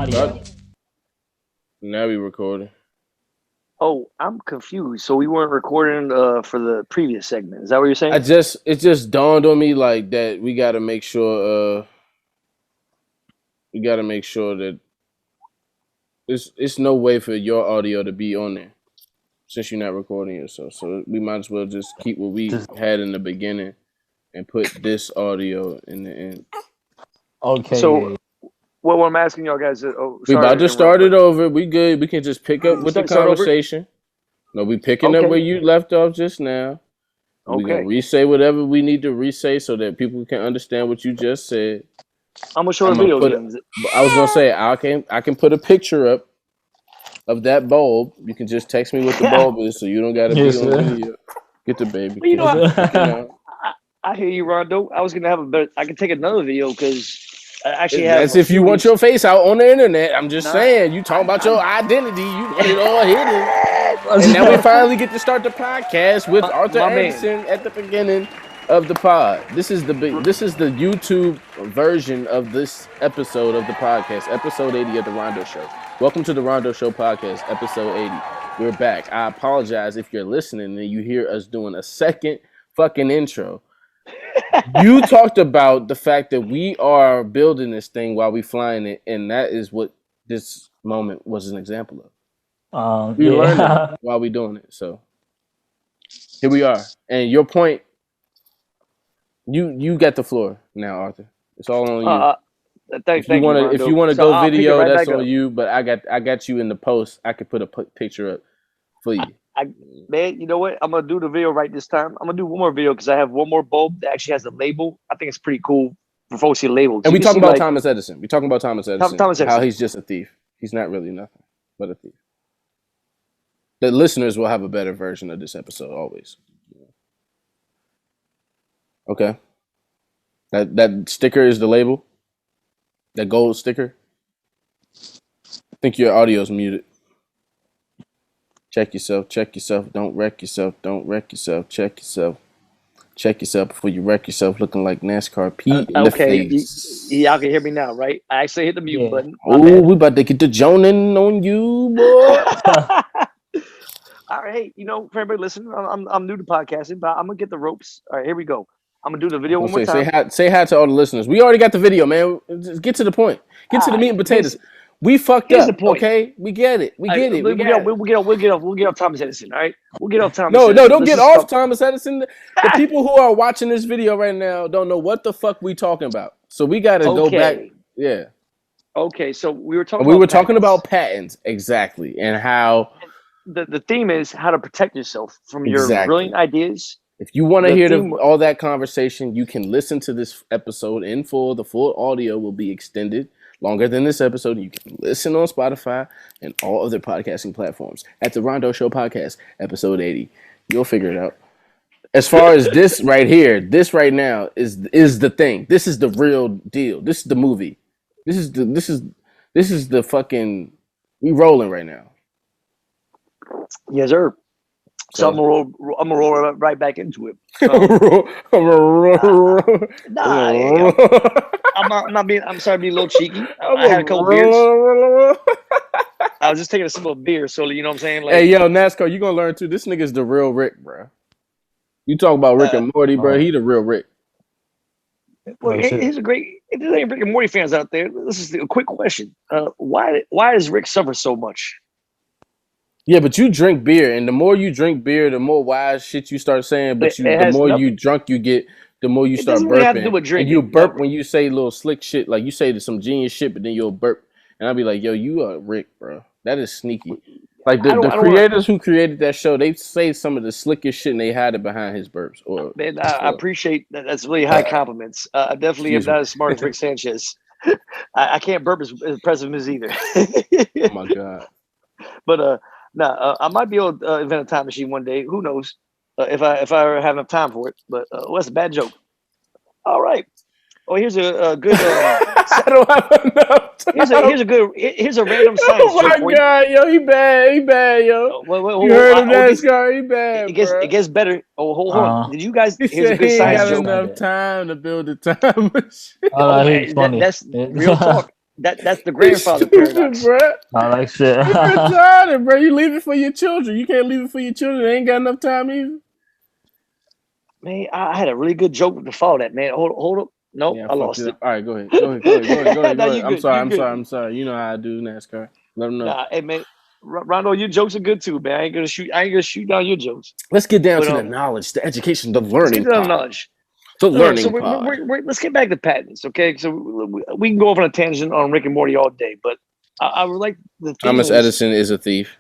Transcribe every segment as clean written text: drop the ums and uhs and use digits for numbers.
audio. Now we recording. Oh, I'm confused. So we weren't recording for the previous segment. Is that what you're saying? It just dawned on me like that we gotta make sure that it's no way for your audio to be on there since you're not recording yourself. So we might as well just keep what we had in the beginning and put this audio in the end. Okay. So what I'm asking y'all guys is, we about to start it over. We good. We can just pick up with the conversation. No, we picking up where you left off just now. We're gonna re-say whatever we need to re-say so that people can understand what you just said. I'm gonna show a video. I was gonna say I can put a picture up of that bulb. You can just text me what the bulb is, so you don't gotta be on video. Get the baby. Well, you know, I hear you, Rondo. I was gonna have I can take another video because I actually have. That's if you want your face out on the internet. I'm just saying. You talking about your identity. You want it all hidden. And now we finally get to start the podcast with Arthur Anderson at the beginning of the pod. This is the YouTube version of this episode of the podcast, episode 80 of the Rondo Show. Welcome to the Rondo Show podcast, episode 80. We're back. I apologize if you're listening and you hear us doing a second fucking intro. You talked about the fact that we are building this thing while we flying it, and that is what this moment was an example of. We learned it while we doing it, so here we are. And your point, you got the floor now, Arthur. It's all on you. If you want to go video, that's on you. But I got you in the post. I could put a picture up for you. Man, you know what? I'm gonna do the video right this time. I'm gonna do one more video because I have one more bulb that actually has a label. I think it's pretty cool for folks to see a label. And we talking about Thomas Edison. We talking about Thomas Edison. How he's just a thief. He's not really nothing but a thief. The listeners will have a better version of this episode always. Okay. That sticker is the label. That gold sticker. I think your audio's muted. Check yourself. Don't wreck yourself. Check yourself before you wreck yourself looking like NASCAR P in the face. Y'all can hear me now, right? I actually hit the mute button. Oh, we about to get the joning on you, boy. All right, for everybody listening, I'm new to podcasting, but I'm going to get the ropes. All right, here we go. I'm going to do the video one more time. Say hi to all the listeners. We already got the video, man. Just get to the point. Get to the meat and potatoes. We fucked up, okay? We get it. We'll get off Thomas Edison, all right? We'll get off Thomas Edison. No, don't get off Thomas Edison. The people who are watching this video right now don't know what the fuck we talking about. So we got to go back. Yeah. Okay, so we were talking about patents, exactly, and how... The theme is how to protect yourself from your brilliant ideas. If you want to hear all that conversation, you can listen to this episode in full. The full audio will be extended longer than this episode. You can listen on Spotify and all other podcasting platforms at the Rondo Show podcast, episode 80. You'll figure it out. As far as this right here, this right now is the thing. This is the real deal. This is the movie. This is the fucking. We rolling right now. Yes, sir. So I'm gonna roll right back into it. I'm sorry to be a little cheeky. I had a couple beers. I was just taking a sip of beer, so you know what I'm saying. Hey, yo, NASCAR, you gonna learn too. This nigga's the real Rick, bro. You talk about Rick and Morty, bro. He the real Rick. Well, here's a great. If there ain't Rick and Morty fans out there, this is a quick question. Why does Rick suffer so much? Yeah, but you drink beer, and the more you drink beer, the more wise shit you start saying. But the more you drunk you get, the more you start burping. Really have to do with drinking. And you burp when you say little slick shit, like you say some genius shit, but then you'll burp, and I'll be like, "Yo, you are Rick, bro. That is sneaky." Like the creators who created that show, they say some of the slickest shit, and they hide it behind his burps. Man, I appreciate that. That's really high compliments. I definitely am not as smart as Rick Sanchez. I can't burp as impressive as either. Oh my god! But I might be able to invent a time machine one day. Who knows? If I ever have enough time for it. But that's a bad joke. All right. Oh, here's a good. I don't have enough time. Here's a random science joke. Oh my god, yo, he bad, yo. You heard of NASCAR? He bad. It gets better. Oh, hold on. Did you guys? Here's a good science joke. He got enough time to build a time machine. That's funny. That's real talk. That's the grandfather paradox. Bro. I like shit. You're retarded, bro. You leave it for your children. You can't leave it for your children. They ain't got enough time either. Man, I had a really good joke to follow that, man. Hold up. Nope, Yeah, I lost it. All right, go ahead. Go ahead. Nah, I'm good. sorry. You know how I do NASCAR. Let them know. Nah, hey man, Rondo, your jokes are good too, man. I ain't gonna shoot down your jokes. Let's get down to the knowledge, the education, the learning part. knowledge. The learning part. Let's get back to patents, okay? So we can go off on a tangent on Rick and Morty all day, but I would like the Thomas Edison is a thief.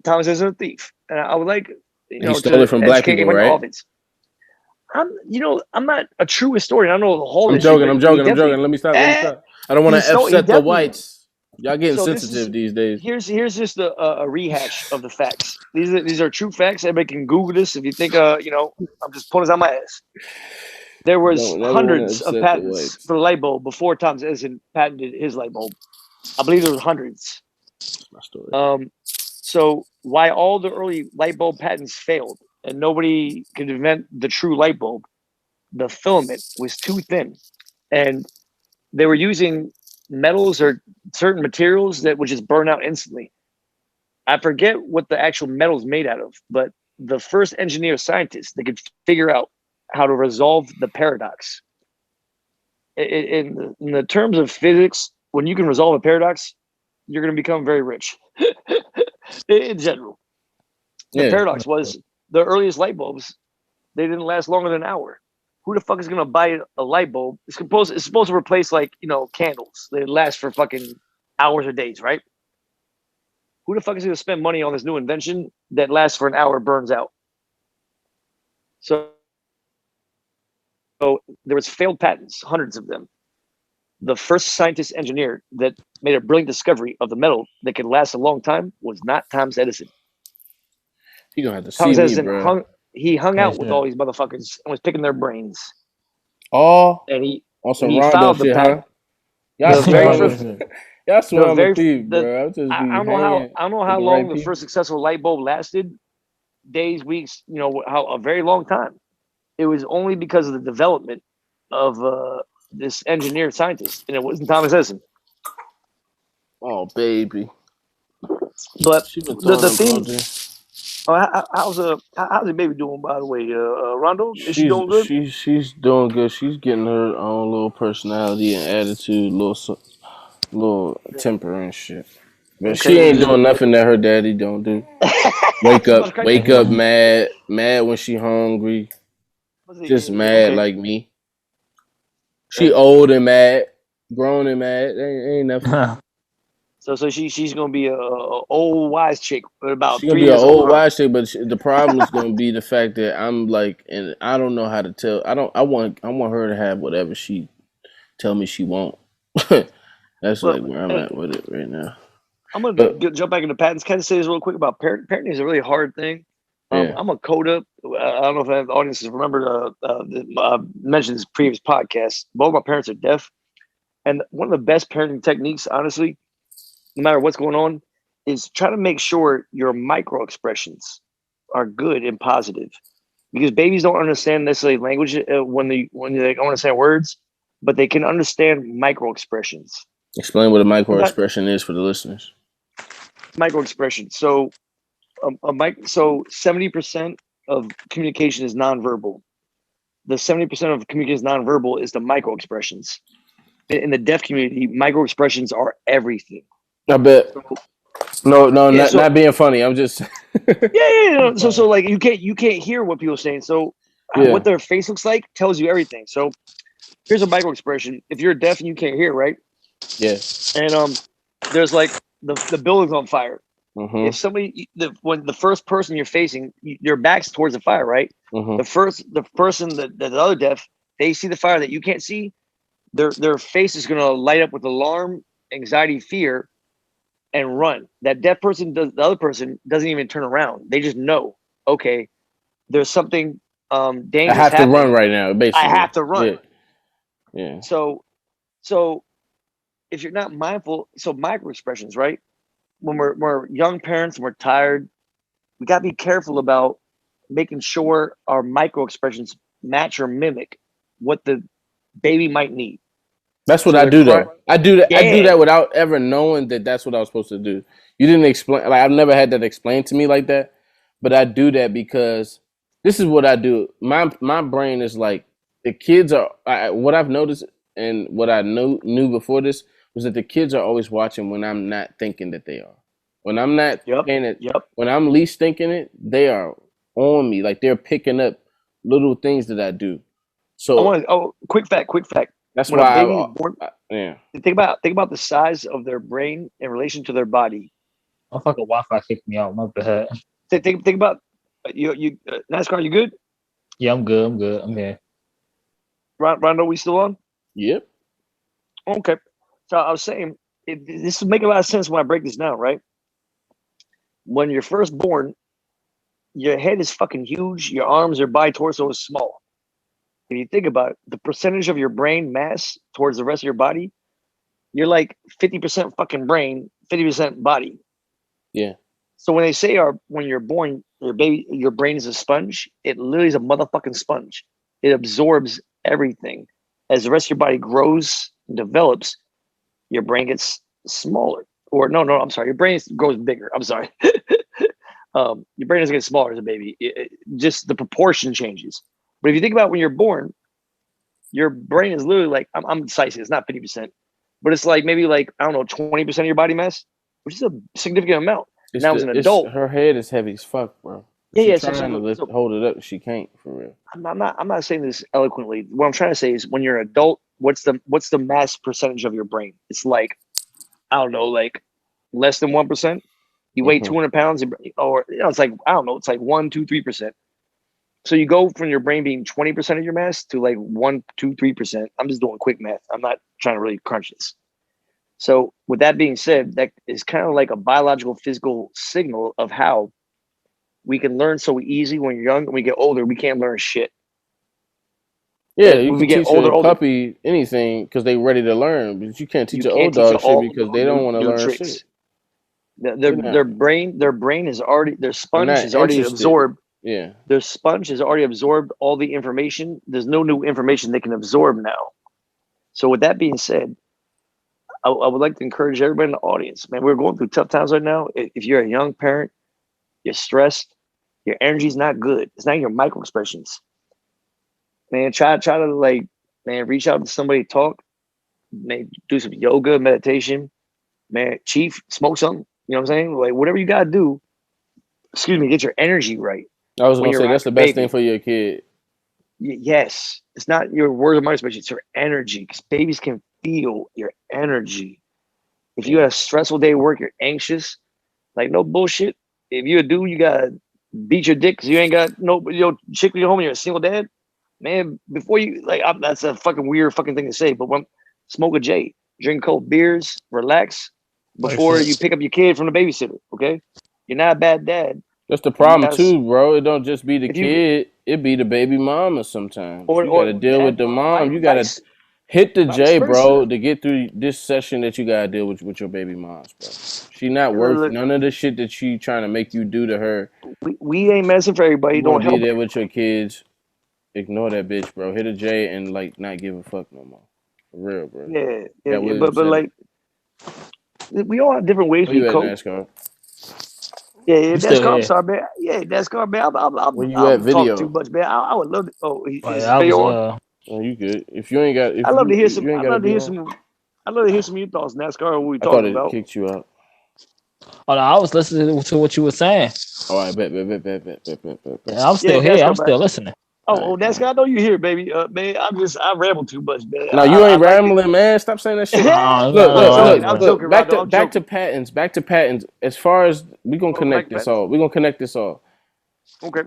Thomas Edison is a thief, and I would like he stole it from black people, right? I'm not a true historian. I don't know the whole. I'm joking. Let me stop. I don't want to upset the whites. Y'all getting sensitive these days. Here's just a rehash of the facts. These are true facts. Everybody can Google this if you think I'm just pulling this out my ass. There was hundreds of patents for the light bulb before Thomas Edison patented his light bulb. I believe there was hundreds. That's my story. So why all the early light bulb patents failed and nobody could invent the true light bulb? The filament was too thin, and they were using metals or certain materials that would just burn out instantly. I forget what the actual metal's made out of, but the first engineer scientists that could figure out how to resolve the paradox. In the terms of physics, when you can resolve a paradox, you're going to become very rich. In general, the paradox was the earliest light bulbs. They didn't last longer than an hour. Who the fuck is going to buy a light bulb? It's supposed to replace candles. They last for fucking hours or days, right? Who the fuck is going to spend money on this new invention that lasts for an hour, burns out? So there was failed patents, hundreds of them. The first scientist engineer that made a brilliant discovery of the metal that could last a long time was not Thomas Edison. You're going to have to see Edison, me, bro. He hung out with all these motherfuckers and was picking their brains. Oh, and he also Rondo shit, huh? Y'all swear I'm a thief, bro. I don't know how long the first successful light bulb lasted. Days, weeks, how a very long time. It was only because of the development of this engineer scientist, and it wasn't Thomas Edison. Oh, baby. But the theme. How's the baby doing, by the way, Rondo? Is she doing good? She's doing good. She's getting her own little personality and attitude, little temper and shit. But she ain't doing nothing that her daddy don't do. Wake up mad when she hungry. Just mad like me. She old and mad, grown and mad. Ain't nothing. So she's gonna be a old wise chick for about 3 years. She's gonna be an old wise chick, but the problem is gonna be the fact that I'm and I don't know how to tell. I want her to have whatever she tell me she want. That's where I'm at with it right now. I'm gonna jump back into patents. Can I say this real quick about parenting is a really hard thing. I'm a coda. I don't know if the audience has remembered. I mentioned this previous podcast. Both my parents are deaf, and one of the best parenting techniques, honestly, no matter what's going on, is try to make sure your micro expressions are good and positive, because babies don't understand necessarily language when they don't understand words, but they can understand micro expressions. Explain what a micro expression is for the listeners. Micro expression. So 70% of communication is nonverbal. The 70% of communication is nonverbal is the micro expressions. In the deaf community, micro expressions are everything. I bet. Not being funny. I'm just. So like you can't hear what people are saying. So what their face looks like tells you everything. So here's a micro expression. If you're deaf and you can't hear, right? Yeah. And there's like the building's on fire. Mm-hmm. If somebody, when the first person you're facing, your back's towards the fire, right? Mm-hmm. The person that the other deaf, they see the fire that you can't see. Their face is gonna light up with alarm, anxiety, fear, and run. That deaf person the other person doesn't even turn around. They just know, okay, there's something dangerous. I have to run right now. Basically, I have to run. Yeah. So if you're not mindful, so micro expressions, right? When we're young parents and we're tired, we gotta be careful about making sure our micro expressions match or mimic what the baby might need. That's what I do though. I do that. I do that without ever knowing that that's what I was supposed to do. You didn't explain. Like I've never had that explained to me like that, but I do that because this is what I do. My brain is like the kids are. What I've noticed and what I knew before this was that the kids are always watching when I'm not thinking that they are. When I'm not paying it. When I'm least thinking it, they are on me. Like they're picking up little things that I do. So quick fact. That's when why a baby is born, think about the size of their brain in relation to their body. Oh, fucking Wi-Fi kicked me out. My bad. Think about you NASCAR. You good? Yeah, I'm good. I'm here. Rondo, we still on? Yep. Okay. So I was saying, this will make a lot of sense when I break this down, right? When you're first born, your head is fucking huge. Your arms, your body, torso is small. If you think about it, the percentage of your brain mass towards the rest of your body, you're like 50% fucking brain, 50% body. Yeah. So when they say when you're born, your brain is a sponge, it literally is a motherfucking sponge. It absorbs everything. As the rest of your body grows and develops, your brain gets smaller. Or no, I'm sorry, your brain grows bigger. I'm sorry. Your brain doesn't get smaller as a baby. Just the proportion changes. But if you think about when you're born, your brain is literally like, I'm decisive, it's not 50%, but it's like maybe like, I don't know, 20% of your body mass, which is a significant amount. Now as an adult. Her head is heavy as fuck, bro. She's trying to hold it up, she can't, for real. I'm not saying this eloquently. What I'm trying to say is when you're an adult, what's the mass percentage of your brain? It's like, I don't know, like less than 1%. You weigh 200 pounds, or it's like, I don't know, it's like 1, 2, 3%. So you go from your brain being 20% of your mass to like 1, 2, 3%. I'm just doing quick math. I'm not trying to really crunch this. So with that being said, that is kind of like a biological, physical signal of how we can learn so easy when you're young. When we get older, we can't learn shit. Yeah, you can teach a puppy anything because they're ready to learn, but you can't teach an old dog shit because they don't want to learn shit. Their brain is already, their sponge is already absorbed. Yeah. Their sponge has already absorbed all the information. There's no new information they can absorb now. So with that being said, I would like to encourage everybody in the audience, man, we're going through tough times right now. If you're a young parent, you're stressed, your energy's not good. It's not your micro expressions. Man, try to like, man, reach out to somebody, talk, man, do some yoga, meditation, man, chief, smoke something. You know what I'm saying? Like whatever you gotta do, get your energy right. I was gonna say that's the best thing for your kid. Yes, it's not your words or my expression; it's your energy. Because babies can feel your energy. If you had a stressful day at work, you're anxious. Like no bullshit. If you're a dude, you gotta beat your dick because you ain't got no chick with your home. You're a single dad, man. Before you that's a fucking weird fucking thing to say. But smoke a J, drink cold beers, relax before you pick up your kid from the babysitter. Okay, you're not a bad dad. That's the problem too, bro. It don't just be the kid; it be the baby mama sometimes. You gotta deal with the mom. You gotta hit the J, bro, to get through this session that you gotta deal with your baby moms, bro. She not worth none of the shit that she trying to make you do to her. We ain't messing for everybody. Don't help. Be there with your kids. Ignore that bitch, bro. Hit a J and like not give a fuck no more. For real, bro. Yeah. But like, we all have different ways we cope. NASCAR? Yeah, NASCAR. I'm sorry, man. Yeah, NASCAR, man. I'm talking too much, man. I would love to. Oh, you good? If you ain't got, I'd love to hear some. I'd love to hear some of your thoughts, NASCAR. What we talking about? Kicked you out. Oh, no, I was listening to what you were saying. Oh, I bet. I'm still here. I'm still listening. Oh, NASCAR, I know you here, baby. Man, I ramble too much, man. No, you ain't rambling, man. Stop saying that shit. Look. I'm joking. Back to patents. As far as we gonna connect this all. Okay.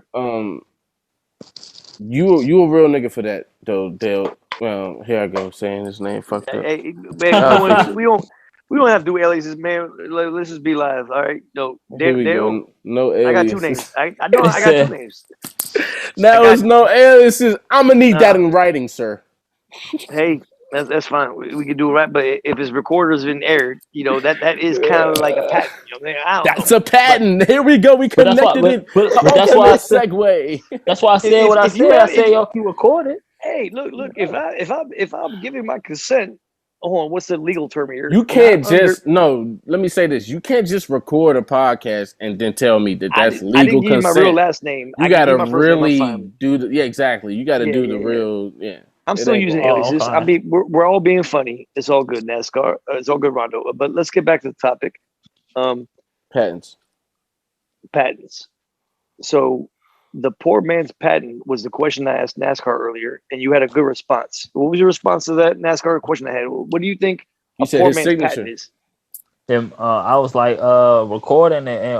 You a real nigga for that though, Dale. Well, here I go saying his name fucked up. Hey, man, we don't have to do aliases, man. Let's just be live, all right? No, Dale. No aliases. I got 2 names. I know I got 2 names. Now it's no aliases. I'm gonna need that in writing, sir. Hey, that's fine. We can do it right, but if his recorder's been aired, that is kind of like a patent. That's a patent. Here we go. We connected it. That's why I segue. That's why I said what I said. I said, y'all can record it. Hey, look. If I'm giving my consent, hold on, what's the legal term here? You can't just no. Let me say this: you can't just record a podcast and then tell me that that's legal I didn't give you consent. my real last name. You gotta really do the exactly. You gotta do the real. I'm still using aliases. Okay. I mean, we're all being funny. It's all good, NASCAR. It's all good, Rondo. But let's get back to the topic. Patents. So the poor man's patent was the question I asked NASCAR earlier, and you had a good response. What was your response to that NASCAR question I had? What do you think a poor man's patent is? Then I was like recording it and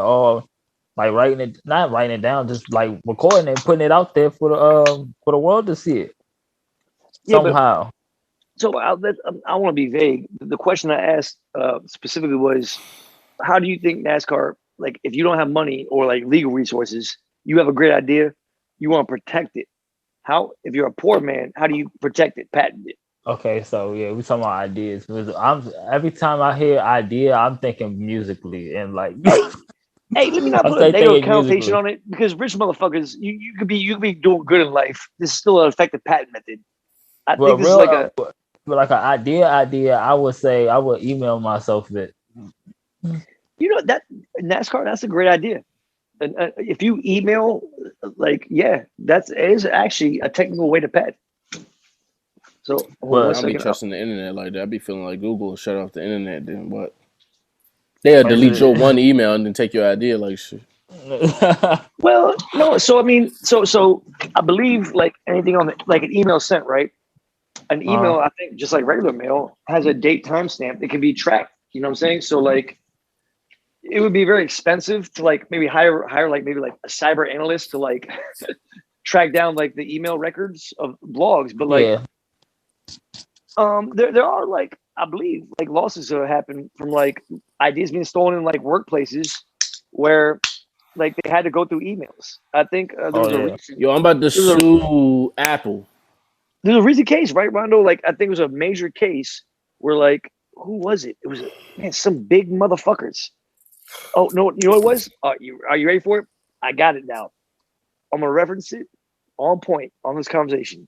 like not writing it down, just like recording it and putting it out there for the world to see it somehow. So I want to be vague. The question I asked specifically was, how do you think NASCAR, like if you don't have money or like legal resources, you have a great idea, you want to protect it. How, if you're a poor man, how do you protect it, patent it? Okay, so yeah, we talking about ideas. Every time I hear idea, I'm thinking musically and like. Hey, let me not put a negative connotation on it, because rich motherfuckers, you could be doing good in life. This is still an effective patent method. I think this is like an idea. I would say I would email myself it. You know that NASCAR, that's a great idea. And if you email, like, it is actually a technical way to patent. So I'll be trusting the internet like that. I'd be feeling like Google will shut off the internet. Then what? They'll delete your one email and then take your idea like shit. Well, no. So I mean, so I believe like anything on like an email sent, right? An email, I think, just like regular mail, has a date timestamp. It can be tracked. You know what I'm saying? So like, it would be very expensive to like maybe hire like maybe like a cyber analyst to like track down like the email records of blogs. But like, there are like, I believe like losses that happen from like ideas being stolen in like workplaces where like they had to go through emails. I think there was a recent, I'm about to sue Apple. There's a recent case, right, Rondo? Like I think it was a major case where like, who was it? It was some big motherfuckers. Oh no, you know what it was? Are you ready for it? I got it now. I'm gonna reference it on point on this conversation.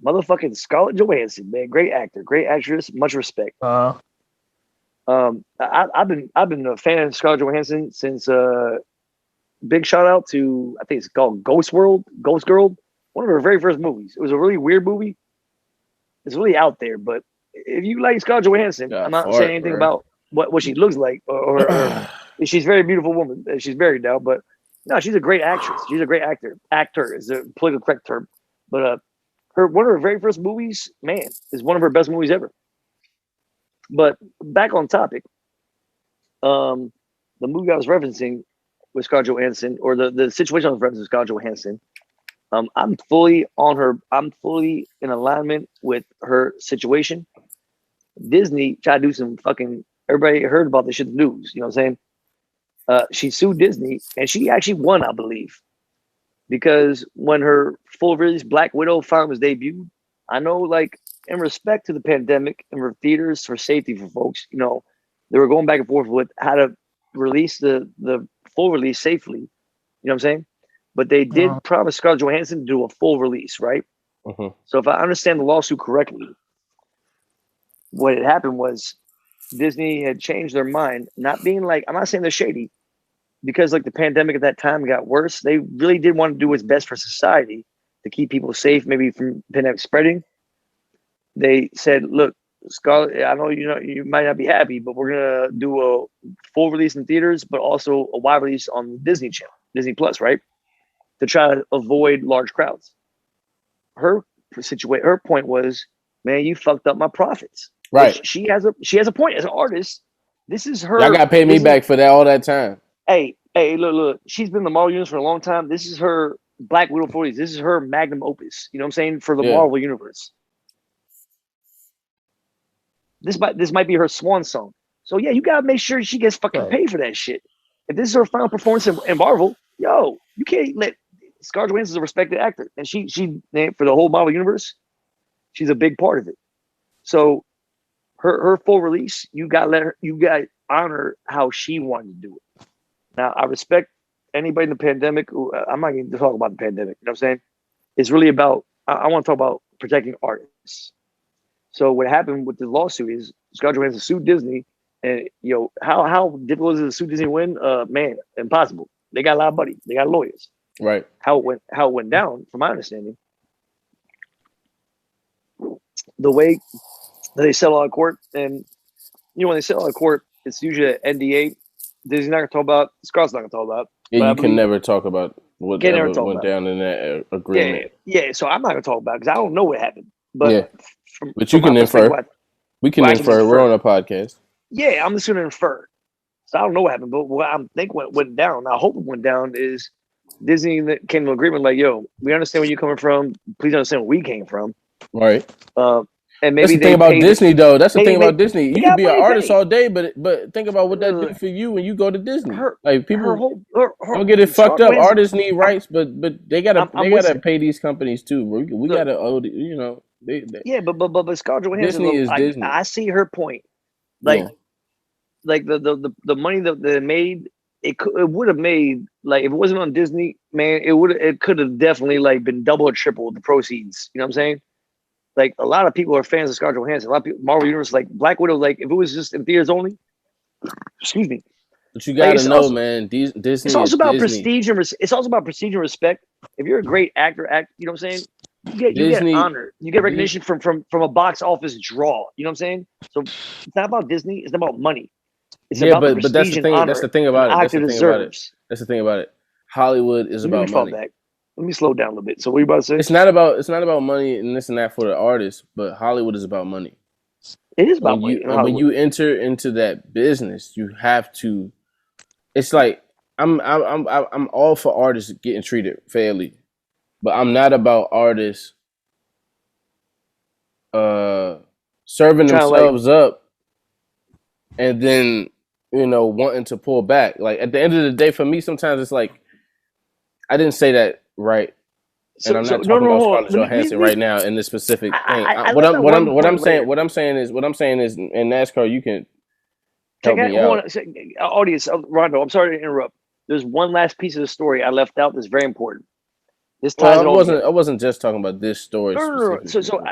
Motherfucking Scarlett Johansson, man, great actor, great actress, much respect. I've been a fan of Scarlett Johansson since big shout out to, I think it's called Ghost Girl, one of her very first movies. It was a really weird movie. It's really out there, but if you like Scarlett Johansson, I'm not saying anything about what she looks like or she's a very beautiful woman. She's married now, but no, she's a great actress. She's a great actor is the politically correct term. But one of her very first movies, man, is one of her best movies ever. But back on topic, the movie I was referencing with Scarlett Johansson, or the situation I was referencing with Scarlett Johansson, I'm fully in alignment with her situation. Disney tried to do some fucking, everybody heard about this shit in the news, you know what I'm saying? She sued Disney and she actually won, I believe. Because when her full release Black Widow film was debuted, I know like in respect to the pandemic and for theaters, for safety for folks, you know, they were going back and forth with how to release the full release safely. You know what I'm saying? But they did promise Scarlett Johansson to do a full release, right? So if I understand the lawsuit correctly, what had happened was Disney had changed their mind, not being like, I'm not saying they're shady, because like the pandemic at that time got worse. They really did want to do what's best for society to keep people safe, maybe from pandemic spreading. They said, look, Scarlett, I know you might not be happy, but we're gonna do a full release in theaters, but also a wide release on Disney Channel, Disney Plus, right? To try to avoid large crowds. Her point was, man, you fucked up my profits. Right. She has a point as an artist. This is her. Y'all got to pay me back for that all that time. Hey, look. She's been in the Marvel universe for a long time. This is her Black Widow 40s. This is her magnum opus. You know what I'm saying? For the Marvel universe. This might be her swan song. So yeah, you gotta make sure she gets fucking paid for that shit. If this is her final performance in Marvel, yo, you can't let Scarlett Johansson is a respected actor, and she for the whole Marvel universe, she's a big part of it. So her full release, you got to honor how she wanted to do it. Now I respect anybody in the pandemic. I'm not going to talk about the pandemic. You know what I'm saying? It's really about, I want to talk about protecting artists. So what happened with the lawsuit is Scarlett Johansson sued Disney, and how difficult is it to sue Disney to win? Man, impossible. They got a lot of money. They got lawyers. Right. How it went down, from my understanding, the way that they settle out of court, and when they settle out of court, it's usually an NDA. Disney's not gonna talk about. Scarlett's not gonna talk about. Yeah, you can never talk about whatever went down in that agreement. Yeah. So I'm not gonna talk about it because I don't know what happened. But but you can infer. We can infer. We're on a podcast. Yeah, I'm just gonna infer. So I don't know what happened, but what I'm thinking went down. I hope it went down is Disney came to an agreement like, yo, we understand where you're coming from. Please understand where we came from. Right. And maybe that's the thing about Disney, though. That's the thing about Disney. You can be an artist all day, but think about what that did for you when you go to Disney. Like people don't get it fucked up. Artists need rights, but they gotta pay these companies too. We gotta owe but Scarlett Johansson, Disney is Disney. I see her point. Like the money that they made, it would have made, like, if it wasn't on Disney, man, it could have definitely like been double or triple the proceeds. You know what I'm saying? Like, a lot of people are fans of Scarlett Johansson. A lot of people, Marvel Universe, like Black Widow, like if it was just in theaters only, excuse me. But you gotta know, man, Disney. It's also about prestige and it's also about prestige and respect. If you're a great actor, you know what I'm saying? You get honored. You get recognition from a box office draw. You know what I'm saying? So it's not about Disney. It's not about money. It's about the prestige, that's the thing. And that's the thing about it. That's the thing about it. Hollywood is about money. Let me slow down a little bit. So what are you about to say? It's not about money and this and that for the artist, but Hollywood is about money. It is about money. When you enter into that business, you have to. It's like I'm all for artists getting treated fairly, but I'm not about artists serving themselves up and then wanting to pull back. Like, at the end of the day, for me, sometimes it's like, I didn't say that right, and I'm not talking about Scarlett Johansson right now in this specific thing. What I'm saying is in NASCAR, you can help me out. Audience, Rondo, I'm sorry to interrupt. There's one last piece of the story I left out that's very important. This ties I wasn't just talking about this story. No. So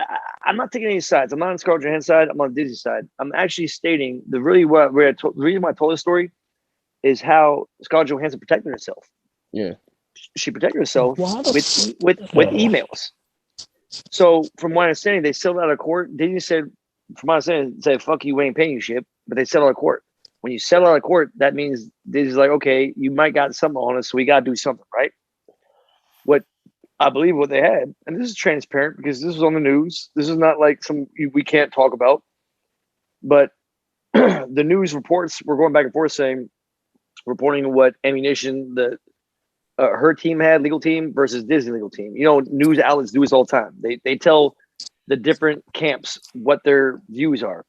I'm not taking any sides. I'm not on Scarlett Johansson's side. I'm on Disney's side. I'm actually stating the reason why I told this story is how Scarlett Johansson protected herself. Yeah. She protected herself with emails. So from my understanding, they settled out of court. Disney said, from my understanding, said, "Fuck you, we ain't paying you shit." But they settled out of court. When you settle out of court, that means Disney's like, okay, you might got something on us, so we gotta do something, right? What I believe what they had, and this is transparent because this was on the news. This is not like some we can't talk about. But the news reports were going back and forth reporting what ammunition the her team had, legal team, versus Disney legal team. News outlets do this all the time. They tell the different camps what their views are.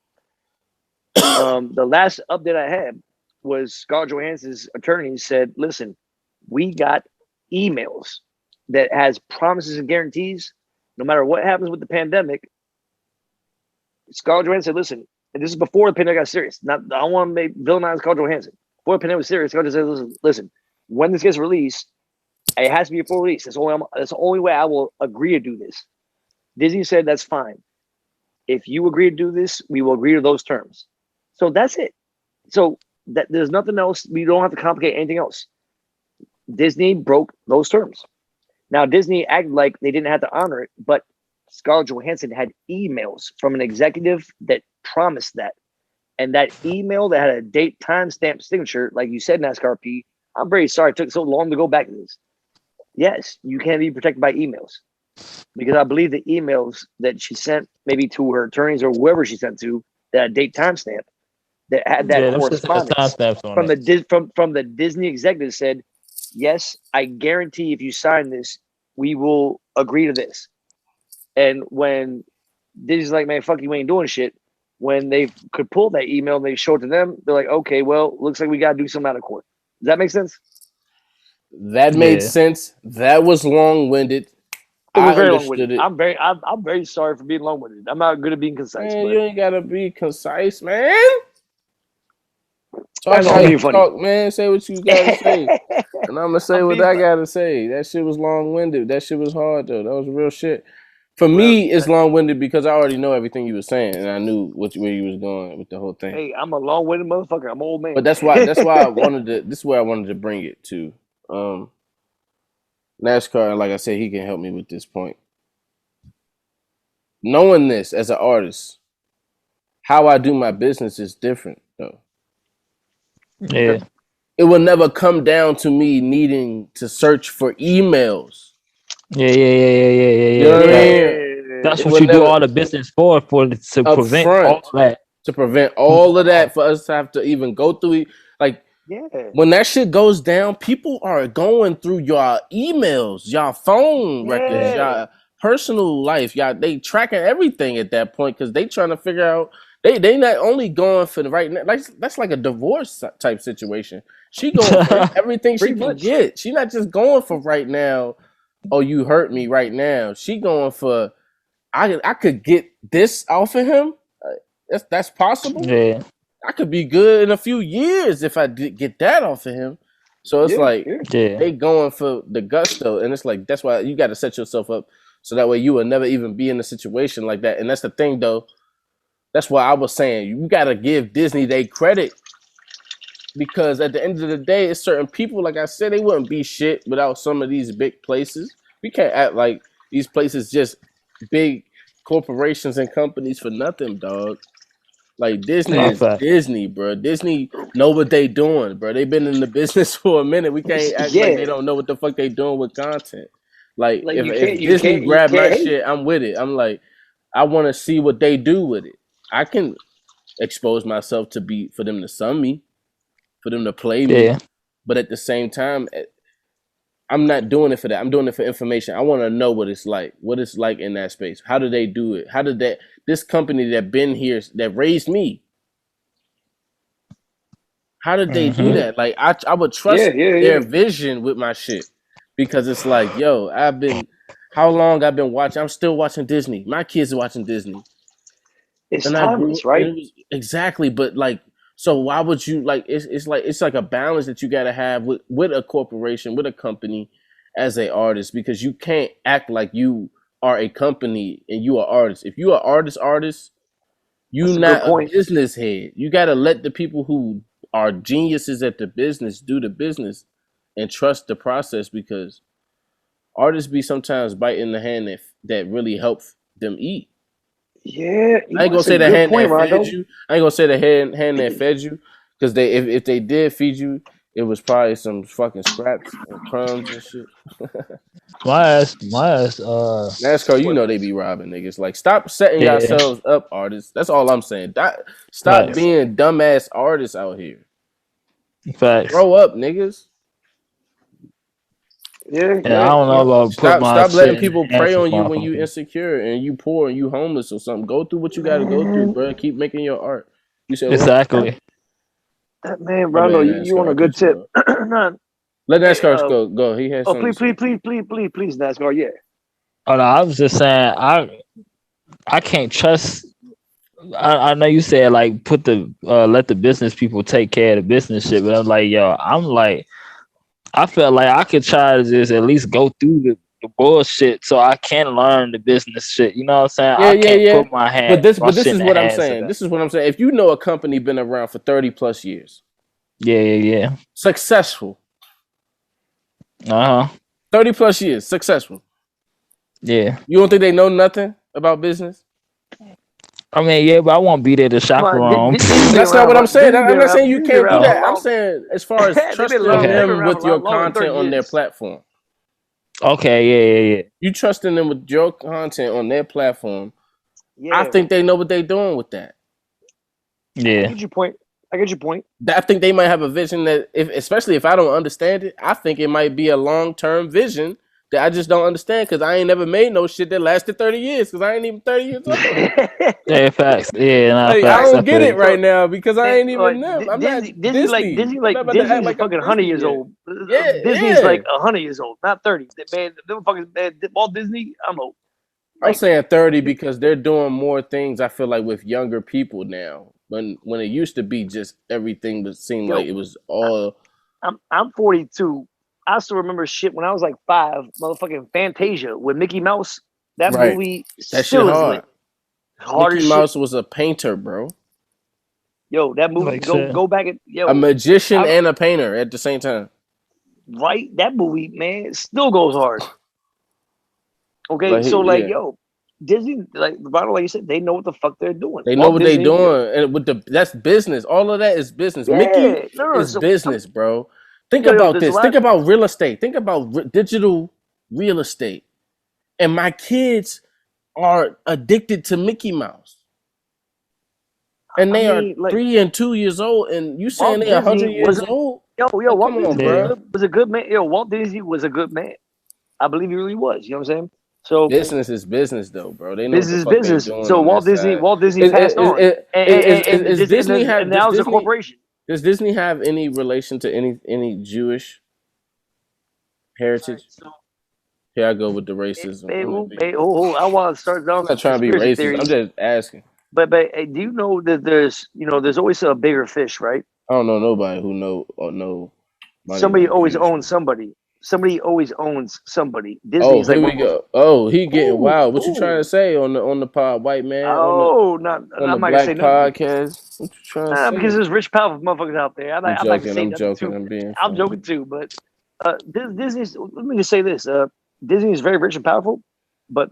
The last update I had was Scarlett Johansson's attorney said, listen, we got emails that has promises and guarantees. No matter what happens with the pandemic, Scarlett Johansson said, listen, and this is before the pandemic got serious. I don't want to make villainize Scarlett Johansson. Before the pandemic was serious, Scarlett said, listen, when this gets released, it has to be a full release. That's the only way I will agree to do this. Disney said, that's fine. If you agree to do this, we will agree to those terms. So that's it. So that there's nothing else. We don't have to complicate anything else. Disney broke those terms. Now, Disney acted like they didn't have to honor it, but Scarlett Johansson had emails from an executive that promised that. And that email that had a date timestamp signature, like you said, NASCAR P, I'm very sorry it took so long to go back to this. Yes, you can be protected by emails. Because I believe the emails that she sent maybe to her attorneys or whoever she sent to, that date timestamp, that had that correspondence from the Disney executive said, yes, I guarantee if you sign this, we will agree to this. And when Disney's like, man, fuck you, we ain't doing shit. When they could pull that email and they show it to them, they're like, okay, well, looks like we got to do something out of court. Does that make sense? That made sense. That was long-winded. It was very long-winded. I'm very sorry for being long-winded. I'm not good at being concise. Man, you ain't gotta be concise, man. Talk how you talk, man. Say what you gotta say, and I'm gonna say what I gotta say. That shit was long-winded. That shit was hard though. That was real shit. For me, it's long-winded because I already know everything you were saying, and I knew where you was going with the whole thing. Hey, I'm a long-winded motherfucker. I'm an old man. But that's why I wanted to. This is where I wanted to bring it to. NASCAR, and like I said, he can help me with this point. Knowing this as an artist, how I do my business is different, though. Yeah. It will never come down to me needing to search for emails. Yeah. You know what I mean? That's what you do all the business for to prevent all that. To prevent all of that, for us to have to even go through it. Like, when that shit goes down, people are going through your emails, your phone records, your personal life. Y'all, they tracking everything at that point because they trying to figure out. They not only going for the right now. That's like a divorce type situation. She going for everything she can get. She not just going for right now. Oh, you hurt me right now. She going for. I could get this off of him. That's possible. Yeah. I could be good in a few years if I did get that off of him. So it's they going for the gusto, and it's like that's why you got to set yourself up so that way you will never even be in a situation like that. And that's the thing, though. That's why I was saying you got to give Disney their credit because at the end of the day, it's certain people. Like I said, they wouldn't be shit without some of these big places. We can't act like these places just big corporations and companies for nothing, dog. Like Disney is Disney, bro. Disney know what they doing, bro. They've been in the business for a minute. We can't act like they don't know what the fuck they doing with content. Like if Disney grab my shit, I'm with it. I'm like, I want to see what they do with it. I can expose myself for them to sum me, for them to play me. Yeah. But at the same time, I'm not doing it for that. I'm doing it for information. I want to know what it's like in that space. How do they do it? How did this company that been here, that raised me, how did they do that? Like, I would trust their vision with my shit because it's like, yo, how long I've been watching? I'm still watching Disney. My kids are watching Disney. It's timeless, right? Exactly, but like, so why would you like? It's like a balance that you got to have with a corporation, with a company, as an artist, because you can't act like you are a company and you are artist. If you are artist, you not a business head. You got to let the people who are geniuses at the business do the business and trust the process, because artists be sometimes biting the hand that really help them eat. Yeah, I ain't gonna say the hand that fed you. I ain't gonna say the hand that fed you, because if they did feed you, it was probably some fucking scraps and crumbs and shit. My ass. NASCAR, you know they be robbing niggas. Like, stop setting yourselves up, artists. That's all I'm saying. Stop being dumbass artists out here. Facts. Grow up, niggas. Yeah, I don't know about stop letting people prey on you when you insecure and you poor and you homeless or something. Go through what you got to go through, bro. Keep making your art. You said exactly. Man, Rondo, you on a good tip. Let NASCAR go. He has. Please, NASCAR. Yeah. Oh no, I was just saying I can't trust. I know you said like let the business people take care of the business shit, but I'm like, I felt like I could try to just at least go through the bullshit so I can learn the business shit. You know what I'm saying? I can't put my hand. But this is what I'm saying. This is what I'm saying. If you know a company been around for 30 plus years. Yeah. Successful. 30 plus years. Successful. Yeah. You don't think they know nothing about business? I mean, yeah, but I won't be there to chaperone. That's not what I'm saying. I'm not saying you can't do that. I'm saying as far as trusting them with your content on their platform. Okay, yeah. You trusting them with your content on their platform. Yeah. I think they know what they're doing with that. Yeah. I get your point. I think they might have a vision that, especially if I don't understand it, I think it might be a long-term vision that I just don't understand, because I ain't never made no shit that lasted 30 years, because I ain't even 30 years old. Yeah, facts. Yeah, like, I don't get it right now because I ain't even them. I'm not Disney. Disney's like fucking 100 years old. Yeah, Disney's like 100 years old, not 30. Man, them fucking Walt Disney, I don't know. I'm saying 30 because they're doing more things, I feel like, with younger people now. When it used to be just everything that seemed like it was all. I'm 42. I still remember shit when I was like 5, motherfucking Fantasia with Mickey Mouse. That Right. movie That shit still is hard. lit. Hard Mickey as Mouse shit. was a painter, bro. Yo, that movie. Like shit. Go back and A magician and a painter at the same time. Right, that movie, man, still goes hard. Okay, Like, so like, yeah. yo, Disney, like Rondo, like you said, they know what the fuck they're doing. They know what they're doing, and with that's business. All of that is business. Yeah, Mickey no, is so- business, bro. Think Yo, about there's a this. lot- Think about real estate. Think about digital real estate. And my kids are addicted to Mickey Mouse, and they are like, 3 and 2 years old. And you saying Walt they're 100 Disney years wasn't- old? Yo, Oh, Walt come on, Disney bro. was a good man. Yo, Walt Disney was a good man. I believe he really was. You know what I'm saying? So Business is business, though, bro. They know business what is the fuck they business. doing So on Walt that Disney side. passed on. Is Disney have? And now it's a corporation. Does Disney have any relation to any Jewish heritage? So, Here I go with the racism. I want to start down. I'm not trying to be racist. Theories. I'm just asking. But hey, do you know that there's always a bigger fish, right? I don't know nobody who know. Somebody always owns somebody. Somebody always owns somebody. Disney Oh, is like here we go. Oh, he getting wild. What you trying to say on the pod, white man? Oh, on I'm the not Black gonna say podcast. What you trying to say? Because there's rich, powerful motherfuckers out there. I'm joking. I'm being. I'm joking too. But Disney's. Let me just say this: Disney is very rich and powerful. But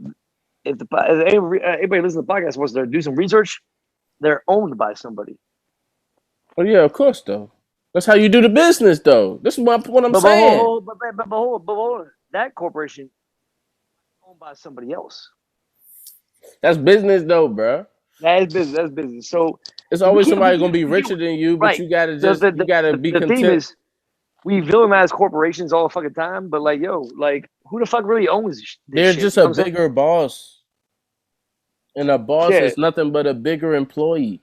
if everybody listens to the podcast wants to do some research, they're owned by somebody. Oh yeah, of course though. That's how you do the business though. This is what I'm saying. But hold on. That corporation is owned by somebody else. That's business though, bro. That is business. That's business. So it's always somebody gonna be richer than you, but you gotta just you gotta be content. The thing is, we villainize corporations all the fucking time, but like, yo, like, who the fuck really owns this They're shit? just a bigger boss, and a boss is nothing but a bigger employee.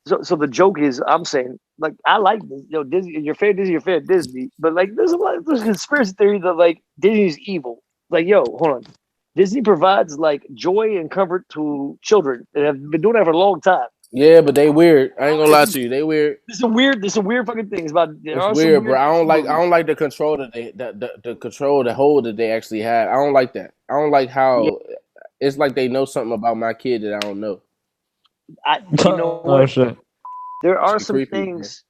So the joke is, I'm saying, like, I like this. Yo, Disney, you're fair Disney, you're fair Disney, but like, there's conspiracy theories that like Disney's evil. Like, yo, hold on, Disney provides like joy and comfort to children that have been doing that for a long time. Yeah, but they weird. I ain't gonna lie to you, they weird. There's some weird fucking things about. It's weird, bro. I don't like the control that the control, the hold that they actually have. I don't like that. I don't like how it's like they know something about my kid that I don't know. You know what? Oh shit. There are some creepy, things.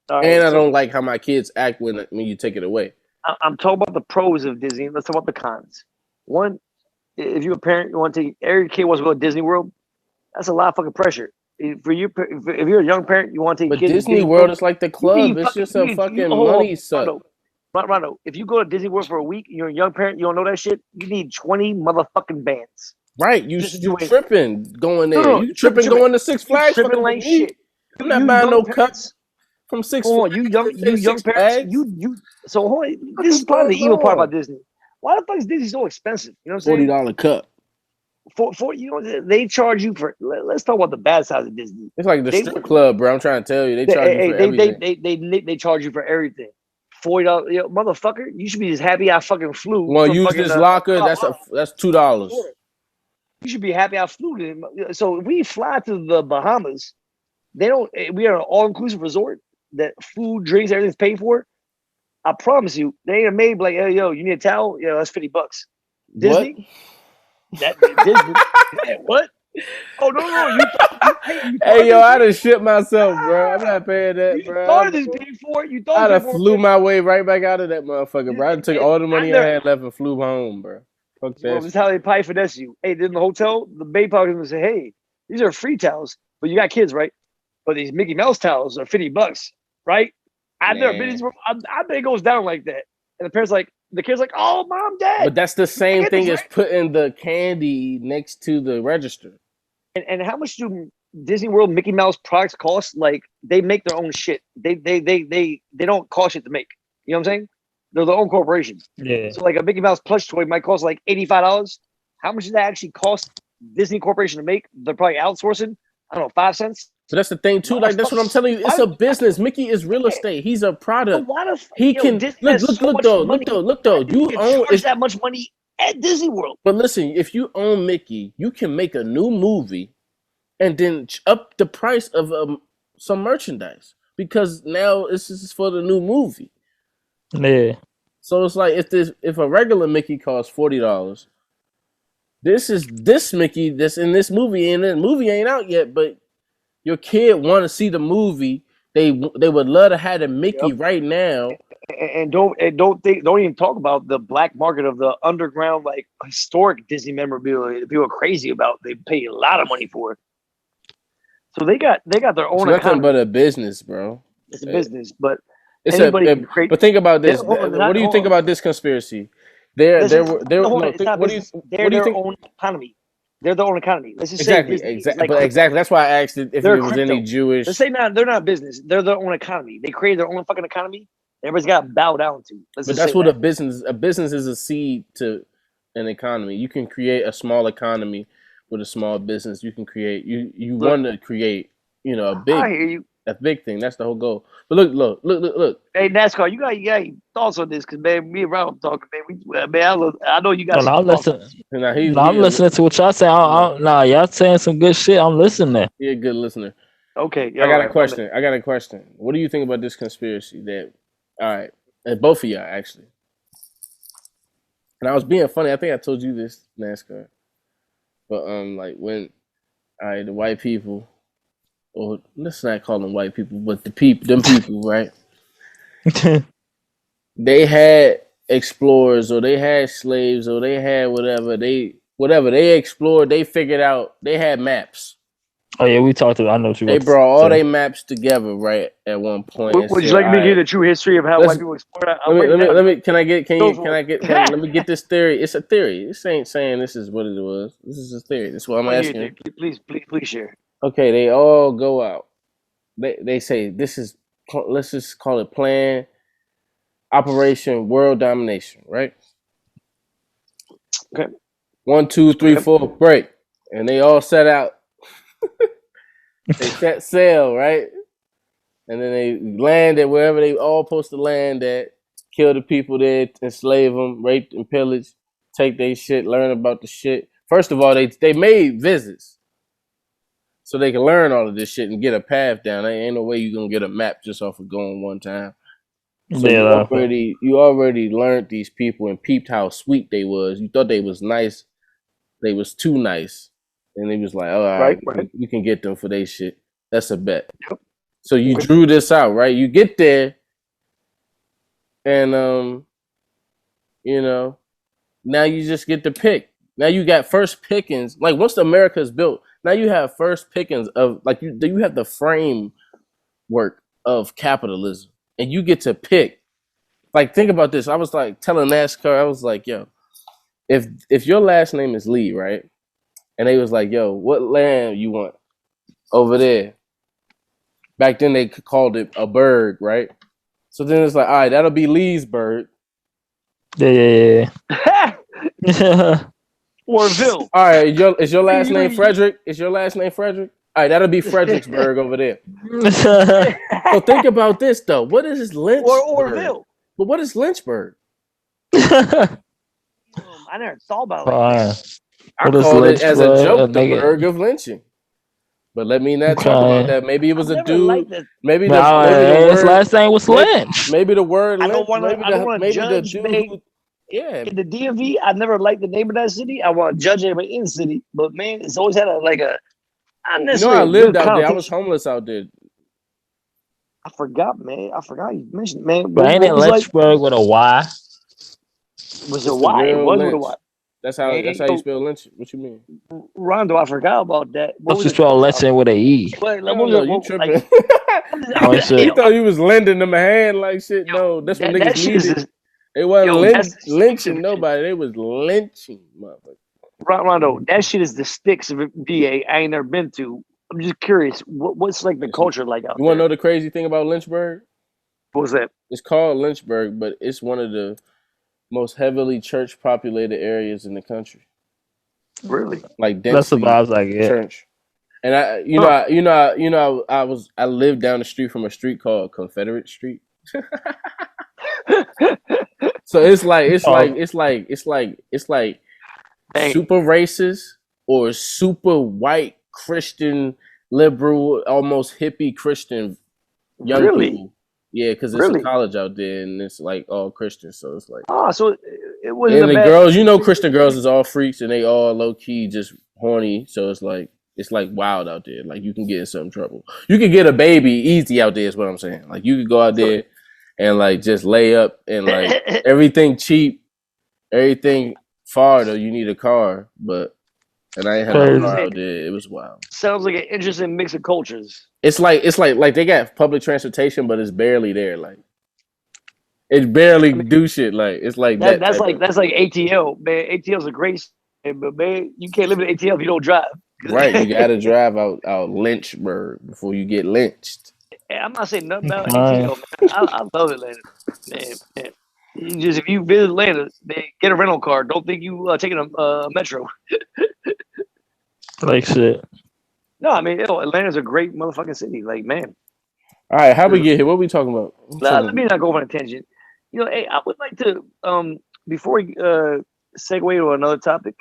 And I don't like how my kids act when you take it away. I'm talking about the pros of Disney. Let's talk about the cons. One, if you're a parent, you want to take every kid wants to go to Disney World. That's a lot of fucking pressure. For you, if you're a young parent, you want to take. But kids Disney World is like the club. It's just a fucking money suck. Rondo, if you go to Disney World for a week, you're a young parent, you don't know that shit. You need 20 motherfucking bands. Right, you tripping going there. You tripping going to Six Flags for the week. Shit. I'm not buying no cups from Six Flags. You young parents. So hold on. This is probably the evil part about Disney. Why the fuck is Disney so expensive? You know what I'm saying? $40 cup. For they charge you for. Let's talk about the bad side of Disney. It's like the strip club, bro. I'm trying to tell you, they charge you for everything. They charge you for everything. $40, motherfucker. You should be just happy I fucking flew. Want to use this locker? That's $2. You should be happy I flew to him. So if we fly to the Bahamas, we are an all-inclusive resort that food, drinks, everything's paid for. I promise you, they ain't made like, hey, yo, you need a towel? Yeah, that's $50. Disney? Disney? What? Oh no! You hey yo, I done shit myself, bro. I'm not paying that, bro. You thought this paid for it. You thought I done flew my way right back out of that motherfucker, bro. I took all the money I had left and flew home, bro. Fuck that. Well, this is how they probably finesse you. Hey, in the hotel, the baby probably gonna say, "Hey, these are free towels, but you got kids, right? But these Mickey Mouse towels are $50, right?" I've never been. I bet it goes down like that, and the kid's like, "Oh, mom, dad." But that's the same thing as putting the candy next to the register. And how much do Disney World Mickey Mouse products cost? Like they make their own shit. They don't cost shit to make. You know what I'm saying? They're their own corporation. Yeah. So like a Mickey Mouse plush toy might cost like $85. How much does that actually cost Disney Corporation to make? They're probably outsourcing. I don't know, 5 cents. But that's the thing too. Like that's what I'm telling you. It's a business. Mickey is real estate. He's a product. He can look though. You own that much money at Disney World. But listen, if you own Mickey, you can make a new movie and then up the price of some merchandise because now this is for the new movie. Yeah. So it's like if a regular Mickey costs $40 this Mickey that's in this movie, and the movie ain't out yet, but your kid want to see the movie. They would love to have the Mickey right now. And don't even talk about the black market of the underground, like historic Disney memorabilia that people are crazy about. They pay a lot of money for it. So they got their own. It's nothing but a business, bro. It's a business, but it's but think about this. What do you think about this conspiracy? What do you think? Own economy. They're their own economy. Let's just exactly. That's why I asked if it was any Jewish. Let's say they're not business. They're their own economy. They created their own fucking economy. Everybody's got to bow down to. But that's what a business is a seed to an economy. You can create a small economy with a small business. You can create. You want to create. A big. I hear you. A big thing. That's the whole goal. But look. Hey, NASCAR, you got thoughts on this? Because man, me and Rob talking, man. I know you guys. I'm listening. I'm listening to what y'all saying. Y'all saying some good shit. I'm listening. You're a good listener. Okay. I got a question. What do you think about this conspiracy? That all right, and both of y'all actually. And I was being funny. I think I told you this, NASCAR. But like when, all right, the white people. Or let's not call them white people, but them people, right? They had explorers, or they had slaves, or they had whatever they explored. They figured out. They had maps. Oh yeah, we talked about. I know what you. They brought all their maps together, right? At one point. Would you like me to hear the true history of how white people explored? Let me. Can I get? Let me get this theory. It's a theory. This ain't saying this is what it was. This is a theory. That's what I'm asking. Please share. Okay, they all go out. They say this is, let's just call it plan, Operation World Domination, right? Okay. 1, 2, 3, 4, break, and they all set out. They set sail, right? And then they land at wherever they all supposed to land at. Kill the people there, enslave them, rape and pillage, take their shit, learn about the shit. First of all, they made visits. So they can learn all of this shit and get a path down. There ain't no way you're gonna get a map just off of going one time. So you already learned these people and peeped how sweet they was. You thought they was nice. They was too nice. And they was like, all right. You can get them for their shit. That's a bet. Yep. So you drew this out, right? You get there and now you just get to pick. Now you got first pickings. Like once America's built, now you have first pickings of like you have the framework of capitalism, and you get to pick. Like think about this. I was like telling NASCAR, I was like, yo, if your last name is Lee, right? And they was like, yo, what land you want over there? Back then they called it a burg, right? So then it's like, all right, that'll be Leesburg. Yeah. Orville. All right, is your last name Frederick? Is your last name Frederick? All right, that'll be Fredericksburg over there. So think about this though. What is Lynchburg? Or Orville. But what is Lynchburg? I never thought about it. I called it as a joke, the burg of lynching. But let me not talk about that. Maybe it was a dude. Maybe his last name was Lynch. Maybe the word Lynch. I don't want to judge. In the DMV, I never liked the name of that city. I want to judge everybody in the city, but man, it's always had a. I lived out there. I was homeless out there. I forgot, man. You mentioned, man. But ain't it Lynchburg with a Y? Was it Y? It was with a Y. That's how you spell lynch. What you mean? Rondo, I forgot about that. What's you spell lynching with a E? You tripping. You thought you was lending them a hand like shit. No, that's what niggas needed. They wasn't lynching nobody. They was lynching motherfuckers. Rondo, that shit is the sticks of VA I ain't never been to. I'm just curious, what's like the culture like out there? You want to know the crazy thing about Lynchburg? What was that? It's called Lynchburg, but it's one of the most heavily church populated areas in the country. Really? Like that's the vibes I get. Church. And I lived down the street from a street called Confederate Street. So it's like super racist or super white Christian liberal, almost hippie Christian young people. Yeah, because it's a college out there and it's like all Christian, so it's like so it wasn't And a the bad. girls, Christian girls is all freaks and they all low key just horny. So it's like wild out there. Like you can get in some trouble. You can get a baby easy out there. Is what I'm saying. Like you could go out there and like just lay up and like everything cheap, everything far though. You need a car, and I ain't had no car out there. It was wild. Sounds like an interesting mix of cultures. It's like they got public transportation, but it's barely there. Like it barely do shit. Like it's like that's like ATL, man. ATL's a great, but man, you can't live in ATL if you don't drive. Right, you gotta drive out Lynchburg before you get lynched. I'm not saying nothing about ATL, man. I love Atlanta, man. Just if you visit Atlanta, man, get a rental car. Don't think you taking a metro. Like shit. No, I mean Atlanta's a great motherfucking city. Like, man. All right, how we get here? What are we talking about? Let me not go on a tangent. Hey, I would like to before we segue to another topic,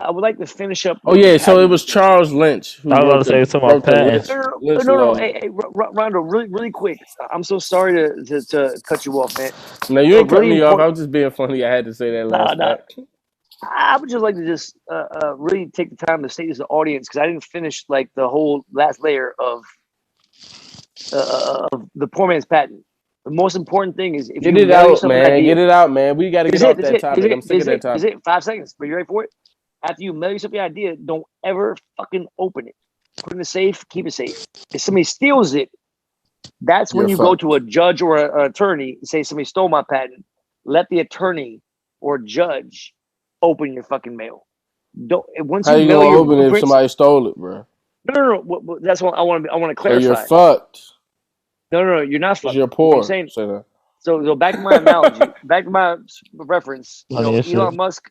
I would like to finish up. Oh yeah, so it was Charles Lynch. I was going to say something about patents. No. Hey, Rondo, really quick. I'm so sorry to cut you off, man. No, you ain't cutting me off. I was just being funny. I had to say that last. I would just like to just really take the time to say this to the audience because I didn't finish like the whole last layer of the poor man's patent. The most important thing is if get it out, man. Get it out, man. We got to get off that topic. I'm sick of that topic. Is it 5 seconds? Are you ready for it? After you mail yourself the idea, don't ever fucking open it. Put it in the safe. Keep it safe. If somebody steals it, that's when you go to a judge or an attorney and say somebody stole my patent. Let the attorney or judge open your fucking mail. Don't once how you mail gonna your open it if somebody stole it, bro? No. That's what I want to clarify. So you're fucked. No, you're not fucked. You're poor. I'm saying, so back to my analogy, back to my reference. Elon Musk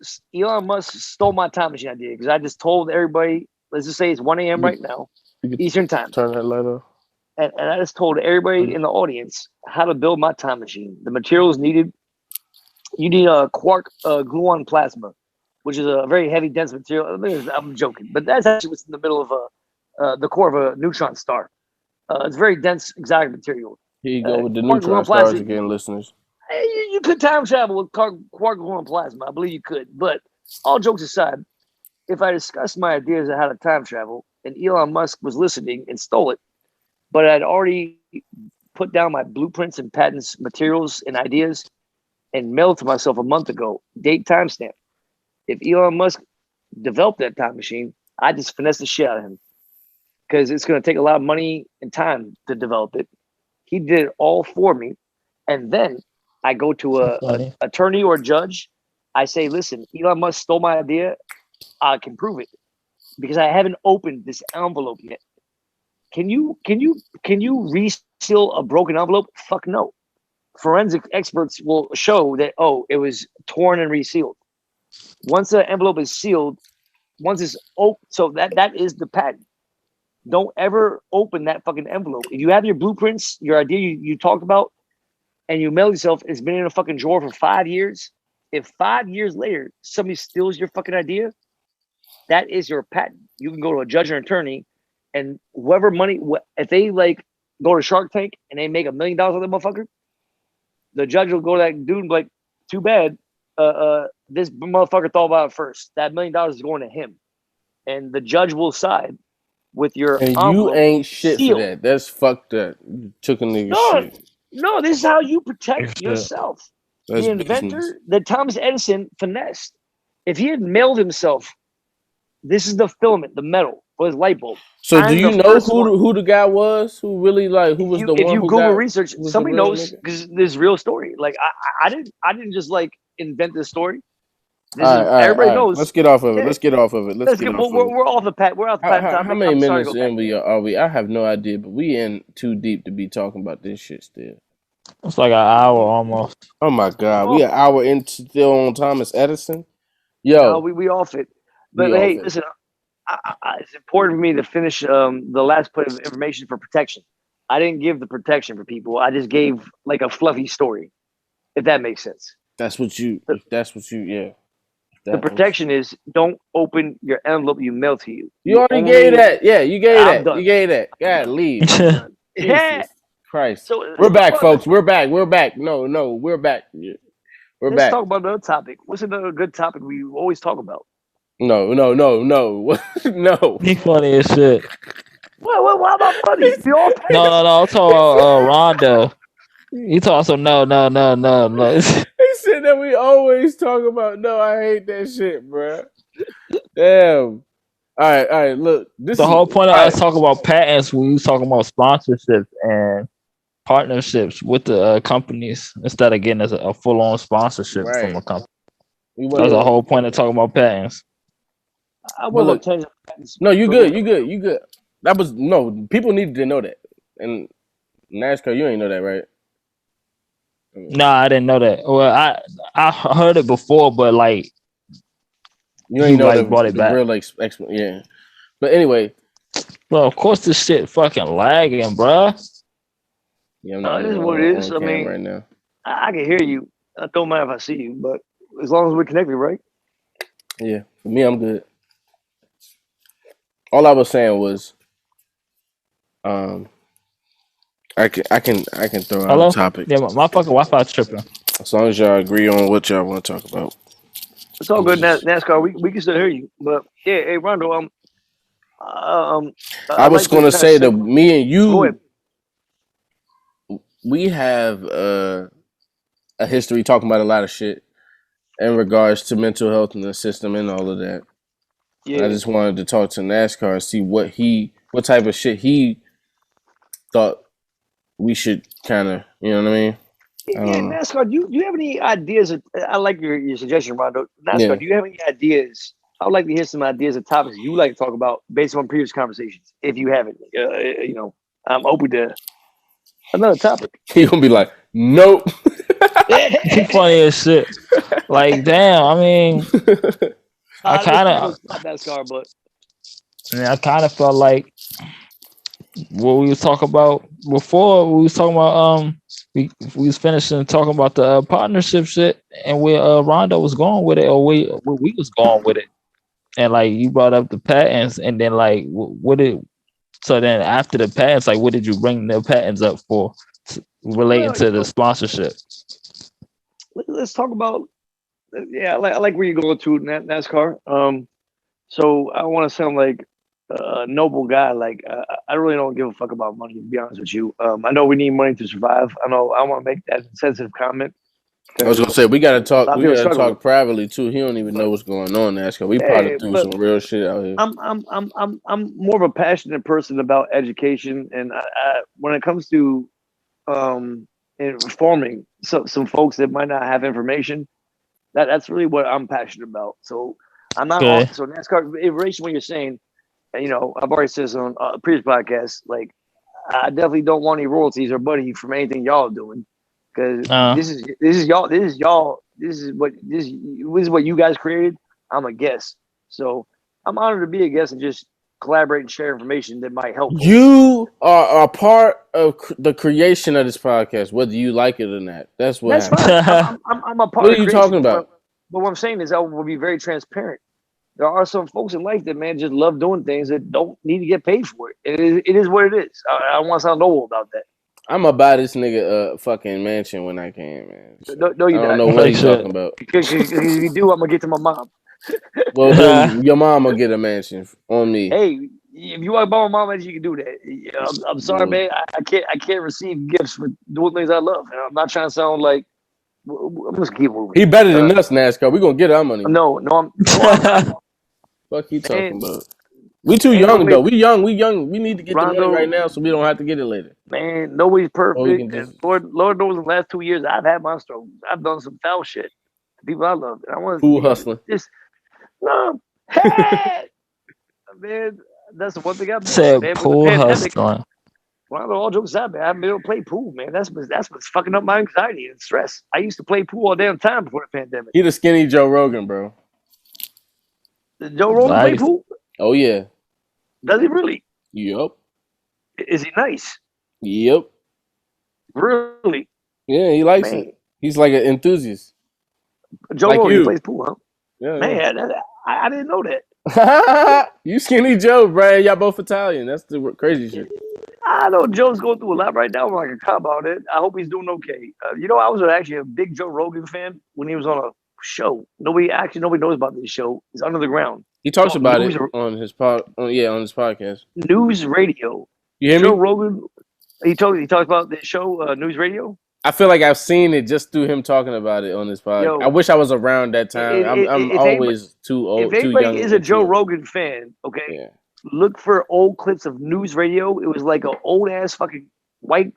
stole my time machine idea because I just told everybody. Let's just say it's 1 a.m. right now, Eastern time. Turn that light off. And I just told everybody in the audience how to build my time machine. The materials needed. You need a quark gluon plasma, which is a very heavy, dense material. I'm joking, but that's actually what's in the middle of the core of a neutron star. It's very dense, exotic material. Here you go with the neutron stars again, listeners. You could time travel with quark gluon plasma. I believe you could. But all jokes aside, if I discussed my ideas on how to time travel and Elon Musk was listening and stole it, but I'd already put down my blueprints and patents, materials and ideas and mailed to myself a month ago, date timestamp. If Elon Musk developed that time machine, I just finesse the shit out of him because it's going to take a lot of money and time to develop it. He did it all for me. And then I go to a attorney or judge. I say, listen, Elon Musk stole my idea. I can prove it because I haven't opened this envelope yet. Can you reseal a broken envelope? Fuck no. Forensic experts will show that, it was torn and resealed. Once the envelope is sealed, once it's open, so that is the patent. Don't ever open that fucking envelope. If you have your blueprints, your idea you talked about, and you mail yourself, it's been in a fucking drawer for 5 years. If 5 years later somebody steals your fucking idea, that is your patent. You can go to a judge or attorney, and whoever money, if they like go to Shark Tank and they make $1 million on that motherfucker, the judge will go to that dude and be like, too bad, this motherfucker thought about it first. That $1 million is going to him, and the judge will side with your. And you ain't shit sealed. For that. That's fucked up. You took a nigga shit. No, this is how you protect yourself. That's the inventor business. that Thomas Edison finessed. If he had mailed himself, this is the filament, the metal for his light bulb. So do you know who the guy was? Who really who was the one? If you who Google research, somebody knows because this is real story. Like I didn't just like invent this story. Everybody knows. Let's get off of it. Let's get off of it. We're off the patent. We're off the patent. How many minutes in are we? I have no idea, but we in too deep to be talking about this shit still. It's like an hour almost. Oh my god, we an hour in still on Thomas Edison. Yo, no, we off it. But hey, listen, it's important for me to finish the last bit of information for protection. I didn't give the protection for people. I just gave like a fluffy story, if that makes sense. That's what you. Yeah. The protection is don't open your envelope you mail to you. You already gave that. Yeah, you gave that. Done. You gave that. God, leave. Yeah. Christ. So, we're back, folks. We're back. No, we're back. Yeah. We're Let's back. talk about another topic. What's another good topic we always talk about? No. No. He funny as shit. Well, why am I funny? We all pay. No. I'm talking about Rondo. He talking so no. He said that we always talk about. No, I hate that shit, bro. Damn. All right. Look, The whole point of us talking about patents, we was talking about sponsorships and partnerships with the companies instead of getting a full-on sponsorship from a company. That's the whole point of talking about patents. I want to change patents. No, you good. That was people needed to know that. And NASCAR, you ain't know that, right? Nah, I didn't know that. Well, I heard it before, but like you ain't know like brought it back. Real yeah. But anyway, well, of course this shit fucking lagging, bruh. Yeah, I'm not this is what it is. I mean, right now. I can hear you. I don't mind if I see you, but as long as we're connected, right? Yeah, for me, I'm good. All I was saying was, I can throw out a topic. Yeah, my fucking Wi-Fi tripping. As long as y'all agree on what y'all want to talk about. It's all good, NASCAR. We can still hear you, but yeah, hey Rondo, I was gonna say that me and you, we have a history talking about a lot of shit in regards to mental health in the system and all of that. Yeah. I just wanted to talk to NASCAR and see what type of shit he thought we should kind of, you know what I mean? Yeah, NASCAR, do you have any ideas? I like your suggestion, Rondo. NASCAR, do you have any ideas? I would like to hear some ideas of topics you like to talk about based on previous conversations. If you haven't, I'm open to another topic. You're going to be like, nope. He funny as shit. Like, damn, I mean, I kind of NASCAR, but I kind of felt like what we was talking about before. We was talking about we was finishing talking about the partnership shit and where Rondo was going with it, or where we was going with it. And like you brought up the patents, and then like so then after the patents, like what did you bring the patents up for relating to the sponsorship? Let's talk about I like where you're going to NASCAR. So I want to sound like a noble guy. Like I really don't give a fuck about money, to be honest with you. I know we need money to survive. I want to make that sensitive comment. I was gonna say we gotta talk. We gotta talk privately too. He don't even know what's going on, NASCAR. We probably do some real shit out here. I'm more of a passionate person about education, and I when it comes to informing some folks that might not have information, that's really what I'm passionate about. So I'm not so NASCAR in relation to what you're saying. I've already said this on a previous podcast. Like, I definitely don't want any royalties or money from anything y'all are doing. Because this is what you guys created. I'm a guest, so I'm honored to be a guest and just collaborate and share information that might help. You are a part of the creation of this podcast, whether you like it or not. That's what. That's fine. I'm a part. What are you talking about? But what I'm saying is, I will be very transparent. There are some folks in life that just love doing things that don't need to get paid for it. It is what it is. I don't want to sound noble about that. I'm gonna buy this nigga a fucking mansion when I can, man. So, no, you don't. I don't know what he's talking about. Because if you do, I'm gonna get to my mom. Well, then your mom will get a mansion on me. Hey, if you want to buy my mom, you can do that. I'm sorry, man. I can't receive gifts for doing things I love. And I'm not trying to sound like I'm just keep moving. He better than us, NASCAR. We gonna get our money. No, I'm fuck you talking about. We too young though. We young. We need to get the money right now so we don't have to get it later. Man, nobody's perfect. And Lord knows, in the last 2 years, I've had my struggles. I've done some foul shit to people I love. And I want to hustling. Hey, man, that's the one thing I've said. Pool hustling. All jokes aside, man, I've been able to play pool, man. That's what's fucking up my anxiety and stress. I used to play pool all damn time before the pandemic. He the skinny Joe Rogan, bro. Did Joe Rogan play pool? Oh yeah. Does he really? Yep. Is he nice? Yep. Really? Yeah, he likes it. He's like an enthusiast. Joe like Rogan plays pool, huh? Yeah. Man, I didn't know that. You skinny Joe, Brian. Y'all both Italian. That's the crazy shit. I know Joe's going through a lot right now. I'm like a cop about it. I hope he's doing okay. I was actually a big Joe Rogan fan when he was on a show. Nobody knows about this show. It's Under the Ground. He talks about it on his on his podcast. News Radio. You hear Joe me? Rogan. He talked about this show, News Radio. I feel like I've seen it just through him talking about it on his podcast. I wish I was around that time. I'm always too old. If too anybody young is a Joe Rogan fan, okay, yeah. Look for old clips of News Radio. It was like an old ass fucking white.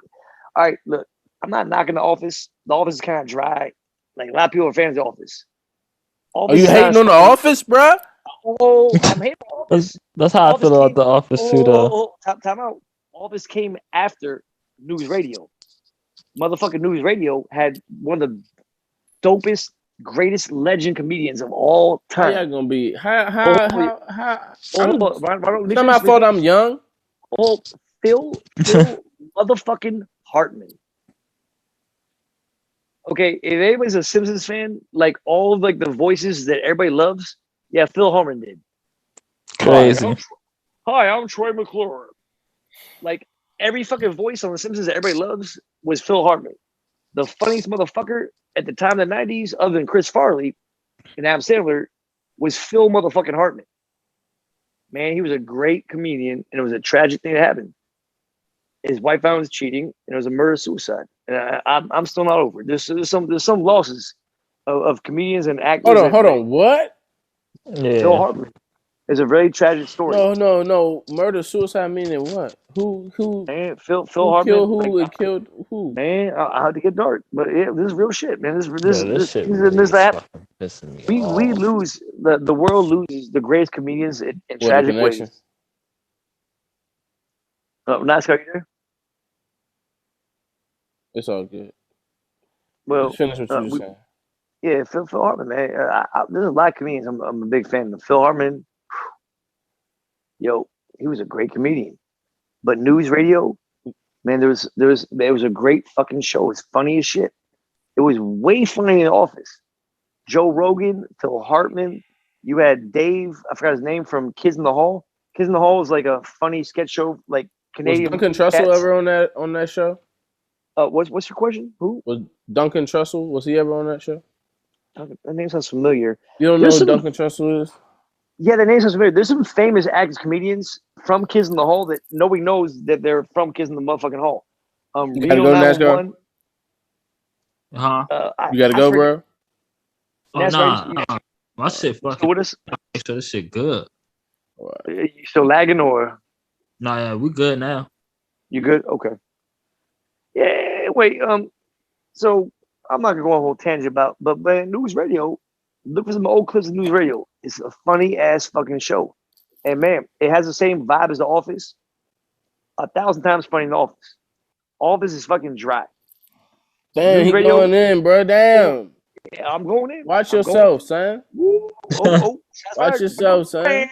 All right, look, I'm not knocking The Office. The Office is kind of dry. Like a lot of people are fans of The Office. Are you hating on The Office, bro? Oh, I'm hating on The Office. That's how I feel about The Office too, though. Time out. Office came after News Radio. Motherfucking News Radio had one of the dopest, greatest legend comedians of all time. How y'all gonna be? It's not my fault I'm young. Oh, Phil motherfucking Hartman. Okay, if anybody's a Simpsons fan, like all of like the voices that everybody loves, yeah, Phil Hartman did. Crazy. Hi, I'm Troy McClure. Like every fucking voice on The Simpsons that everybody loves was Phil Hartman. The funniest motherfucker at the time in the 90s, other than Chris Farley and Adam Sandler, was Phil motherfucking Hartman. Man, he was a great comedian, and it was a tragic thing that happened. His wife found him cheating, and it was a murder-suicide. And I'm still not over it. There's some losses of comedians and actors. Hold on, what? Yeah. Phil Hartman. It's a very tragic story. No. Murder, suicide meaning what? Who? Man, Phil Hartman killed who? It killed who? Man, I had to get dark, but yeah, this is real shit, man. This shit we lose the world loses the greatest comedians in tragic ways. NASCAR, you there? It's all good. Well, just finish what you were saying. Yeah, Phil Hartman, man. There's a lot of comedians I'm a big fan of. Phil Hartman, yo, he was a great comedian. But News Radio, man, it was a great fucking show. It's funny as shit. It was way funnier than The Office. Joe Rogan, Phil Hartman. You had Dave, I forgot his name, from Kids in the Hall. Kids in the Hall is like a funny sketch show, like Canadian. Was Duncan Trussell ever on that show? What's your question? Who was Duncan Trussell? Was he ever on that show? That name sounds familiar. You don't know who Duncan Trussell is? Yeah, the name sounds familiar. There's some famous actors, comedians from Kids in the Hall that nobody knows that they're from Kids in the motherfucking Hall. You gotta go, NASCAR. You gotta go, bro. Oh, nah. My shit fucking. With us? So this shit good. You still lagging or? Nah, yeah, we good now. You good? Okay. Yeah. Wait. So I'm not gonna go on a whole tangent about, but News Radio. Look for some old clips of News Radio. It's a funny ass fucking show, and man, it has the same vibe as The Office. 1,000 times funny than The Office. Office is fucking dry. Damn, he going in, bro. Damn. Yeah, I'm going in. Watch yourself, son. Watch yourself, son. Hey,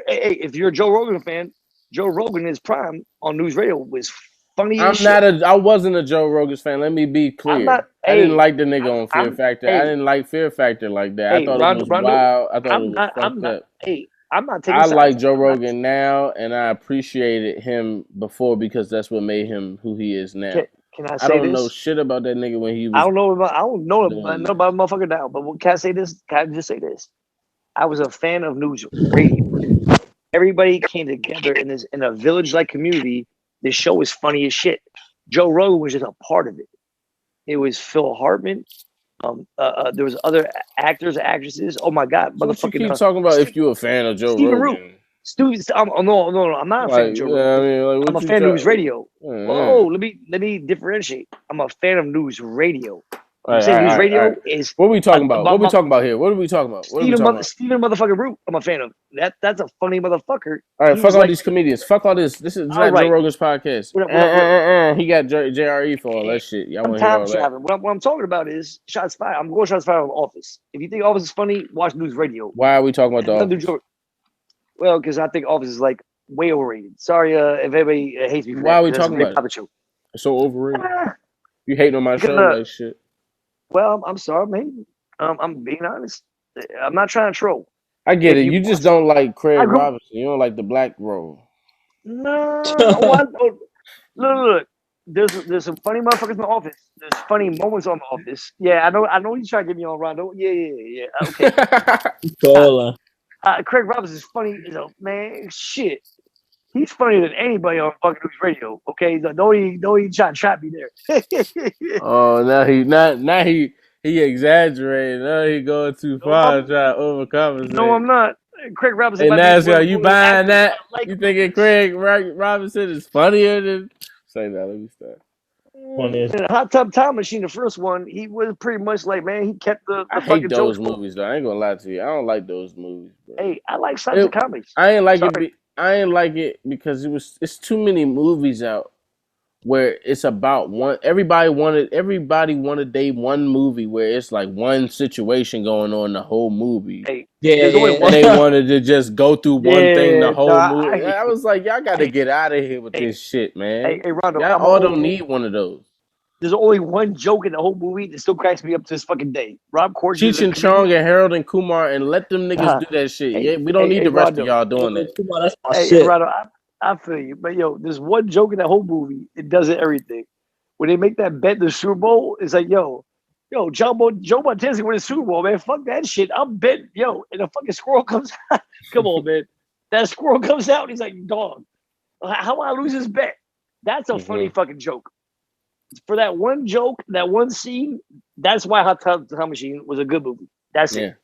if you're a Joe Rogan fan, Joe Rogan in his prime on News Radio was funny. I wasn't a Joe Rogan fan. Let me be clear. I didn't like the nigga on Fear Factor. I didn't like Fear Factor like that. I thought it was wild. I thought it was fucked up. I'm not taking. I like Joe Rogan now, and I appreciated him before because that's what made him who he is now. Can I say I don't know shit about that nigga when he was. I don't know about motherfucker now. But can I say this? Can I just say this? I was a fan of News Radio. Everybody came together in a village-like community. This show was funny as shit. Joe Rogan was just a part of it. It was Phil Hartman. There was other actors, actresses. Oh my god, motherfucking! You keep talking about if you're a fan of Joe Rogan. No, I'm not a fan of Joe Rogan. I'm a fan of News Radio. Oh, let me differentiate. I'm a fan of News Radio. News Radio is. What are we talking about? What are we talking about here? What are we talking about? Steven motherfucking Root. I'm a fan of that. That's a funny motherfucker. All right, fuck all these comedians. Fuck all this. This is Joe Rogan's podcast. He got JRE for all that shit. Y'all want to hear all that? What I'm talking about is shots fired. I'm going shots fired on Office. If you think Office is funny, watch News Radio. Why are we talking about the Office? Well, because I think Office is like way overrated. Sorry, if anybody hates me. Why are we talking about it? It's so overrated. You hating on my show like shit. Well, I'm sorry, man. I'm being honest. I'm not trying to troll. I get it. You just don't like Craig Robinson. You don't like the black role. No, look. There's some funny motherfuckers in the office. There's funny moments on the office. Yeah, I know you try to get me on Rondo. Yeah. Okay. Craig Robinson is funny, man. Shit. He's funnier than anybody on fucking news radio. Okay, don't he try to trap me there. Oh, now he exaggerated. Now he going too far to try to overcompensate. No, I'm not. Craig Robinson. Hey, NASCAR, you buying that? You thinking Craig Robinson is funnier than? Say that. Let me start. Hot Tub Time Machine, the first one, he was pretty much like, man, he kept the I hate those movies though. I ain't gonna lie to you. I don't like those movies, bro. Hey, I like science comedies. I ain't like it. I ain't like it because it's too many movies out where it's about one. Everybody wanted they one movie where it's like one situation going on the whole movie. Hey, and they wanted to just go through one thing the whole movie. I was like, y'all got to get out of here with this shit, man. Hey, Rondo, y'all all don't need one of those. There's only one joke in the whole movie that still cracks me up to this fucking day. Rob Corddry, Cheech and Chong and Harold and Kumar, and let them niggas do that shit. We don't need the rest of y'all doing that. That's my shit. Rondo, I feel you, but there's one joke in that whole movie. It does everything. When they make that bet in the Super Bowl, it's like, Joe Montana's gonna win the Super Bowl, man. Fuck that shit. I'm betting, and a fucking squirrel comes out. Come on, man. That squirrel comes out, and he's like, dog, how do I lose this bet? That's a funny fucking joke. For that one joke, that one scene, that's why Hot Tub Time Machine was a good movie. That's it.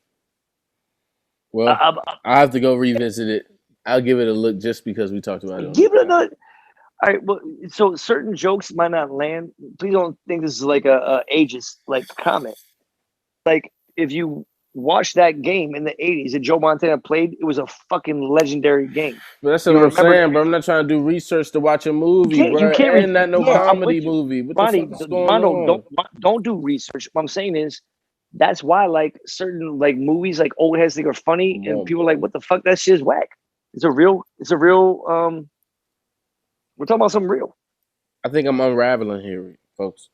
Well, I have to go revisit it. I'll give it a look just because we talked about it. Give it another. All right. Well, so certain jokes might not land. Please don't think this is like a ageist like comment. Like if you watch that game in the 80s that Joe Montana played, it was a fucking legendary game. But that's what I'm saying, bro. I'm not trying to do research to watch a movie, bro. You can't ain't that no comedy movie. What the fuck is going on? Don't do research. What I'm saying is that's why like certain like movies like old heads think are funny and people are like, what the fuck? That shit is whack. It's a real we're talking about something real. I think I'm unraveling here, folks.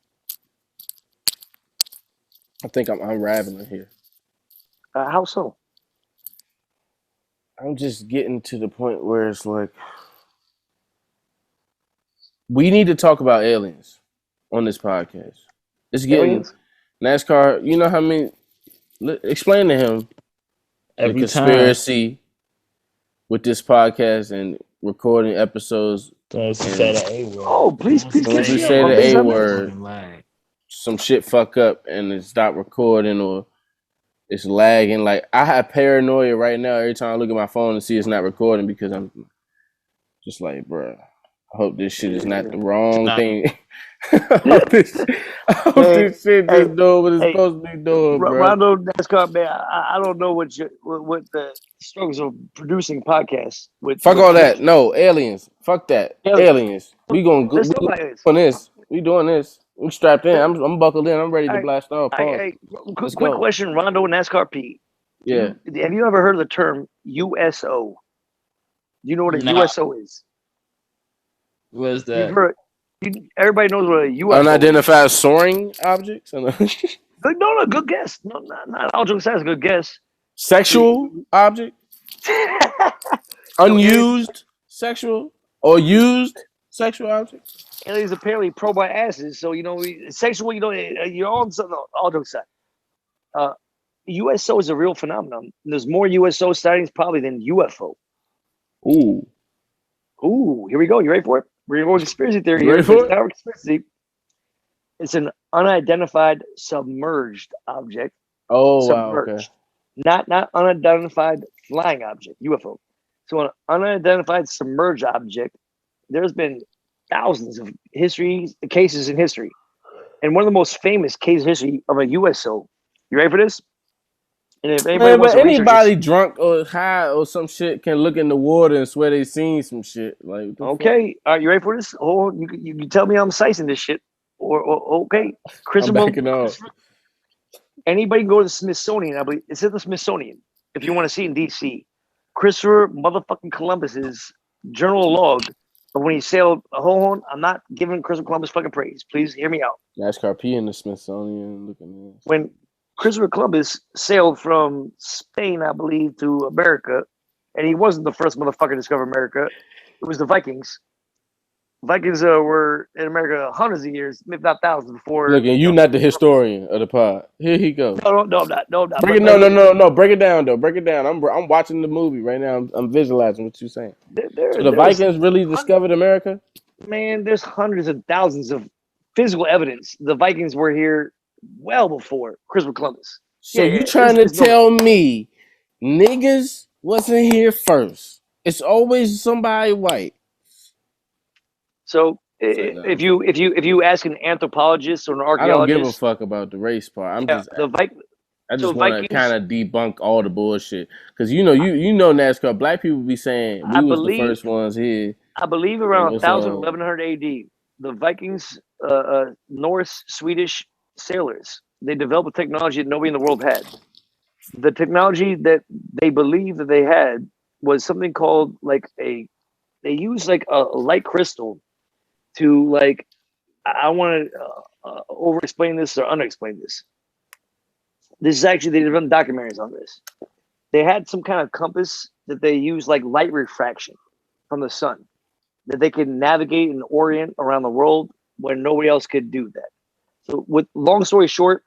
I think I'm unraveling here. How so? I'm just getting to the point where it's like we need to talk about aliens on this podcast. It's getting NASCAR. You know how many? Explain to him the conspiracy with this podcast and recording episodes. Don't say the A word. Oh, please. Don't you say the A word. Some shit fuck up and it stop recording or it's lagging. Like I have paranoia right now every time I look at my phone and see it's not recording because I'm just like, bro, I hope this shit is not the wrong thing. I hope this shit just doing what it's supposed to be doing, bro. Rondo NASCAR, man, I don't know what the struggles of producing podcasts with. Fuck all that. No, aliens. Fuck that. Aliens. We doing this. We doing this. We strapped in. I'm buckled in. I'm ready to blast off. Quick question, Rondo NASCAR P. Yeah. Have you ever heard of the term USO? Do you know what a USO is? What is that? Everybody knows what a UFO unidentified soaring objects? No, good guess. No, not all jokes aside, good guess. Sexual object? Unused sexual or used sexual object? Aliens apparently probe my asses, so sexual. You're on something. All jokes aside, USO is a real phenomenon. There's more USO sightings probably than UFO. Ooh, here we go. You ready for it? We're going to conspiracy theory. You ready for it? Our conspiracy. It's an unidentified submerged object. Oh, submerged. Wow, okay. Not unidentified flying object, UFO. So an unidentified submerged object, there's been thousands of cases in history. And one of the most famous cases in history of a USO. You ready for this? And if anybody drunk or high or some shit can look in the water and swear they seen some shit. Like, okay, all right, you ready for this? Oh, you can tell me I'm slicing this shit. Or okay, anybody can go to the Smithsonian. I believe it's at the Smithsonian if you want to see in DC. Christopher motherfucking Columbus's journal log of when he sailed. Hold on, I'm not giving Christopher Columbus fucking praise. Please hear me out. NASCAR P in the Smithsonian. Looking at when Christopher Columbus sailed from Spain, I believe, to America, and he wasn't the first motherfucker to discover America. It was the Vikings. Vikings were in America hundreds of years, if not thousands, before. Look, and you not the historian of the pod. Here he goes. No, I'm not. Break it, no. Break it down, though. Break it down. I'm watching the movie right now. I'm visualizing what you're saying. So the Vikings really discovered America? Man, there's hundreds of thousands of physical evidence. The Vikings were here well before Christopher Columbus. So you trying to tell me niggas wasn't here first? It's always somebody white. So if you ask an anthropologist or an archaeologist, I don't give a fuck about the race part. I just want to kind of debunk all the bullshit because you know NASCAR. Black people be saying we was the first ones here. I believe around 1100 AD, the Vikings, Norse, Swedish sailors, they developed a technology that nobody in the world had. The technology that they believed that they had was something called they used like a light crystal to I want to over explain this or under explain this. This is actually, they've done documentaries on this. They had some kind of compass that they used like light refraction from the sun that they could navigate and orient around the world when nobody else could do that. So with long story short,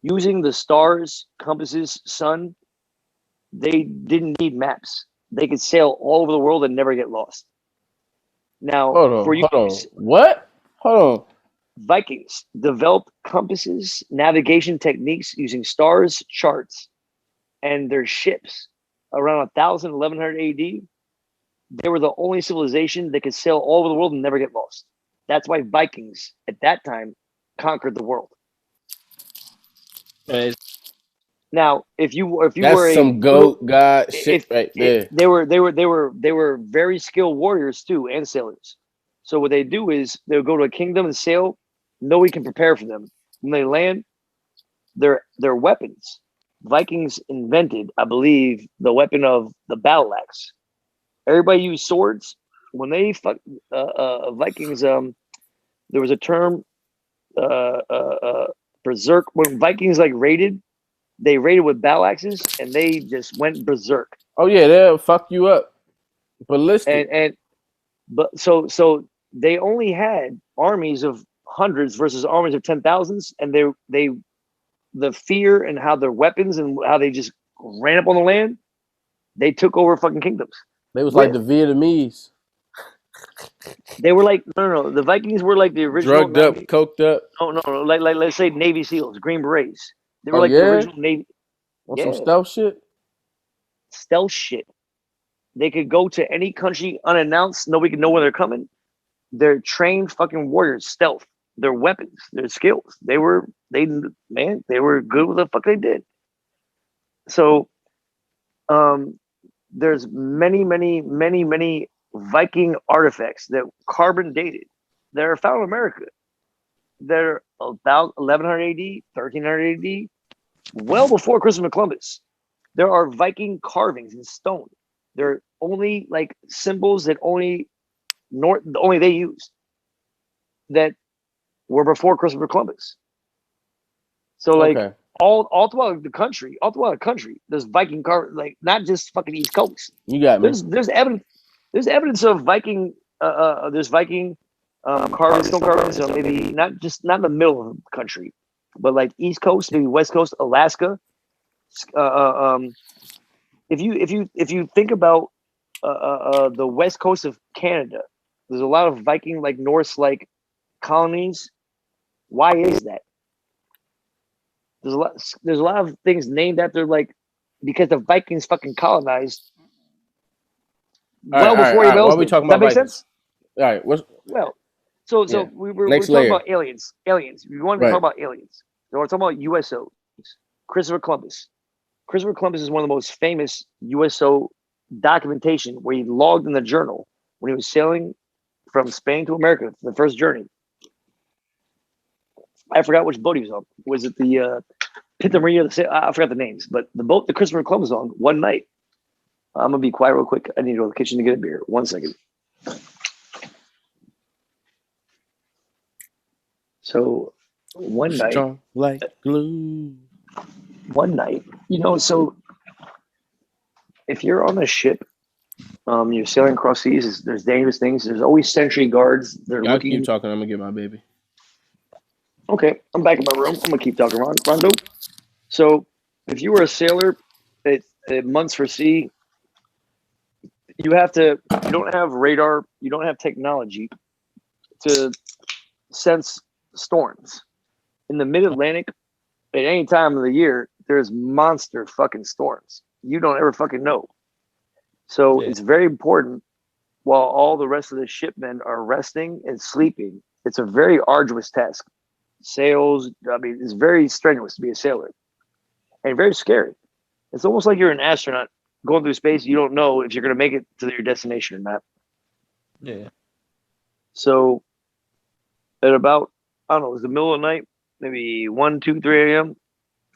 using the stars, compasses, sun, they didn't need maps. They could sail all over the world and never get lost. Now, hold on. What? Hold on. Vikings developed compasses, navigation techniques using stars, charts, and their ships around 1100 AD. They were the only civilization that could sail all over the world and never get lost. That's why Vikings at that time conquered the world. Now, if you were some goat god shit right there. They were very skilled warriors too and sailors. So what they do is they would go to a kingdom and sail. Nobody can prepare for them. When they land, their weapons. Vikings invented, I believe, the weapon of the battle axe. Everybody used swords. When they Vikings, there was a term, berserk. When Vikings raided, they raided with battle axes and they just went berserk. Oh yeah, they'll fuck you up. Ballistic. But so they only had armies of hundreds versus armies of 10,000s, and the fear and how their weapons and how they just ran up on the land, they took over fucking kingdoms. They was like the Vietnamese. They were like no. The Vikings were like the original drugged up, coked up. No. Like let's say Navy SEALs, Green Berets. They were the original Navy. Some stealth shit. Stealth shit. They could go to any country unannounced. Nobody could know when they're coming. They're trained fucking warriors. Stealth. Their weapons. Their skills. They were good with the fuck they did. So, there's many Viking artifacts that carbon dated that are found in America. They're about 1100 AD, 1300 AD, well before Christopher Columbus. There are Viking carvings in stone. They're only symbols that only they used that were before Christopher Columbus. So all throughout the country, there's Viking carving, not just fucking East Coast. You got me. There's evidence of Viking. There's Viking carvings, stone carvings. So maybe not in the middle of the country, but East Coast, maybe West Coast, Alaska. If you think about the West Coast of Canada, there's a lot of Viking Norse colonies. Why is that? There's a lot of things named after because the Vikings fucking colonized before anybody else. What are we talking about? That makes sense. All right. So we're talking about aliens. Aliens. We want to talk about aliens. So we're talking about USOs. Christopher Columbus. Christopher Columbus is one of the most famous USO documentation where he logged in the journal when he was sailing from Spain to America for the first journey. I forgot which boat he was on. Was it the Pinta Maria? I forgot the names, but the boat that Christopher Columbus was on one night. I'm gonna be quiet real quick. I need to go to the kitchen to get a beer. 1 second. So one night, strong like glue. One night, so if you're on a ship You're sailing across seas. There's dangerous things. There's always sentry guards. They're Y'all looking. keep talking. I'm gonna get my baby. Okay, I'm back in my room. I'm gonna keep talking, Rondo. So, if you were a sailor at months for sea, you don't have radar. You don't have technology to sense storms. In the mid-Atlantic, at any time of the year, there's monster fucking storms. You don't ever fucking know. So it's very important while all the rest of the shipmen are resting and sleeping. It's a very arduous task. Sails, I mean, it's very strenuous to be a sailor and very scary. It's almost like you're an astronaut going through space. You don't know if you're going to make it to your destination or not. Yeah. So at about, I don't know, it was the middle of the night, maybe 1, 2, 3 a.m.,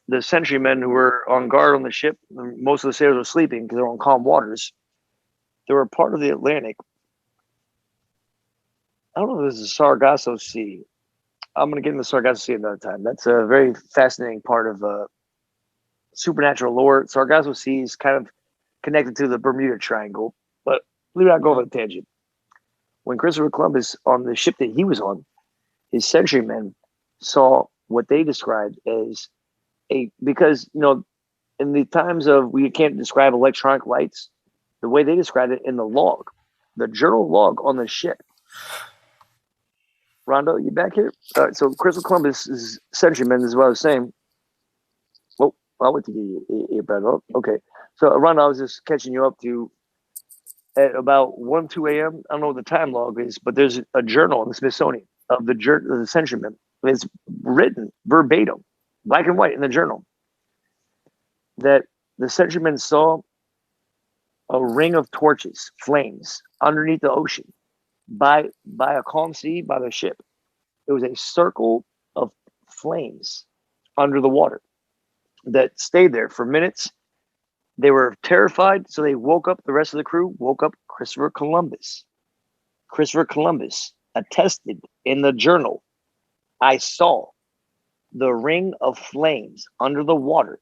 the sentrymen who were on guard on the ship, most of the sailors were sleeping because they're on calm waters. They were part of the Atlantic. I don't know if this is Sargasso Sea. I'm going to get into Sargasso Sea another time. That's a very fascinating part of supernatural lore. Sargasso Sea is kind of connected to the Bermuda Triangle, but leave it out, go on a tangent. When Christopher Columbus, on the ship that he was on, his sentrymen saw what they described as because, in the times of, we can't describe electronic lights, the way they described it in the log, the journal log on the ship. Rondo, you back here? All right, so Christopher Columbus's sentrymen, this is what I was saying. Well, I'll wait to get you, Brad. Okay. So, Rondo, I was just catching you up to at about 1, 2 a.m. I don't know what the time log is, but there's a journal in the Smithsonian of the sentrymen. It's written verbatim, black and white in the journal, that the sentrymen saw a ring of torches, flames, underneath the ocean by a calm sea, by the ship. It was a circle of flames under the water that stayed there for minutes. They were terrified, so they woke up, the rest of the crew woke up Christopher Columbus. Christopher Columbus attested in the journal, I saw the ring of flames under the water.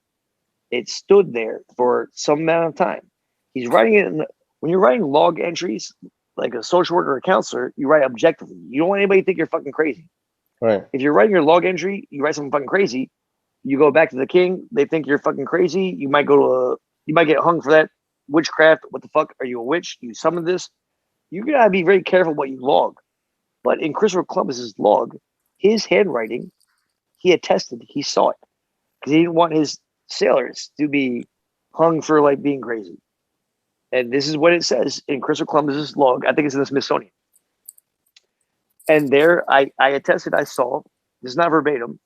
It stood there for some amount of time. He's writing it when you're writing log entries, like a social worker or a counselor, you write objectively. You don't want anybody to think you're fucking crazy. Right. If you're writing your log entry, you write something fucking crazy, you go back to the king, they think you're fucking crazy. You might get hung for that. Witchcraft, what the fuck? Are you a witch? You summoned this? You gotta be very careful what you log. But in Christopher Columbus's log, his handwriting, he attested, he saw it. Because he didn't want his sailors to be hung for like being crazy. And this is what it says in Christopher Columbus's log. I think it's in the Smithsonian. And there I attested, I saw, this is not verbatim,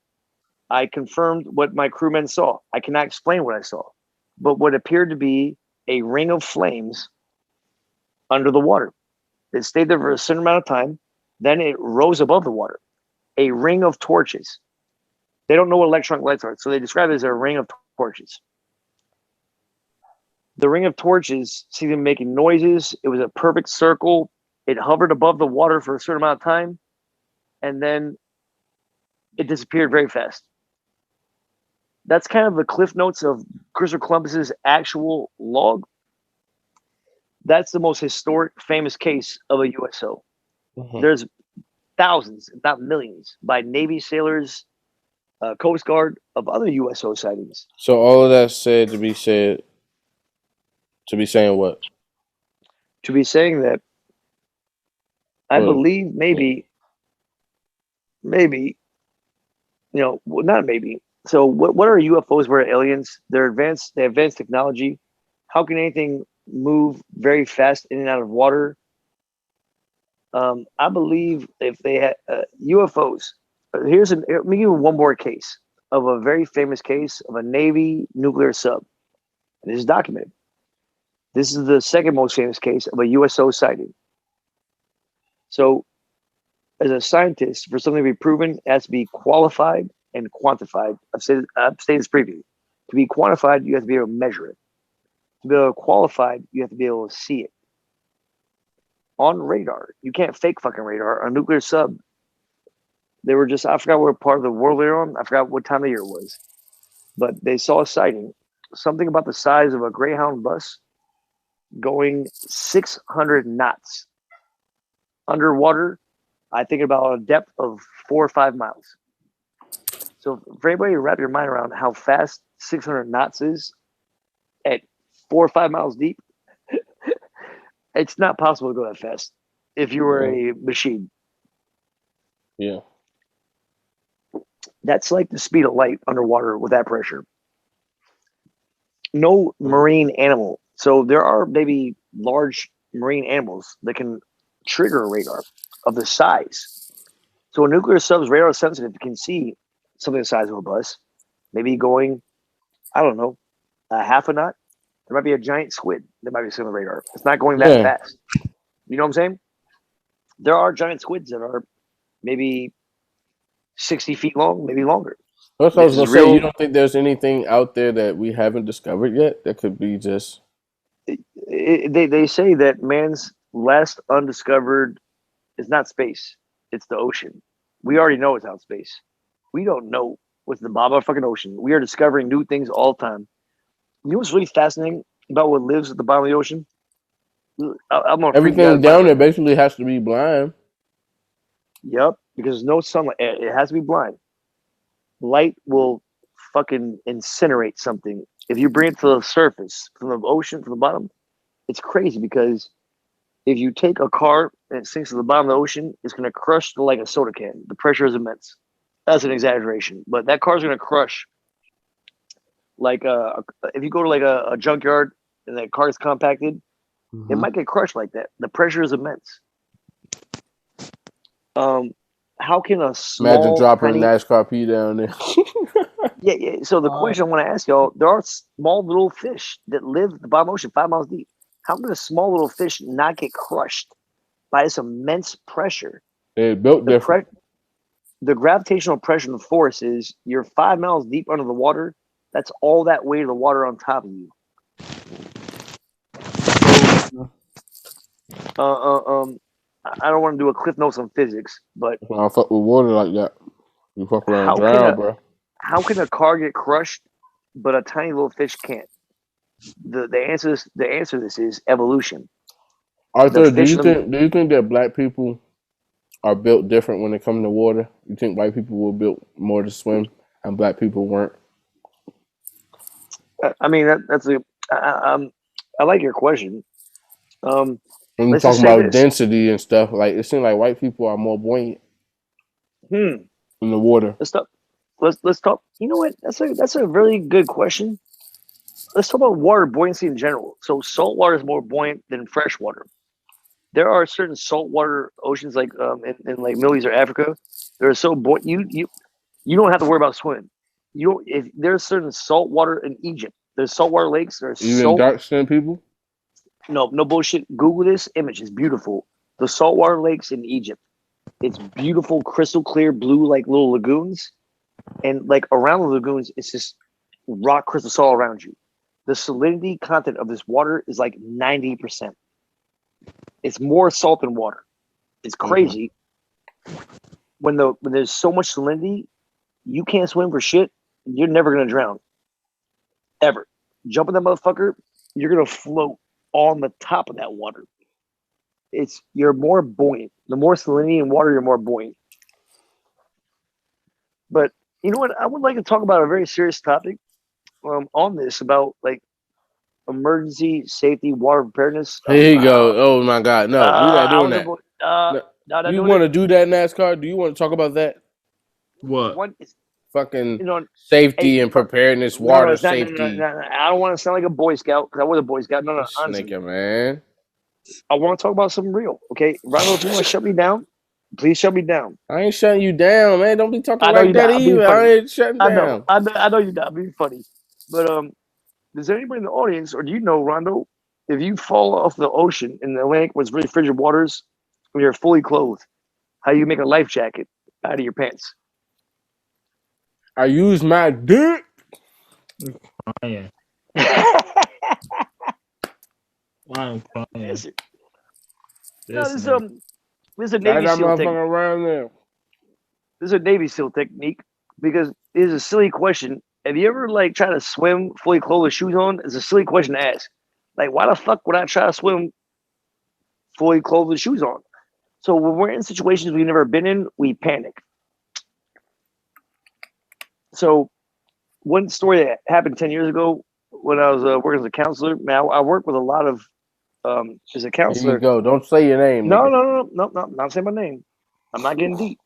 I confirmed what my crewmen saw. I cannot explain what I saw. But what appeared to be a ring of flames under the water. It stayed there for a certain amount of time. Then it rose above the water. A ring of torches. They don't know what electronic lights are, so they describe it as a ring of torches. The ring of torches seemed to be making noises. It was a perfect circle. It hovered above the water for a certain amount of time, and then it disappeared very fast. That's kind of the cliff notes of Christopher Columbus's actual log. That's the most historic, famous case of a USO. Mm-hmm. There's thousands, if not millions, by Navy sailors, Coast Guard, of other USO sightings. So all of that said to be saying what? To be saying that I believe maybe, not maybe. So what are UFOs? What are aliens? They have advanced technology. How can anything move very fast in and out of water? I believe if they had UFOs, let me give you one more case of a very famous case of a Navy nuclear sub. And this is documented. This is the second most famous case of a USO sighting. So, as a scientist, for something to be proven, it has to be qualified and quantified. I've stated this previously. To be quantified, you have to be able to measure it. To be able to qualified, you have to be able to see it. On radar, you can't fake fucking radar. A nuclear sub, they were just, I forgot what part of the world they're on. I forgot what time of year it was. But they saw a sighting. Something about the size of a Greyhound bus. going 600 knots underwater. I think about a depth of 4 or 5 miles. So for anybody to wrap your mind around how fast 600 knots is at 4 or 5 miles deep, it's not possible to go that fast if you were a machine. Yeah. That's like the speed of light underwater with that pressure. No marine animal. So there are maybe large marine animals that can trigger a radar of the size. So a nuclear sub's radar sensitive can see something the size of a bus, maybe going, I don't know, a half a knot. There might be a giant squid that might be sitting on the radar. It's not going that fast. You know what I'm saying? There are giant squids that are maybe 60 feet long, maybe longer. That's what I was going to say. You don't think there's anything out there that we haven't discovered yet that could be just... They say that man's last undiscovered is not space. It's the ocean. We already know it's out space. We don't know what's the bottom of the fucking ocean. We are discovering new things all the time. You know what's really fascinating about what lives at the bottom of the ocean? Everything down there basically has to be blind. Yep, because there's no sunlight. It has to be blind. Light will fucking incinerate something. If you bring it to the surface from the ocean, from the bottom, it's crazy because if you take a car and it sinks to the bottom of the ocean, it's going to crush like a soda can. The pressure is immense. That's an exaggeration, but that car's going to crush. Like if you go to like a junkyard and that car is compacted, it might get crushed like that. The pressure is immense. How can a small imagine dropping a NASCAR P down there? yeah. So the question I want to ask y'all: there are small little fish that live at the bottom of the ocean, 5 miles deep. How can a small little fish not get crushed by this immense pressure? They're built different. The gravitational pressure in the force is you're 5 miles deep under the water. That's all that weight of the water on top of you. I don't want to do a cliff notes on physics, but I don't fuck with water like that. You fuck around and drown, bro. How can a car get crushed, but a tiny little fish can't? The answer to this is evolution. Arthur, do you think that black people are built different when it comes to water? You think white people were built more to swim and black people weren't? I mean I like your question. When you talk about density and stuff, like it seems like white people are more buoyant in the water. Let's talk. You know what? That's a really good question. Let's talk about water buoyancy in general. So salt water is more buoyant than fresh water. There are certain saltwater oceans, like in like Middle East or Africa, they're so buoyant. You don't have to worry about swimming. If there's certain saltwater in Egypt, there's saltwater lakes. There's even dark-skinned people. No bullshit. Google this image. It's beautiful. The saltwater lakes in Egypt. It's beautiful, crystal clear blue, like little lagoons, and like around the lagoons, it's just rock crystal all around you. The salinity content of this water is like 90%. It's more salt than water. It's crazy. When there's so much salinity, you can't swim for shit. You're never gonna drown. Ever. Jump in that motherfucker, you're gonna float on the top of that water. You're more buoyant. The more salinity in water, you're more buoyant. But you know what? I would like to talk about a very serious topic on this about like emergency safety water preparedness. Here you go. Oh my God. No, we're not doing that. Do you want to do that, NASCAR? Do you want to talk about that? What? Fucking safety and preparedness, water safety. I don't want to sound like a Boy Scout because I was a Boy Scout. No, honestly, man. I want to talk about something real. Okay, Rondo, if you want to shut me down, please shut me down. I ain't shutting you down, man. Don't be talking like that either. I ain't shutting down. I know you're not being funny, but is there anybody in the audience, or do you know, Rondo, if you fall off the ocean in the Atlantic with really frigid waters, when you're fully clothed, how you make a life jacket out of your pants? I use my dick. I'm crying. This is a Navy SEAL technique. This is a Navy SEAL technique because it is a silly question. Have you ever like tried to swim fully clothed with shoes on? It's a silly question to ask. Like, why the fuck would I try to swim fully clothed with shoes on? So when we're in situations we've never been in, we panic. So one story that happened 10 years ago when I was working as a counselor, man, I work with a lot of, as a counselor. Here you go. Don't say your name. No, not saying my name. I'm not getting deep.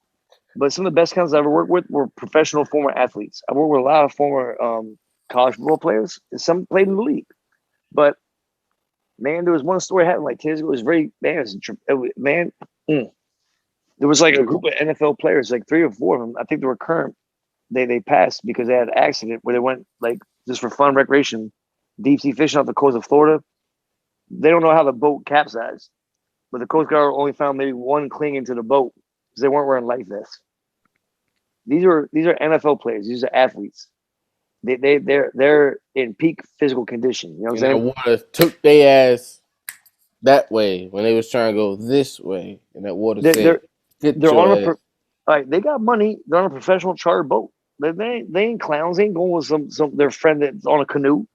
But some of the best counselors I ever worked with were professional former athletes. I worked with a lot of former college football players, and some played in the league. But man, there was one story happened like 10 years ago. It was very there was like a group of NFL players, like 3 or 4 of them. I think they were current. They passed because they had an accident where they went like just for fun recreation, deep sea fishing off the coast of Florida. They don't know how the boat capsized, but the Coast Guard only found maybe one clinging to the boat because they weren't wearing life vests. These are NFL players. These are athletes. They're in peak physical condition. You know what I'm saying? The water took their ass that way when they was trying to go this way, and that water said, they're on a like they got money. They're on a professional charter boat. They ain't clowns. They ain't going with some their friend that's on a canoe.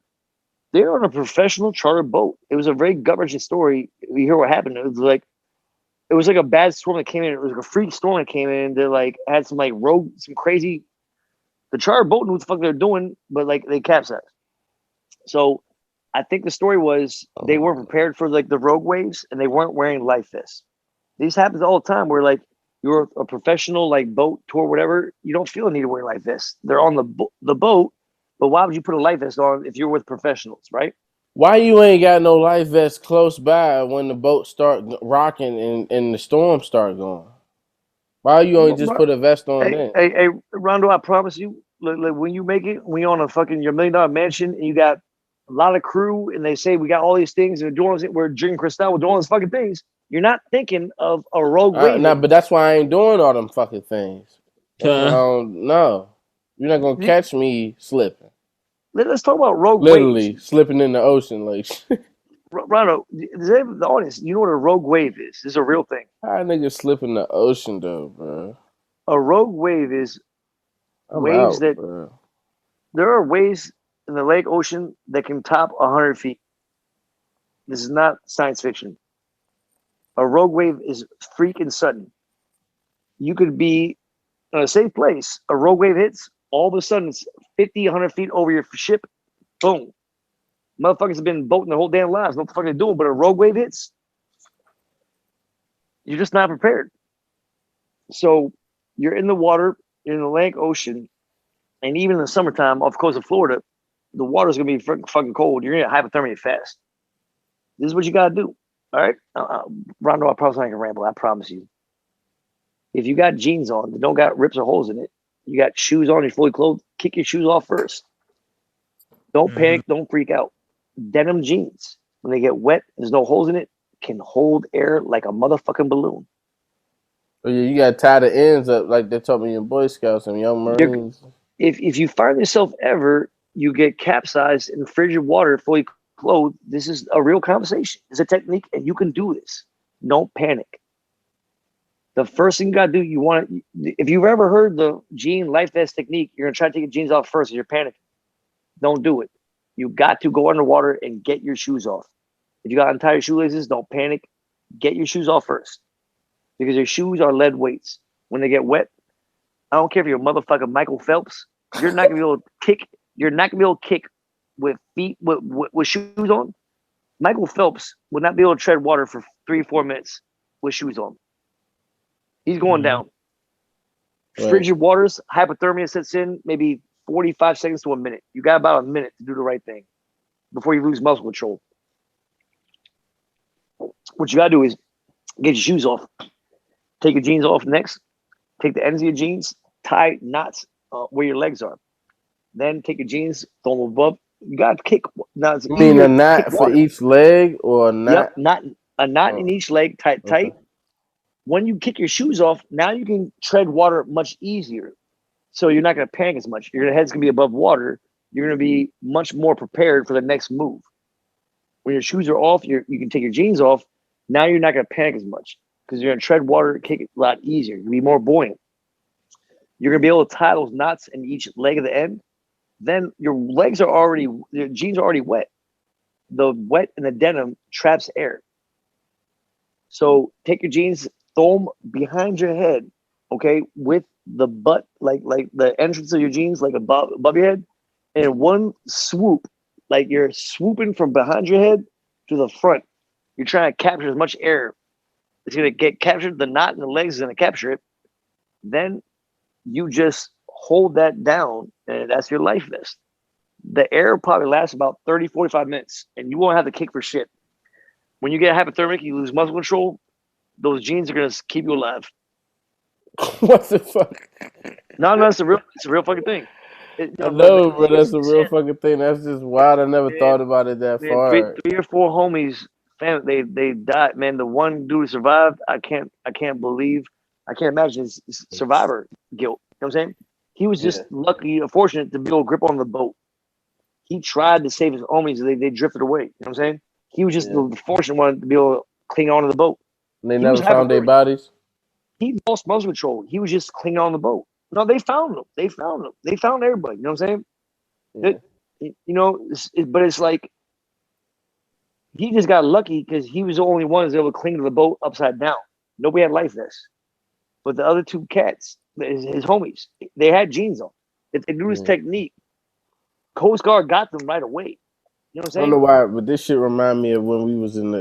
They're on a professional charter boat. It was a very gut-wrenching story. You hear what happened. It was like a bad storm that came in. It was like a freak storm that came in. They like had some like rogue, some crazy. The charter boat knew what the fuck they're doing, but like they capsized. So I think the story was they weren't prepared for like the rogue waves and they weren't wearing life vests. These happens all the time where like you're a professional like boat tour, whatever. You don't feel the need to wear life vests. They're on the boat, but why would you put a life vest on if you're with professionals, right? Why you ain't got no life vest close by when the boat start rocking and the storm start going? Why you only just put a vest on then? Hey, Rondo, I promise you, like when you make it, when you're on a fucking your $1 million mansion and you got a lot of crew and they say we got all these things and we're drinking Cristal, we're doing all these fucking things. You're not thinking of a rogue wave. Nah, but that's why I ain't doing all them fucking things. No, you're not gonna catch me slipping. Let's talk about rogue Literally waves. slipping in the ocean, like Rondo, the audience, you know what a rogue wave is? This is a real thing. How niggas slip in the ocean though, bro? A rogue wave is waves that bro. There are waves in the lake ocean that can top 100 feet. This is not science fiction. A rogue wave is freaking sudden. You could be in a safe place. A rogue wave hits, all of a sudden it's 50, 100 feet over your ship. Boom. Motherfuckers have been boating their whole damn lives. What the fuck are they doing? But a rogue wave hits. You're just not prepared. So you're in the water, in the Atlantic Ocean, and even in the summertime off the coast of Florida, the water's going to be fucking cold. You're going to get hypothermia fast. This is what you got to do. All right? Rondo, I promise I ain't going to ramble. I promise you. If you got jeans on that don't got rips or holes in it, you got shoes on, you're fully clothed, kick your shoes off first. Don't panic. Don't freak out. Denim jeans, when they get wet, there's no holes in it, can hold air like a motherfucking balloon. Oh yeah, you got to tie the ends up like they taught me in Boy Scouts and Young Marines. If you find yourself ever, you get capsized in frigid water fully clothed, this is a real conversation. It's a technique, and you can do this. Don't panic. The first thing you gotta do, if you've ever heard the jean life vest technique, you're gonna try to take your jeans off first, and you're panicking. Don't do it. You got to go underwater and get your shoes off. If you got untied your shoelaces, don't panic. Get your shoes off first, because your shoes are lead weights. When they get wet, I don't care if you're a motherfucking Michael Phelps. You're not gonna be able to kick. You're not gonna be able to kick with feet with shoes on. Michael Phelps would not be able to tread water for 3-4 minutes with shoes on. He's going down. Right. Frigid waters, hypothermia sets in maybe 45 seconds to a minute. You got about a minute to do the right thing before you lose muscle control. What you gotta do is get your shoes off. Take your jeans off next. Take the ends of your jeans, tie knots where your legs are. Then take your jeans, throw them above. You got to kick. Now, you mean a knot for each leg or a knot? Yep, a knot in each leg, tight. When you kick your shoes off, now you can tread water much easier. So you're not going to panic as much. Your head's going to be above water. You're going to be much more prepared for the next move. When your shoes are off, you can take your jeans off. Now you're not going to panic as much because you're going to tread water, kick it a lot easier. You're going to be more buoyant. You're going to be able to tie those knots in each leg of the end. Then your jeans are already wet. the wet in the denim traps air. So take your jeans, throw them behind your head, okay, with the butt, like the entrance of your jeans, like above your head, and one swoop, like you're swooping from behind your head to the front. You're trying to capture as much air. It's gonna get captured. The knot in the legs is gonna capture it. Then you just hold that down, and that's your life vest. The air probably lasts about 30, 45 minutes, and you won't have to kick for shit. When you get hypothermic, you lose muscle control. Those jeans are gonna keep you alive. What the fuck? No, it's a real fucking thing. I know, but that's a real fucking thing. That's just wild. I never thought about it that far. Three or four homies, family, they died. Man, the one dude who survived, I can't imagine his survivor guilt. You know what I'm saying? He was just lucky or fortunate to be able to grip on the boat. He tried to save his homies, they drifted away. You know what I'm saying? He was just the fortunate one to be able to cling on to the boat. And they never found their bodies? He lost muscle control. He was just clinging on the boat. No, they found him. They found everybody. You know what I'm saying? Yeah. But it's like he just got lucky because he was the only one that was able to cling to the boat upside down. Nobody had life vests. But the other two cats, his homies, they had jeans on. If they knew his technique, Coast Guard got them right away. You know what I'm saying? I don't know why, but this shit remind me of when we was in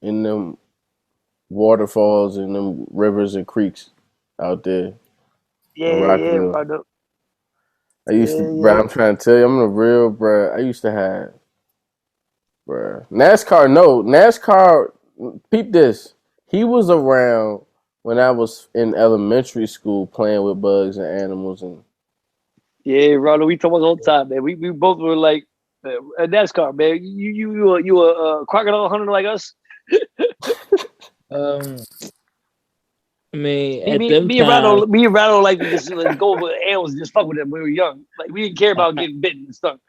them waterfalls and them rivers and creeks out there. Yeah. I used to, bro. I'm trying to tell you, I'm a real, bro. I used to have, bro. NASCAR. Peep this. He was around when I was in elementary school playing with bugs and animals and. Yeah, Rondo, we talk about all the time, man. We both were like NASCAR, man. You a crocodile hunter like us? I mean, me and Rondo like to just go over animals and just fuck with them when we were young. Like we didn't care about getting bitten and stuff.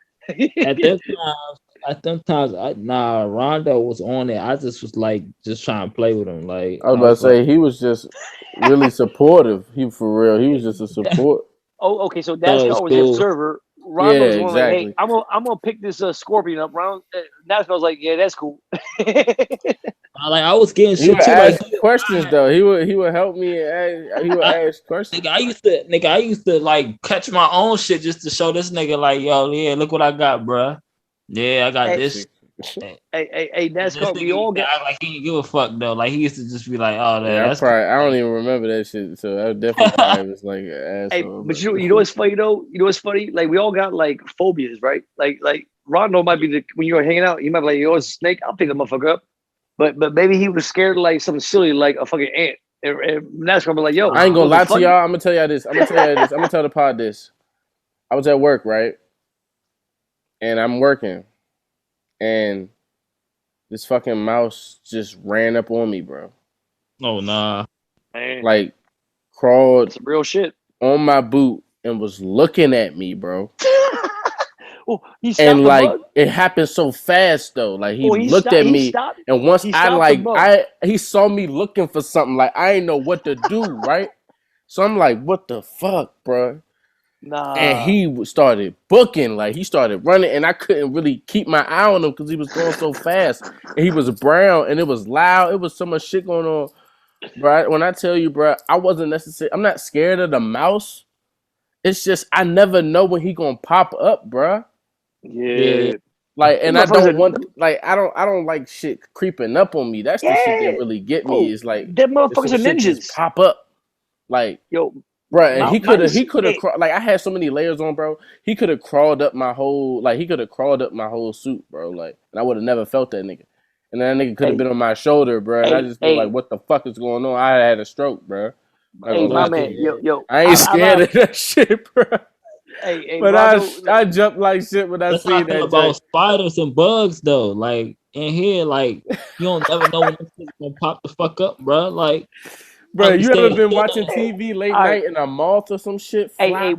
At them times, Rondo was on it. I just was like, just trying to play with him. Like I was about to say, he was just really supportive. He for real. He was just a support. Oh, okay. So NASCAR was the observer. Rondo was one like, hey, I'm gonna pick this scorpion up. NASCAR was like, yeah, that's cool. I was getting shit too. Like questions though. He would help me. He would ask questions. Nigga, I used to like catch my own shit just to show this nigga like, yo, yeah, look what I got, bruh. Yeah, I got this. Hey, NASCAR, we all got like he didn't give a fuck though. Like he used to just be like, oh, that's probably. I don't even remember that shit. So that definitely was like an asshole. Hey, but you know what's funny though? You know what's funny? Like we all got like phobias, right? Like Rondo might be when you were hanging out, he might be like, yo, it's a snake. I'll pick the motherfucker up. But maybe he was scared of like something silly like a fucking ant. And NASCAR be like, yo, I ain't gonna lie to y'all. I'm gonna tell y'all this. I'm gonna tell the pod this. I was at work, right? And I'm working. And this fucking mouse just ran up on me, bro. Oh, nah. Man. Like, crawled some real shit on my boot and was looking at me, bro. Oh, and like it happened so fast though. Like he looked at me, and once he saw me looking for something. Like I didn't know what to do, right? So I'm like, what the fuck, bro? Nah. And he started booking, like he started running, and I couldn't really keep my eye on him because he was going so fast. And he was brown, and it was loud. It was so much shit going on, bro. When I tell you, bro, I'm not scared of the mouse. It's just I never know when he gonna pop up, bro. Yeah. Like, and I don't want, like, I don't like shit creeping up on me. That's the shit that really get me. Is like that motherfuckers are ninjas. Just pop up, like, yo. Bro, and he could have, like, I had so many layers on, bro. He could have crawled up my whole, suit, bro. Like, and I would have never felt that nigga. And that nigga could have been on my shoulder, bro. And I just been like, what the fuck is going on? I had a stroke, bro. Hey, my man, yo. I ain't scared of that shit, bro. But I jumped like shit when I seen that. About spiders and bugs, though. Like, in here, like, you don't never know when this shit's gonna pop the fuck up, bro. Like, bro, you ever been watching TV late night and a moth or some shit nobody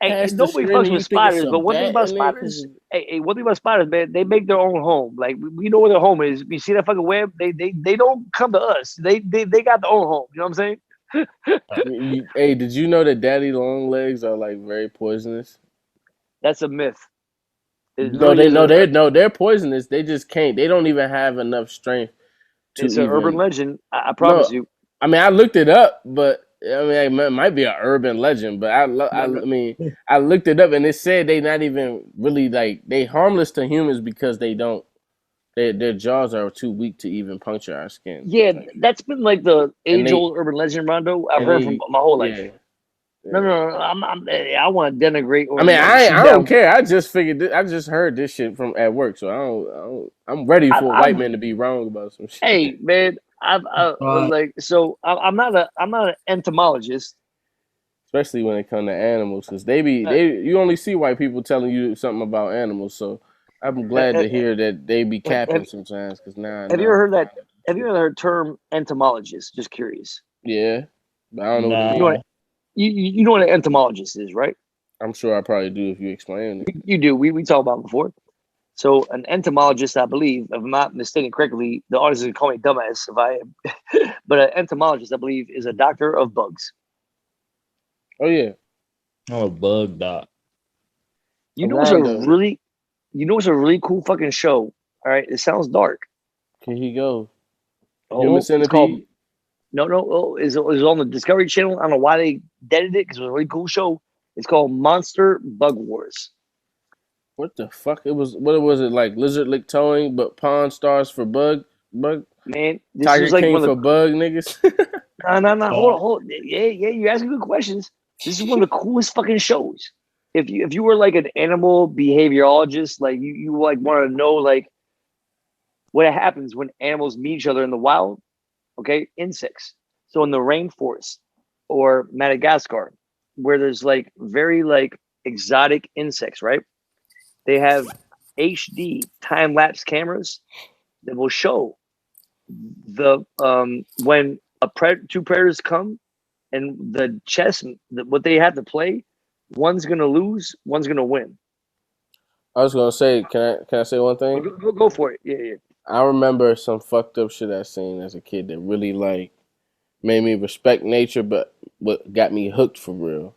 fucks with spiders, but one thing about spiders, man, they make their own home. Like we know where their home is. You see that fucking web? They don't come to us. They got their own home. You know what I'm saying? Hey, did you know that daddy long legs are like very poisonous? That's a myth. They're poisonous. They just can't. They don't even have enough strength to It's an even. urban legend. I promise you. I mean, I looked it up, but I mean, it might be an urban legend. But I mean, I looked it up, and it said they not even really like they harmless to humans because they don't. Their jaws are too weak to even puncture our skin. Yeah, that's been like the age-old urban legend, Rondo. I've heard from my whole life. Yeah. No. I want to denigrate. Or I mean, I don't care. I just figured. I just heard this shit from at work, so I don't. I'm ready for a white man to be wrong about some shit. Hey, man, I'm not an entomologist. Especially when it comes to animals, because you only see white people telling you something about animals. So I'm glad to hear that they be capping sometimes. Because have you ever heard that? Have you ever heard the term entomologist? Just curious. Yeah, but I don't know what it means. You know what an entomologist is, right? I'm sure I probably do if you explain it. You do. We talked about it before. So an entomologist, I believe, if I'm not mistaken correctly, the audience is going to call me dumbass if I am. But an entomologist, I believe, is a doctor of bugs. Oh yeah. Oh, a bug doc. You know what's a really cool fucking show? All right, it sounds dark. Here he goes. Human Centipede. No. It's on the Discovery Channel. I don't know why they deaded it because it was a really cool show. It's called Monster Bug Wars. What the fuck? What was it like? Lizard lick towing, but Pawn Stars for bug. Man, this Tiger was like King for bug niggas. No. Hold. Yeah. You asking good questions. This is one of the coolest fucking shows. If you were like an animal behaviorologist, like you like want to know like what happens when animals meet each other in the wild. Okay, insects. So in the rainforest or Madagascar, where there's like very like exotic insects, right? They have HD time-lapse cameras that will show the when two predators come and the chess what they have to play, one's gonna lose, one's gonna win. I was gonna say, can I say one thing? Go for it. Yeah. I remember some fucked up shit I seen as a kid that really like made me respect nature, but what got me hooked for real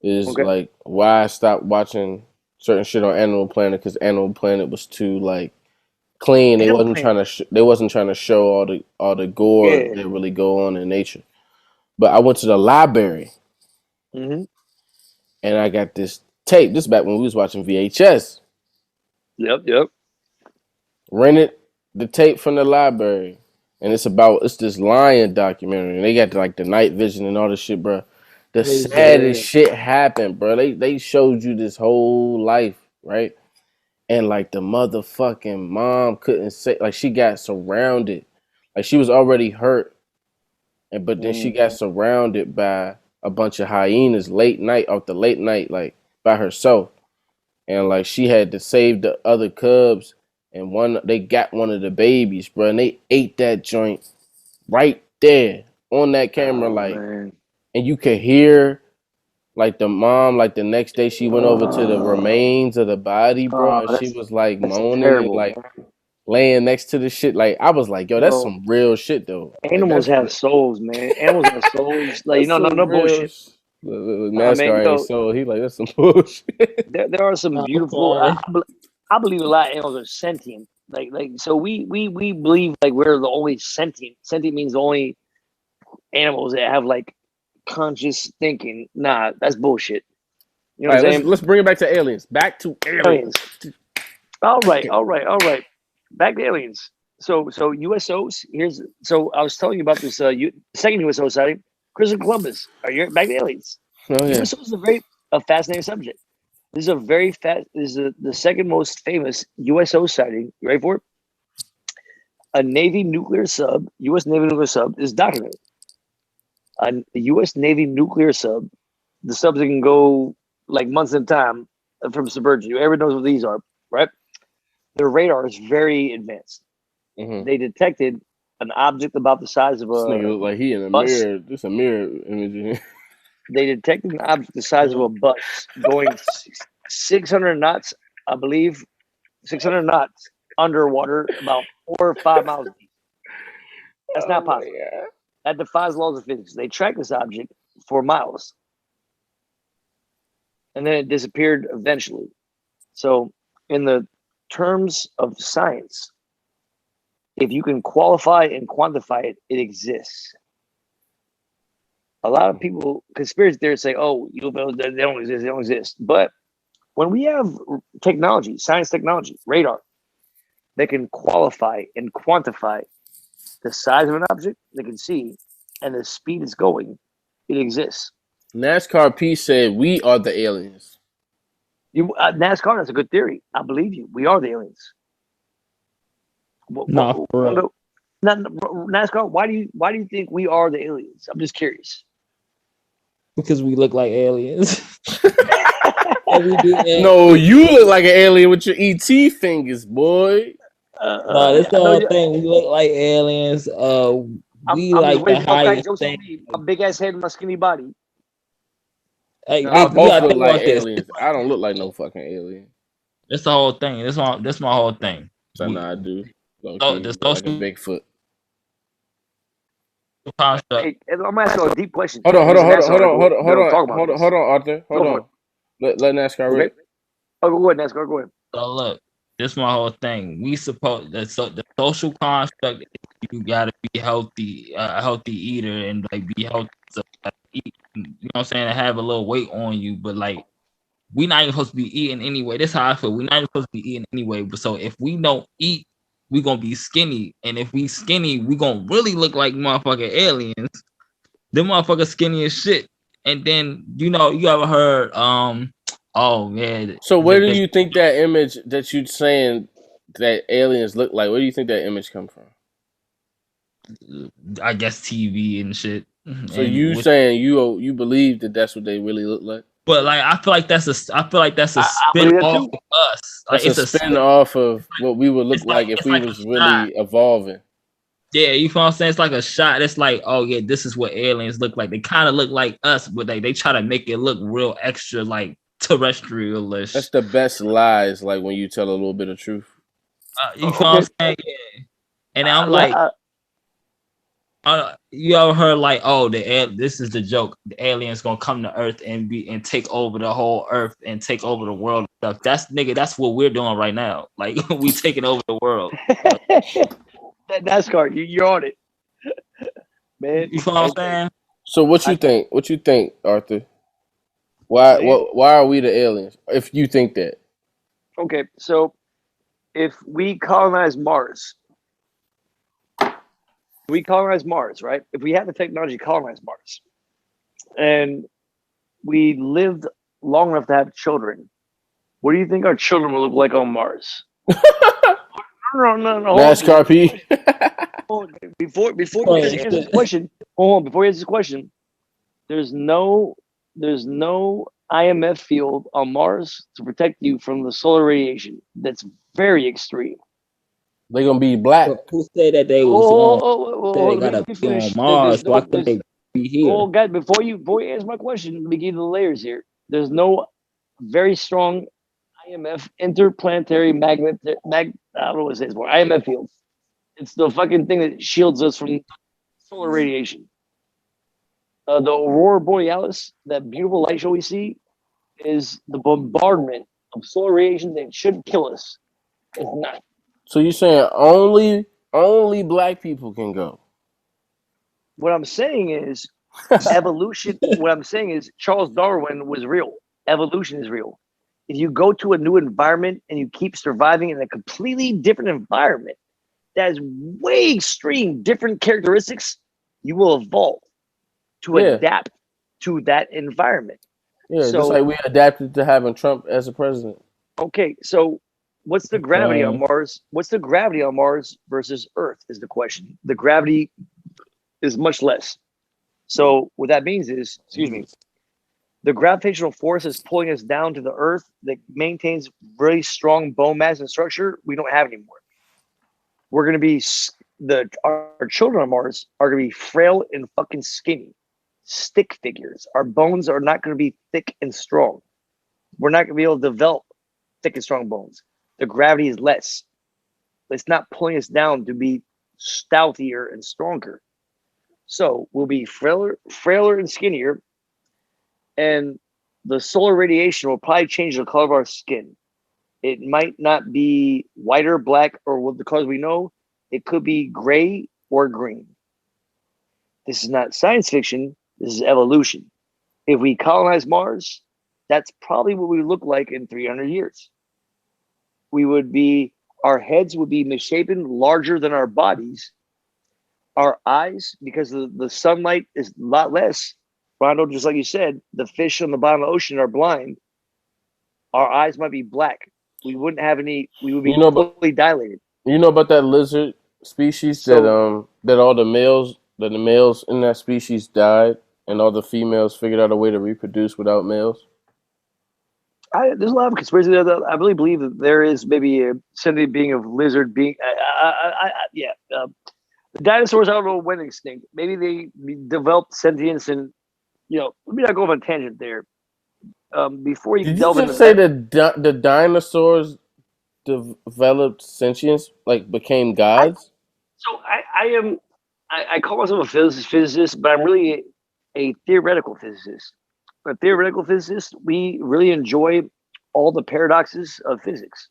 is like why I stopped watching certain shit on Animal Planet because Animal Planet was too like clean. They wasn't trying to show all the gore that really go on in nature. But I went to the library and I got this tape. This is back when we was watching VHS. Yep. Rented the tape from the library, and it's this lion documentary, and they got like the night vision and all this shit, bro. The saddest shit happened, bro. They showed you this whole life, right? And like the motherfucking mom couldn't say, like she got surrounded, like she was already hurt, but then she got surrounded by a bunch of hyenas late night, like by herself, and like she had to save the other cubs. And they got one of the babies, bro, and they ate that joint right there on that camera, man. And you could hear like the mom, like the next day she went over to the remains of the body, bro. And she was like moaning and like laying next to the shit. Like I was like, yo, that's some real shit though. Animals have souls, man. Animals have souls. Like no bullshit. NASCAR ain't soul. He like that's some bullshit. There are some beautiful. I believe a lot of animals are sentient. Like so we believe like we're the only sentient. Sentient means the only animals that have like conscious thinking. Nah, that's bullshit. You know what I'm saying? Let's bring it back to aliens. Back to aliens. All right. Back to aliens. So USOs. So I was telling you about this second USO sighting, Christopher Columbus. Are you back to aliens? Oh yeah. USOs is a fascinating subject. This is the second most famous USO sighting. You ready for it? A Navy nuclear sub, U.S. Navy nuclear sub, is documented. A U.S. Navy nuclear sub, the subs that can go like months in time from submersion. Everyone knows what these are, right? Their radar is very advanced. They detected an object about the size of a. This nigga look like he in a mirror. This a mirror image. They detected an object the size of a bus going 600 knots, I believe, 600 knots underwater, about 4 or 5 miles deep. That's not possible. That defies laws of physics. They tracked this object for miles, and then it disappeared eventually. So in the terms of science, if you can qualify and quantify it, it exists. A lot of people, conspiracy theorists say, oh, UFOs, they don't exist, they don't exist. But when we have technology, science technology, radar, that can qualify and quantify the size of an object they can see and the speed it's going, it exists. NASCAR P said we are the aliens. NASCAR, that's a good theory. I believe you. We are the aliens. NASCAR, why do you think we are the aliens? I'm just curious. Because we look like aliens. No, you look like an alien with your ET fingers, boy. No, that's the whole thing. We look like aliens. We like the highest thing. My big ass head and my skinny body. Hey, I both look like aliens. I don't look like no fucking alien. That's the whole thing. That's my whole thing. So I do. The like a Bigfoot. Hey, I'm gonna ask you a deep question. Hold on, Arthur. Hold on. Let NASCAR rip. Oh, go ahead, NASCAR. Go ahead. So look, this is my whole thing. We suppose the social construct. You gotta be healthy, a healthy eater, and like be healthy. So, eat, you know what I'm saying? And have a little weight on you, but like we not even supposed to be eating anyway. That's how I feel. We're not even supposed to be eating anyway. But so if we don't eat, we gonna be skinny, and if we skinny, we gonna really look like motherfucking aliens. Them motherfuckers skinny as shit. And then you ever heard oh man. So where do you think that image that you're saying that aliens look like? Where do you think that image come from? I guess TV and shit. So saying you believe that that's what they really look like? But like I feel like that's a spin off of us. Like, it's a spin off of what we would look like if we was really evolving. Yeah, you know what I'm saying? It's like a shot. It's like, oh yeah, this is what aliens look like. They kind of look like us, but they try to make it look real extra like terrestrial-ish. That's the best lies, like when you tell a little bit of truth. You know what I'm saying? Yeah. And I'm like, you ever heard like, oh, this is the joke. The aliens gonna come to Earth and take over the whole Earth and take over the world and stuff. That's what we're doing right now. Like we taking over the world. That NASCAR, you're on it, man. You know what I'm saying? So what you think? What you think, Arthur? Why are we the aliens? If you think that. Okay, so if we colonize Mars, right? If we have the technology to colonize Mars, and we lived long enough to have children, what do you think our children will look like on Mars? No. NASCAR P. Before you answer this question, hold on. Before you answer this question, there's no IMF field on Mars to protect you from the solar radiation. That's very extreme. They're gonna be black. Who said that they was they gotta be on Mars? Why couldn't they be here? Oh, guys, before you answer my question, let me give you the layers here. There's no very strong IMF interplanetary magnet. I don't know what it says for IMF field. It's the fucking thing that shields us from solar radiation. The aurora borealis, that beautiful light show we see, is the bombardment of solar radiation that should kill us. It's not. So you're saying only black people can go? What I'm saying is evolution. What I'm saying is Charles Darwin was real. Evolution is real. If you go to a new environment and you keep surviving in a completely different environment that has way extreme different characteristics, you will evolve to adapt to that environment. Yeah, so, just like we adapted to having Trump as a president. Okay, so what's the gravity on Mars? What's the gravity on Mars versus Earth is the question. The gravity is much less. So what that means is, the gravitational force is pulling us down to the Earth that maintains really strong bone mass and structure we don't have anymore. We're going to be, our children on Mars are going to be frail and fucking skinny. Stick figures. Our bones are not going to be thick and strong. We're not going to be able to develop thick and strong bones. The gravity is less. It's not pulling us down to be stoutier and stronger. So we'll be frailer and skinnier. And the solar radiation will probably change the color of our skin. It might not be white or black or what the colors we know. It could be gray or green. This is not science fiction. This is evolution. If we colonize Mars, that's probably what we look like in 300 years. Our heads would be misshapen, larger than our bodies. Our eyes, because the sunlight is a lot less, Rondo, just like you said, the fish on the bottom of the ocean are blind. Our eyes might be black. We wouldn't have any. We would be fully dilated. You know about that lizard species that all the males in that species died, and all the females figured out a way to reproduce without males? There's a lot of conspiracy there. I really believe that there is maybe a sentient being of lizard being. The dinosaurs, I don't know when extinct. Maybe they developed sentience, and let me not go on a tangent there. Before you delve into say that the dinosaurs developed sentience, like became gods? I call myself a physicist, but I'm really a theoretical physicist. A theoretical physicist, we really enjoy all the paradoxes of physics,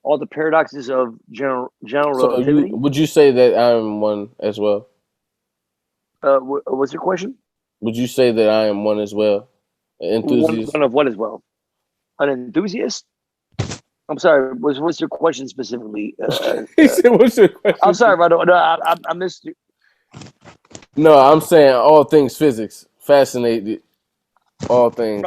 all the paradoxes of general relativity. Would you say that I'm one as well? What's your question? Would you say that I am one as well? An enthusiast? One of what as well? An enthusiast? I'm sorry. What's your question specifically? He said, "What's your question?" I'm sorry, Rondo. No, I missed you. No, I'm saying all things physics. Fascinated. All things.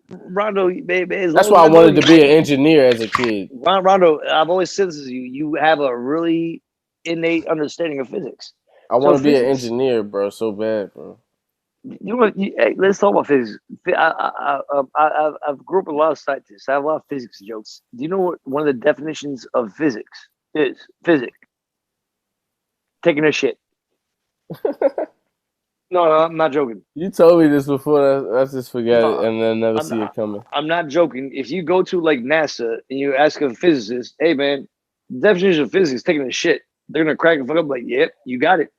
Rondo, baby. That's why I wanted to be an engineer as a kid. Rondo, I've always said this to you. You have a really innate understanding of physics. I want to be an engineer, bro. So bad, bro. Let's talk about physics. I've grew up with a lot of scientists. I have a lot of physics jokes. Do you know what one of the definitions of physics is? Physics. Taking a shit. No, I'm not joking. You told me this before. I just forget it and then never see it coming. I'm not joking. If you go to like NASA and you ask a physicist, "Hey man, the definition of physics is taking a shit," they're gonna crack a fuck up like, "Yep, you got it."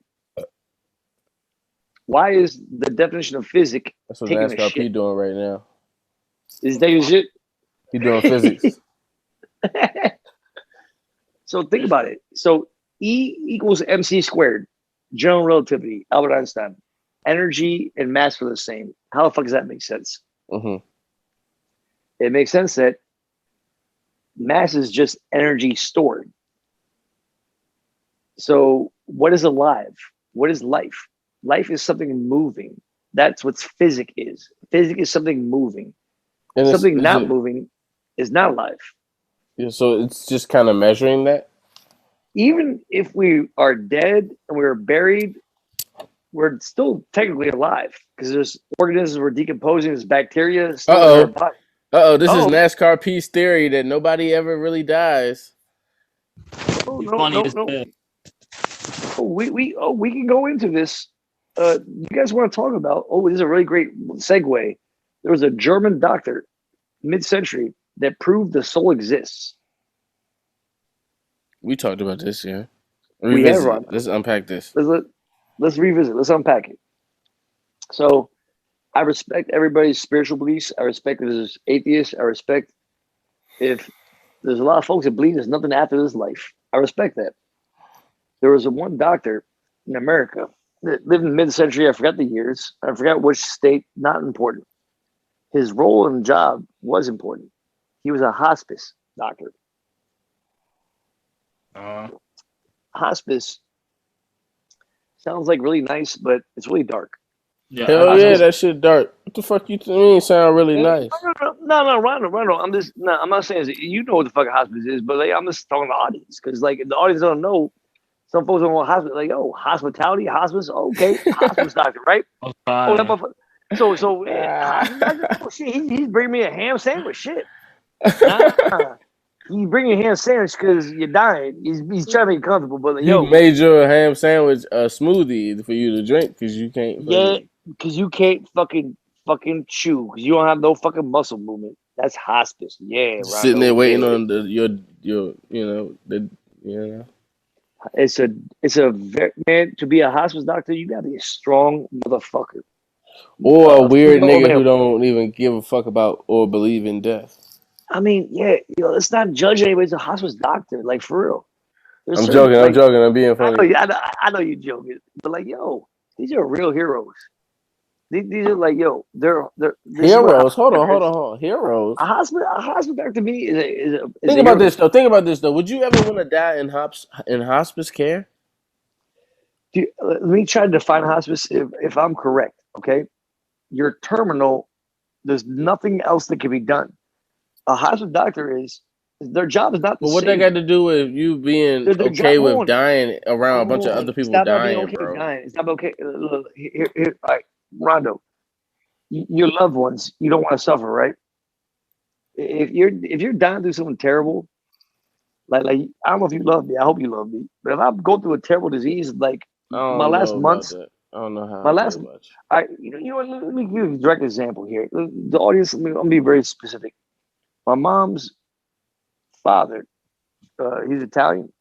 Why is the definition of physics? That's what NASCAR P doing right now. Is taking shit? He doing physics. So think about it. So E equals mc squared. General relativity. Albert Einstein. Energy and mass are the same. How the fuck does that make sense? Mm-hmm. It makes sense that mass is just energy stored. So what is alive? What is life? Life is something moving. That's what physics is. Physics is something moving. And something not moving is not alive. Yeah, so it's just kind of measuring that? Even if we are dead and we're buried, we're still technically alive because there's organisms we're decomposing, there's bacteria. This is NASCAR P's theory that nobody ever really dies. We can go into this. You guys want to talk about? Oh, this is a really great segue. There was a German doctor, mid-century, that proved the soul exists. We talked about this, yeah. Let's unpack this. Let's revisit. Let's unpack it. So, I respect everybody's spiritual beliefs. I respect if there's atheists. I respect if there's a lot of folks that believe there's nothing after this life. I respect that. There was one doctor in America that lived in mid-century. I forgot the years. I forgot which state. Not important. His role and job was important. He was a hospice doctor. Hospice sounds like really nice, but it's really dark. Yeah, hell yeah, that shit dark. What the fuck you mean? Sound really nice? No, Rondo. I'm not saying you know what the fuck a hospice is, but I'm just talking to the audience because like the audience don't know. Some folks don't want hospice. Like, oh, hospitality, hospice, okay, hospice doctor, right? Shit, he's bringing me a ham sandwich. Shit. You bring your ham sandwich because you're dying. He's trying to make it comfortable, but you made your ham sandwich a smoothie for you to drink because you can't. Yeah, because you can't fucking chew because you don't have no fucking muscle movement. That's hospice. Yeah, right. Sitting there waiting on It's a very, man, to be a hospice doctor, you gotta be a strong motherfucker. Or a weird nigga who don't even give a fuck about or believe in death. I mean, yeah, let's not judge anybody. It's a hospice doctor, like for real. There's I'm certain, joking. like, I'm joking. I'm being I funny. know, I know you're joking, but like, yo, these are real heroes. These are like, yo, they're this is what Heroes. Hold on. hospice Heroes. a hospice doctor to me is Think a about hero. this though. Think about this though. Would you ever want to die in hospice care? Let me try to define hospice if I'm correct. Okay, you're terminal. There's nothing else that can be done. A hospice doctor is their job is not to But what that save got you. to do with you being Their okay job. with dying around a bunch of other people Stop about being dying, okay bro? dying. Stop okay. Look, here, all right, Rondo. Your loved ones, you don't want to suffer, right? If you're dying through something terrible, like I don't know if you love me. I hope you love me. But if I go through a terrible disease, like I my don't last know about months, that. I don't know how my I feel last, about you. you know what? Let me give you a direct example here. The audience, I'm gonna be very specific. My mom's father, he's Italian,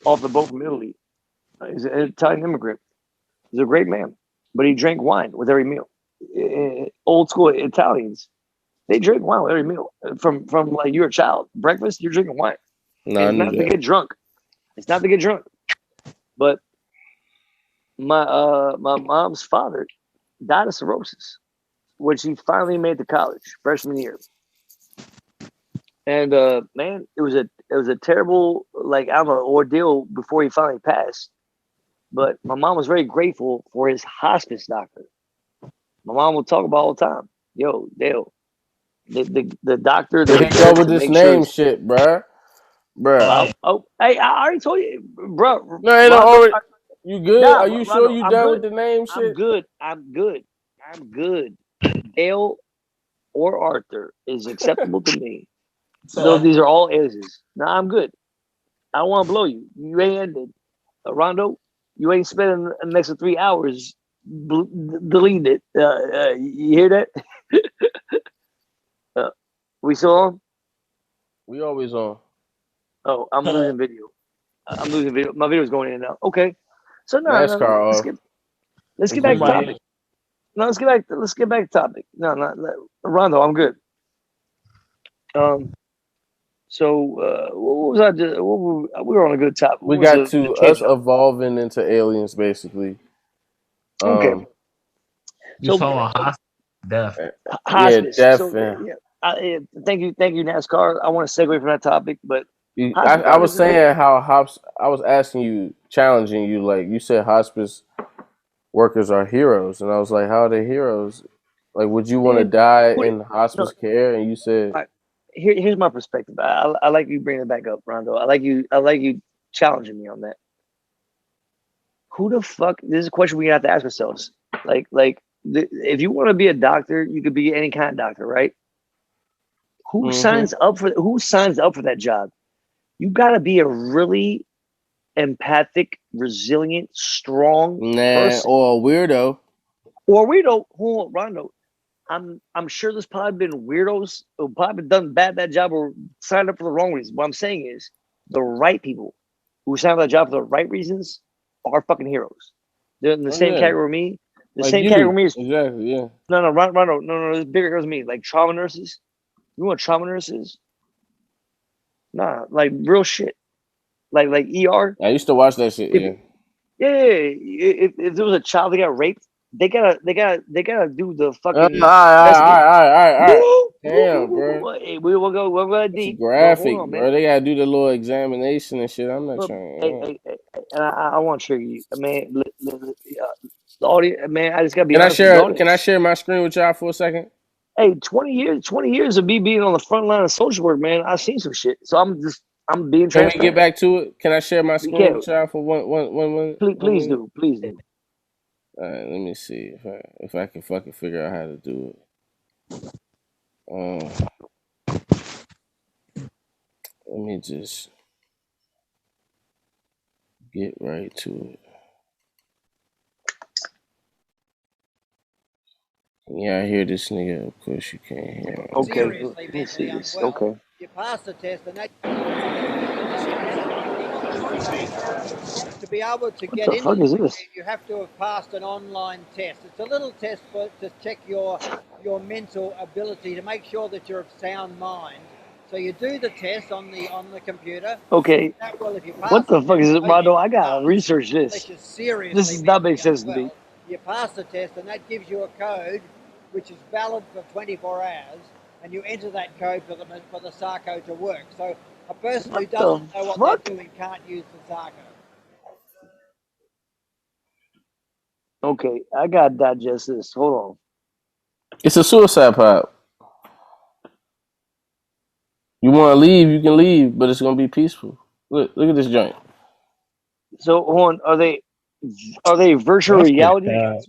off the boat from Italy. He's an Italian immigrant. He's a great man, but he drank wine with every meal. Old school Italians, they drink wine with every meal. From like you're a child, breakfast, you're drinking wine. No, And I it's knew not to that. get drunk. It's not to get drunk. But my mom's father died of cirrhosis, which he finally made to college freshman year. And man, it was a terrible like I don't know ordeal before he finally passed. But my mom was very grateful for his hospice doctor. My mom will talk about all the time. Yo, Dale, the doctor that Here was you there go with to this make sure. name shit, bruh. Bruh. Hey, I already told you, bro. No, ain't no Rondo, already. You good? nah, Are you sure Rondo, you I'm done good. with the name I'm shit? good. I'm good. I'm good. Dale or Arthur is acceptable to me. Though these are all aliases. Nah, I'm good. I don't want to blow you. You ain't ended. Rondo, you ain't spending the next 3 hours deleting it. You hear that? We still on? We always on. Oh, I'm losing video. I'm losing video. My video's going in and out. Okay. So NASCAR let's off. get back to topic. No, let's get back to topic. No, Rondo, I'm good. So what was I just we were on a good topic. We What was got the to us tangent? evolving into aliens, basically. Okay. You So saw a hospice death. Yeah, hospice. death. So thank you, NASCAR. I want to segue from that topic, but hospice I was doctors. saying how I was asking you, challenging you, like you said, hospice workers are heroes, and I was like, how are they heroes? Like, would you want to Man, die who, in hospice care? And you said, I, here's my perspective. I like you bringing it back up, Rondo. I like you challenging me on that. Who the fuck? This is a question we have to ask ourselves. If you want to be a doctor, you could be any kind of doctor, right? Who signs up for that job? You got to be a really empathic, resilient, strong person, or a weirdo. or weirdo. Hold on, Rondo. I'm sure there's probably been weirdos who probably done bad job or signed up for the wrong reasons. What I'm saying is the right people who signed up for that job for the right reasons are fucking heroes. They're in the same category with me. The Like same category with me is exactly, yeah. no, Rondo, no, there's bigger heroes than me. Like trauma nurses. You know what trauma nurses? Nah, like real shit. Like ER. I used to watch that shit. If there was a child that got raped, they gotta do the fucking All right. Damn, bro. Hey, we'll go It's deep, but hold graphic, on, man. bro. They gotta do the little examination and shit. I'm not But trying. and I want to trigger you, man. The audience, man. I just gotta be honest with the Can I audience. share my screen with y'all for a second? Hey, 20 years of me being on the front line of social work, man. I've seen some shit, so I'm being Can we get transparent. back to it? Can I share my We screen can. with y'all for one Please minute? do, please do. All right, let me see if I can fucking figure out how to do it. Let me just get right to it. Yeah, I hear this nigga. Of course, you can't hear him. Okay, let me see this. Okay. You pass the test, and that to be able to What get the into fuck the is machine, this? you have to have passed an online test. It's a little test to check your mental ability to make sure that you're of sound mind. So you do the test on the computer. Okay. That will, if you pass What the it, fuck is it, then Rondo? I you gotta pass. research this. Unless you're seriously This does not make mentally sense to me. unwell. You pass the test, and that gives you a code, which is valid for 24 hours, and you enter that code for the Sarco to work. So a person who What doesn't the know what fuck? they're doing can't use the Sarco. Okay, I gotta digest this. Hold on. It's a suicide pod. You want to leave, you can leave, but it's gonna be peaceful. Look at this joint. So hold on, are they virtual That's the reality cap.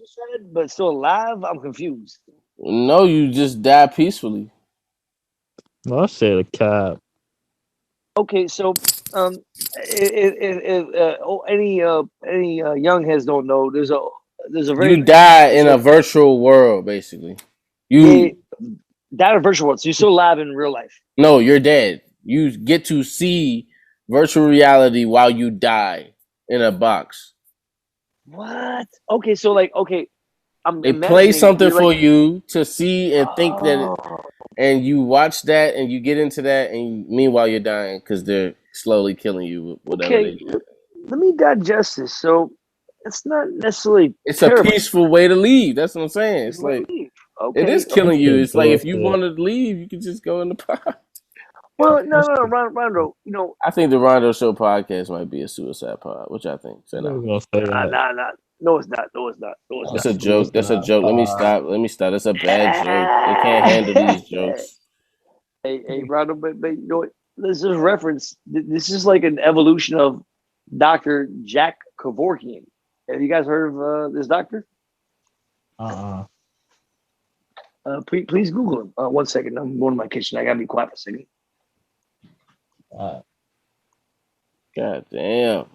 but still alive? I'm confused. No, you just die peacefully. No, I said a cap. Okay, so any young heads don't know, there's a very You die in a virtual world, basically. You that a virtual world, so you're still alive in real life. No, you're dead. You get to see virtual reality while you die in a box. What? Okay, so They play something for you to see and think that, and you watch that and you get into that, and meanwhile you're dying because they're slowly killing you with whatever they do. Let me digest this. So it's not necessarily. It's terrible. a peaceful way to leave. That's what I'm saying. It's like it is killing you. It's like if you wanted to leave, you could just go in the pod. Well, no, Rondo. You know, I think the Rondo Show podcast might be a suicide pod. Which I think. Say no. No, it's not. That's a joke. That's a joke. Let me stop. That's a bad joke. They can't handle these jokes. Hey, Rondo, but you know what? This is reference. This is like an evolution of Dr. Jack Kevorkian. Have you guys heard of this doctor? Please Google him. 1 second. I'm going to my kitchen. I gotta be quiet for a second. God damn.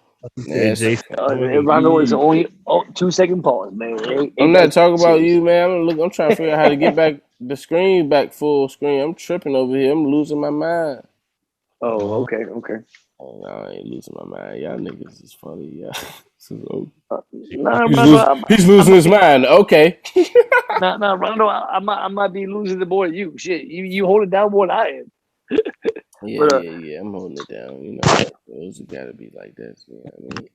Rondo is only 2 second pause, man. I'm not talking about you, man. I'm trying to figure out how to get back the screen back full screen. I'm tripping over here. I'm losing my mind. Oh, okay. Oh, no, I ain't losing my mind. Y'all niggas is funny. Yeah. He's losing his mind. Okay. Nah, Rondo, I might be losing the more than you. Shit, you hold it down more than I am. Yeah. I'm holding it down. You know, those gotta be like this. You know what I mean?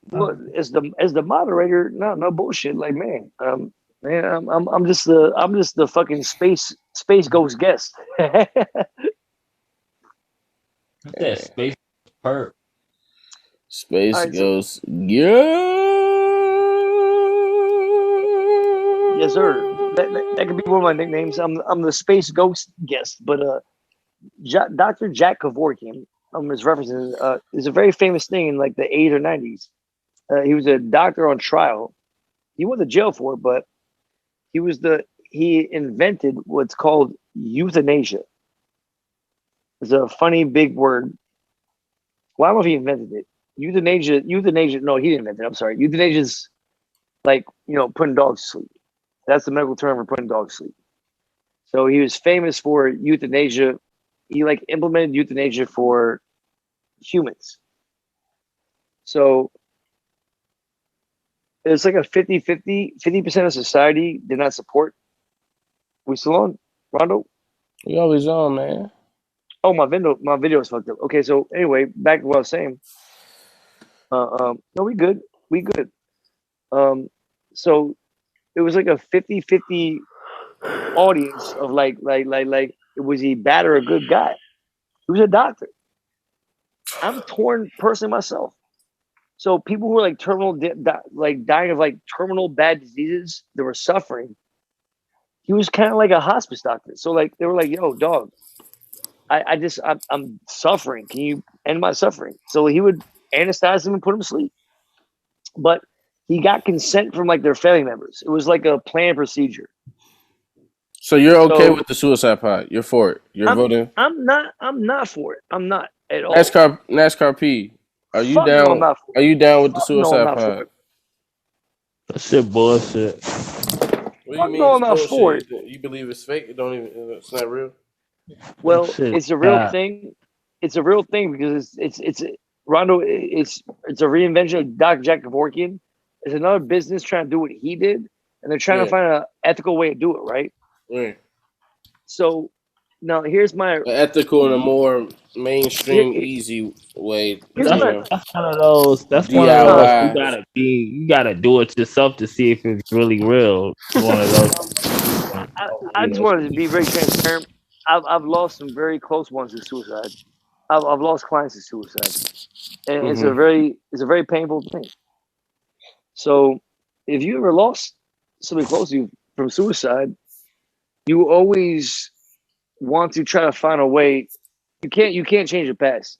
Well, as the moderator, no bullshit. Like, man, I'm just the fucking space ghost guest. That space perp. Space Ghost. Yeah. Yes, sir. That could be one of my nicknames. I'm the space ghost guest. But Dr. Jack Kevorkian, his references, is a very famous thing in like the 80s or 90s. He was a doctor on trial. He went to jail for it, but he invented what's called euthanasia. It's a funny big word. Well, I don't know if he invented it. Euthanasia. No, he didn't invent it. I'm sorry. Euthanasia is like, putting dogs to sleep. That's the medical term for putting dogs to sleep. So he was famous for euthanasia. He implemented euthanasia for humans. So it's like a 50-50. 50% of society did not support. We still on, Rondo? We always on, man. Oh, my video is fucked up. Okay, so anyway, back to what I was saying. No, we good. So it was like a 50-50 audience of like was he bad or a good guy? He was a doctor. I'm torn personally myself. So people who were like dying of like terminal bad diseases that were suffering, he was kind of like a hospice doctor. So they were like, yo, dog, I'm suffering. Can you end my suffering? So he would anesthetize him and put him to sleep. But he got consent from their family members. It was like a planned procedure. So you're okay with the suicide pod? You're for it? You're voting? I'm not for it. I'm not at all. NASCAR P. Are you down? Are you down with the suicide pod? That shit bullshit. What do you mean? I'm not for it. You believe it's fake? It's not real. Well, it's a real thing. It's a real thing because it's Rondo. It's a reinvention of Dr. Jack Kevorkian. It's another business trying to do what he did, and they're trying to find an ethical way to do it, right? Right. So Now here's my ethical and a more mainstream, easy way. Here's That's, my that's one of those. That's one of those. DIY. You gotta do it yourself to see if it's really real. One of those. I just wanted to be very transparent. I've lost some very close ones to suicide. I've lost clients to suicide, and it's a very painful thing. So, if you ever lost somebody close to you from suicide, you always want to try to find a way. You can't change the past,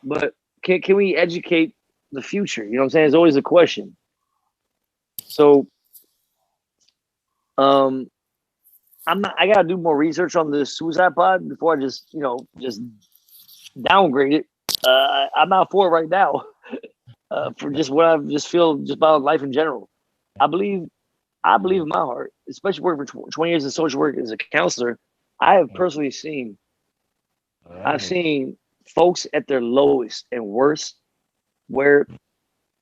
but can we educate the future? You know what I'm saying? It's always a question. So, I gotta do more research on this suicide pod before I just downgrade it. I'm not for it right now. For just what I just feel just about life in general. I believe in my heart, especially working for 20 years in social work as a counselor. I have personally seen, I've seen folks at their lowest and worst where,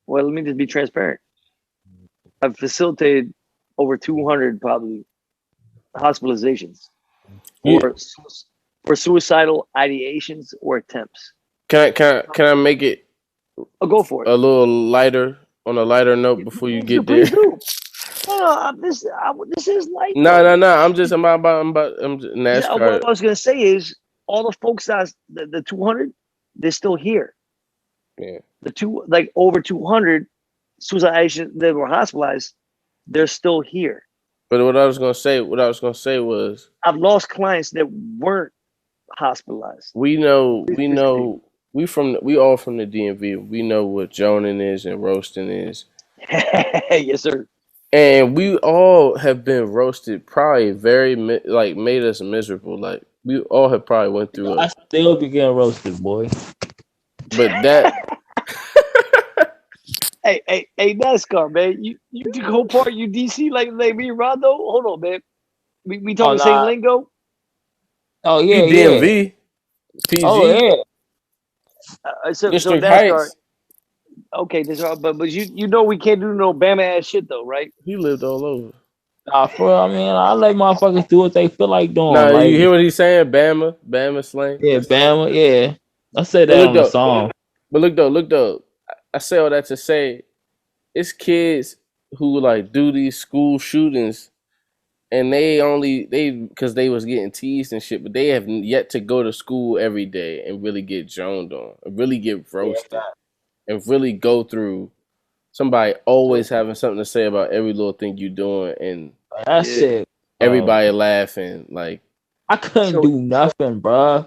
well, let me just be transparent. I've facilitated over 200 probably hospitalizations for suicidal ideations or attempts. Can I make it Go for it. a little lighter on a lighter note before you get there? No, this is light. No. I'm just NASCAR. What I was gonna say is all the folks that the 200, they're still here. Yeah. The over 200 suicidations that were hospitalized, they're still here. But what I was gonna say was I've lost clients that weren't hospitalized. we all from the DMV. We know what joning is and roasting is. Yes, sir. And we all have been roasted, probably made us miserable. Like we all have probably went through. I still be getting roasted, boy. But that. Hey, NASCAR, man. You go part you DC like me, Rondo. Hold on, man. We talking the same lingo. Oh yeah, DMV, PG. Oh yeah. So District NASCAR. Heights. Okay, but you know we can't do no Bama ass shit though, right? He lived all over. Nah, I let motherfuckers do what they feel like doing. Nah, you hear what he's saying? Bama slang. Yeah, Bama. Yeah, I said that on the song. But look though. I say all that to say, it's kids who like do these school shootings, and because they was getting teased and shit, but they have yet to go to school every day and really get joned on, and really get roasted, and really go through somebody always having something to say about every little thing you doing, and that shit. Everybody laughing. Like I couldn't do nothing, bro.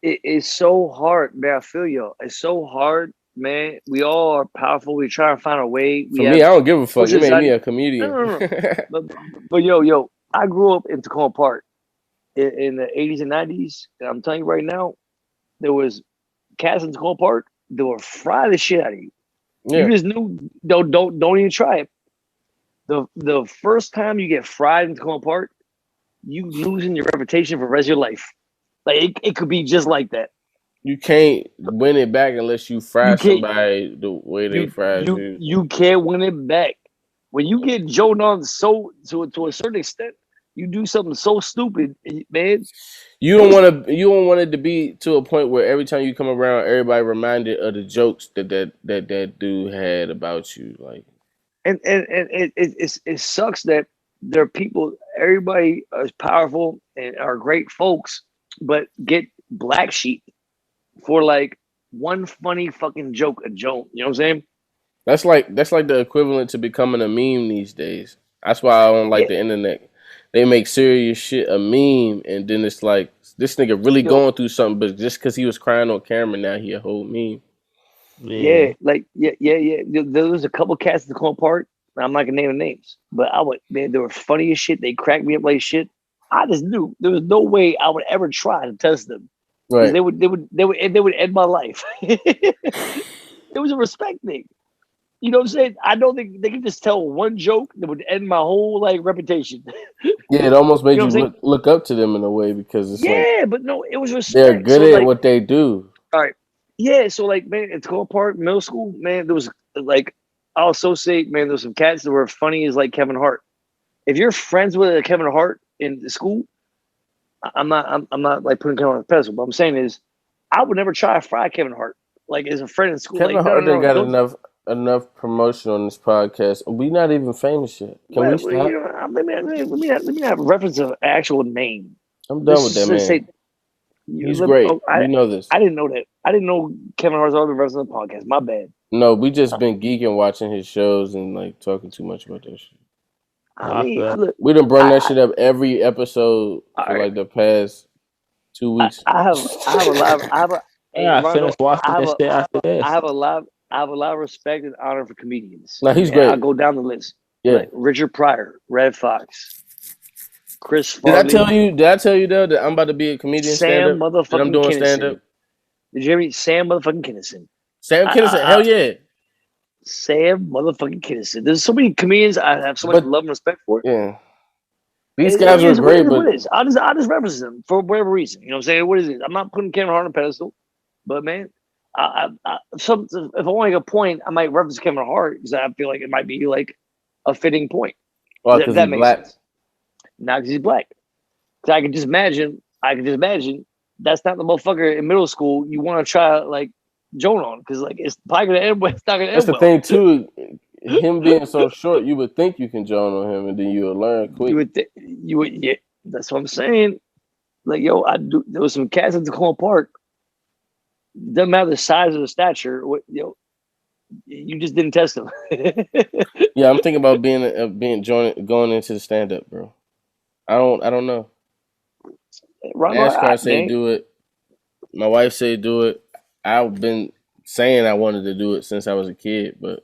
It's so hard, man. I feel you. It's so hard. Man, we all are powerful. We try to find a way. For me, I don't give a fuck. You made me a comedian. No. but yo, I grew up in Tacoma Park in the 80s and 90s. And I'm telling you right now, there was cats in Tacoma Park that were fry the shit out of you. Yeah. You just knew. Don't even try it. The first time you get fried in Tacoma Park, you losing your reputation for the rest of your life. Like it could be just like that. You can't win it back unless you fry somebody the way they fried you. You can't win it back. When you get joned on to a certain extent, you do something so stupid, man. You don't want it to be to a point where every time you come around, everybody reminded of the jokes that dude had about you. Like, and it sucks that there are people. Everybody is powerful and are great folks, but get black sheep for like one funny fucking joke, a joke. You know what I'm saying? That's like the equivalent to becoming a meme these days. That's why I don't like the internet. They make serious shit a meme, and then it's like this nigga really going through something, but just because he was crying on camera, now he a whole meme. Yeah. There was a couple cats in the Tacoma Park. I'm not gonna name the names, but they were funny as shit. They cracked me up like shit. I just knew there was no way I would ever try to test them. Right. They would end my life. It was a respect thing. You know what I'm saying? I don't think they could just tell one joke that would end my whole reputation. Yeah, it almost made you look up to them in a way because it's but no, it was respect. They're good at what they do. All right. Yeah, so man, at Tacoma Park Middle School, man, there was I'll associate, man, there's some cats that were funny as Kevin Hart. If you're friends with Kevin Hart in the school, I'm not like putting Kevin Hart on the pedestal. But I'm saying is, I would never try to fry Kevin Hart like as a friend in school. Kevin Like, Hart didn't got don't. enough promotion on this podcast. We not even famous yet. Can we Well, stop? let me have a reference of an actual name. I'm done with that man. Say, He's great. You know this. I didn't know that. I didn't know Kevin Hart's already referenced on the podcast. My bad. No, we just been geeking watching his shows and like talking too much about that shit. I mean, look, we done bring that shit up every episode for like the past 2 weeks. I have a lot. I finished watching this shit after this. I have a lot of respect and honor for comedians. No, he's great. I'll go down the list. Yeah, like Richard Pryor, Red Fox, Chris Farley. Did I tell you though that I'm about to be a comedian? Sam motherfucking that I'm doing stand up. Did you ever meet Sam motherfucking Kinison? Sam Kinison, hell yeah. Sam motherfucking Kinison. There's so many comedians I have so much love and respect for. Yeah. These guys are great, but I just reference them for whatever reason. You know what I'm saying? What is it? I'm not putting Kevin Hart on a pedestal, but man, if I want to make a point, I might reference Kevin Hart because I feel like it might be like a fitting point. Well, because that makes sense. Not because he's black. Because I can just imagine that's not the motherfucker in middle school you want to try like Joan on because like it's probably gonna end well. It's not gonna end well. That's the thing too. Him being so short, you would think you can Joan on him, and then you'll learn quick. You would, yeah. That's what I'm saying. Like, yo, there was some cats at the Tacoma Park. Doesn't matter the size of the stature. You just didn't test them. Yeah, I'm thinking about going into the stand up, bro. I don't know. NASCAR say do it. My wife say do it. I've been saying I wanted to do it since I was a kid, but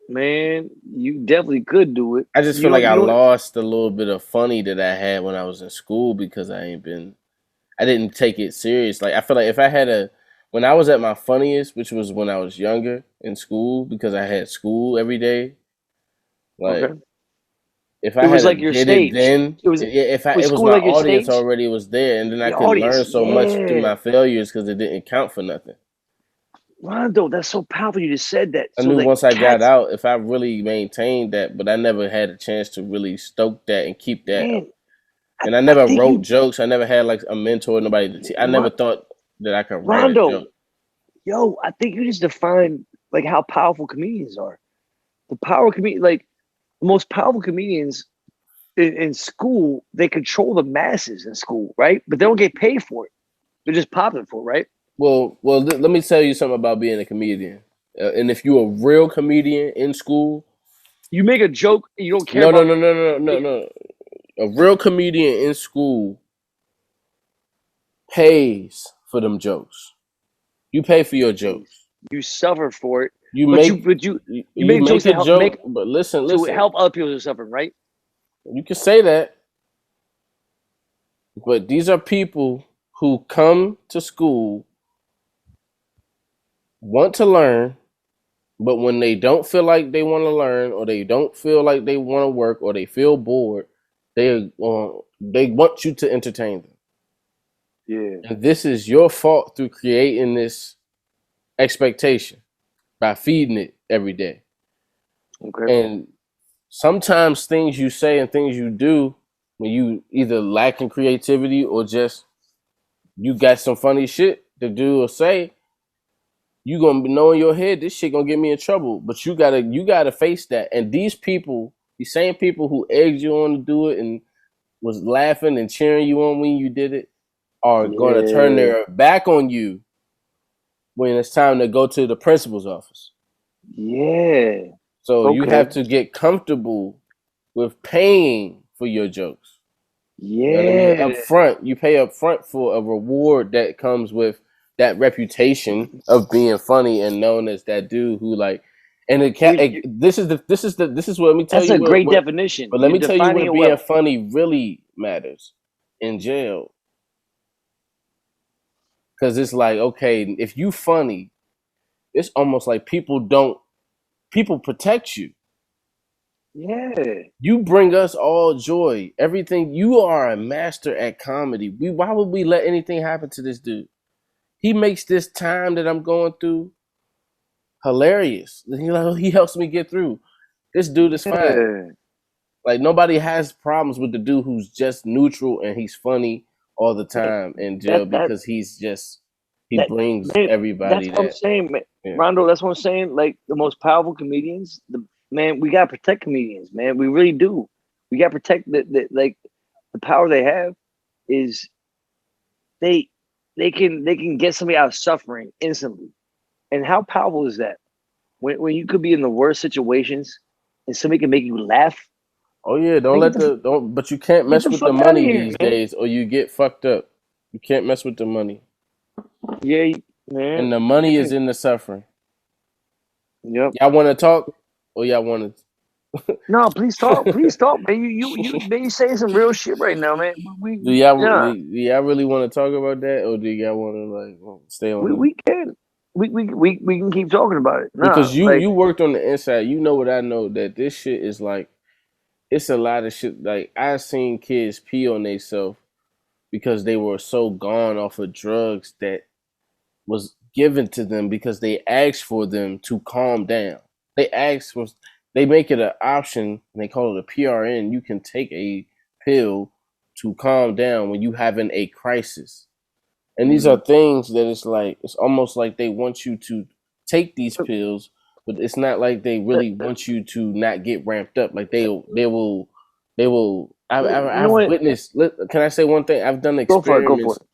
man, you definitely could do it. I just feel like I lost a little bit of funny that I had when I was in school because I didn't take it serious. Like I feel like if I had when I was at my funniest, which was when I was younger in school because I had school every day. Like if I had like your stage, then it was my audience already was there, and then I could learn so much through my failures because it didn't count for nothing. Rondo, that's so powerful. You just said that. I knew once I got out, if I really maintained that, but I never had a chance to really stoke that and keep that. Man, and I never wrote jokes. I never had like a mentor, nobody to teach. I never thought that I could write a joke. Yo, I think you just defined like how powerful comedians are. The power comedian, like the most powerful comedians in school, they control the masses in school, right? But they don't get paid for it. They're just popping for it, right? Well, let me tell you something about being a comedian. And if you're a real comedian in school, you make a joke, you don't care. No. A real comedian in school pays for them jokes. You pay for your jokes. You suffer for it. You make jokes a joke, but listen. To help other people who are suffering, right? You can say that, but these are people who come to school, want to learn, but when they don't feel like they want to learn, or they don't feel like they want to work, or they feel bored, they want you to entertain them. Yeah. And this is your fault through creating this expectation by feeding it every day. Okay. And sometimes things you say and things you do when you either lack in creativity or just you got some funny shit to do or say, you gonna know in your head this shit gonna get me in trouble. But you gotta face that. And these same people who egged you on to do it and was laughing and cheering you on when you did it are gonna turn their back on you when it's time to go to the principal's office. Yeah. So you have to get comfortable with paying for your jokes. Yeah. You know what I mean? Up front, you pay up front for a reward that comes with that reputation of being funny and known as that dude who like, and this is what let me tell you. That's a great definition. But let me tell you where being funny really matters in jail. Because it's like, okay, if you funny, it's almost like people protect you. Yeah. You bring us all joy. Everything. You are a master at comedy. Why would we let anything happen to this dude? He makes this time that I'm going through hilarious. He helps me get through. This dude is fine. Like nobody has problems with the dude who's just neutral and he's funny all the time in jail because he brings everybody. That's what I'm saying, man. Yeah. Rondo, that's what I'm saying. Like the most powerful comedians, we gotta protect comedians, man. We really do. We gotta protect the power they have is they can get somebody out of suffering instantly. And how powerful is that? When you could be in the worst situations and somebody can make you laugh. Oh yeah, but you can't mess with the money these days or you get fucked up. You can't mess with the money. Yeah, man. And the money is in the suffering. Yep. Y'all want to talk or y'all want to? No, please talk. Please talk, man. You saying some real shit right now, man. Do y'all really want to talk about that, or do y'all want to stay on? We can. We can keep talking about it. Because you worked on the inside. You know what I know, that this shit is like, it's a lot of shit. Like I've seen kids pee on themselves because they were so gone off of drugs that was given to them because they asked for them to calm down. They make it an option, and they call it a PRN. You can take a pill to calm down when you having a crisis. And these are things that it's almost like they want you to take these pills, but it's not like they really want you to not get ramped up. Like they will. I've witnessed. Can I say one thing? I've done experiments. Go for it.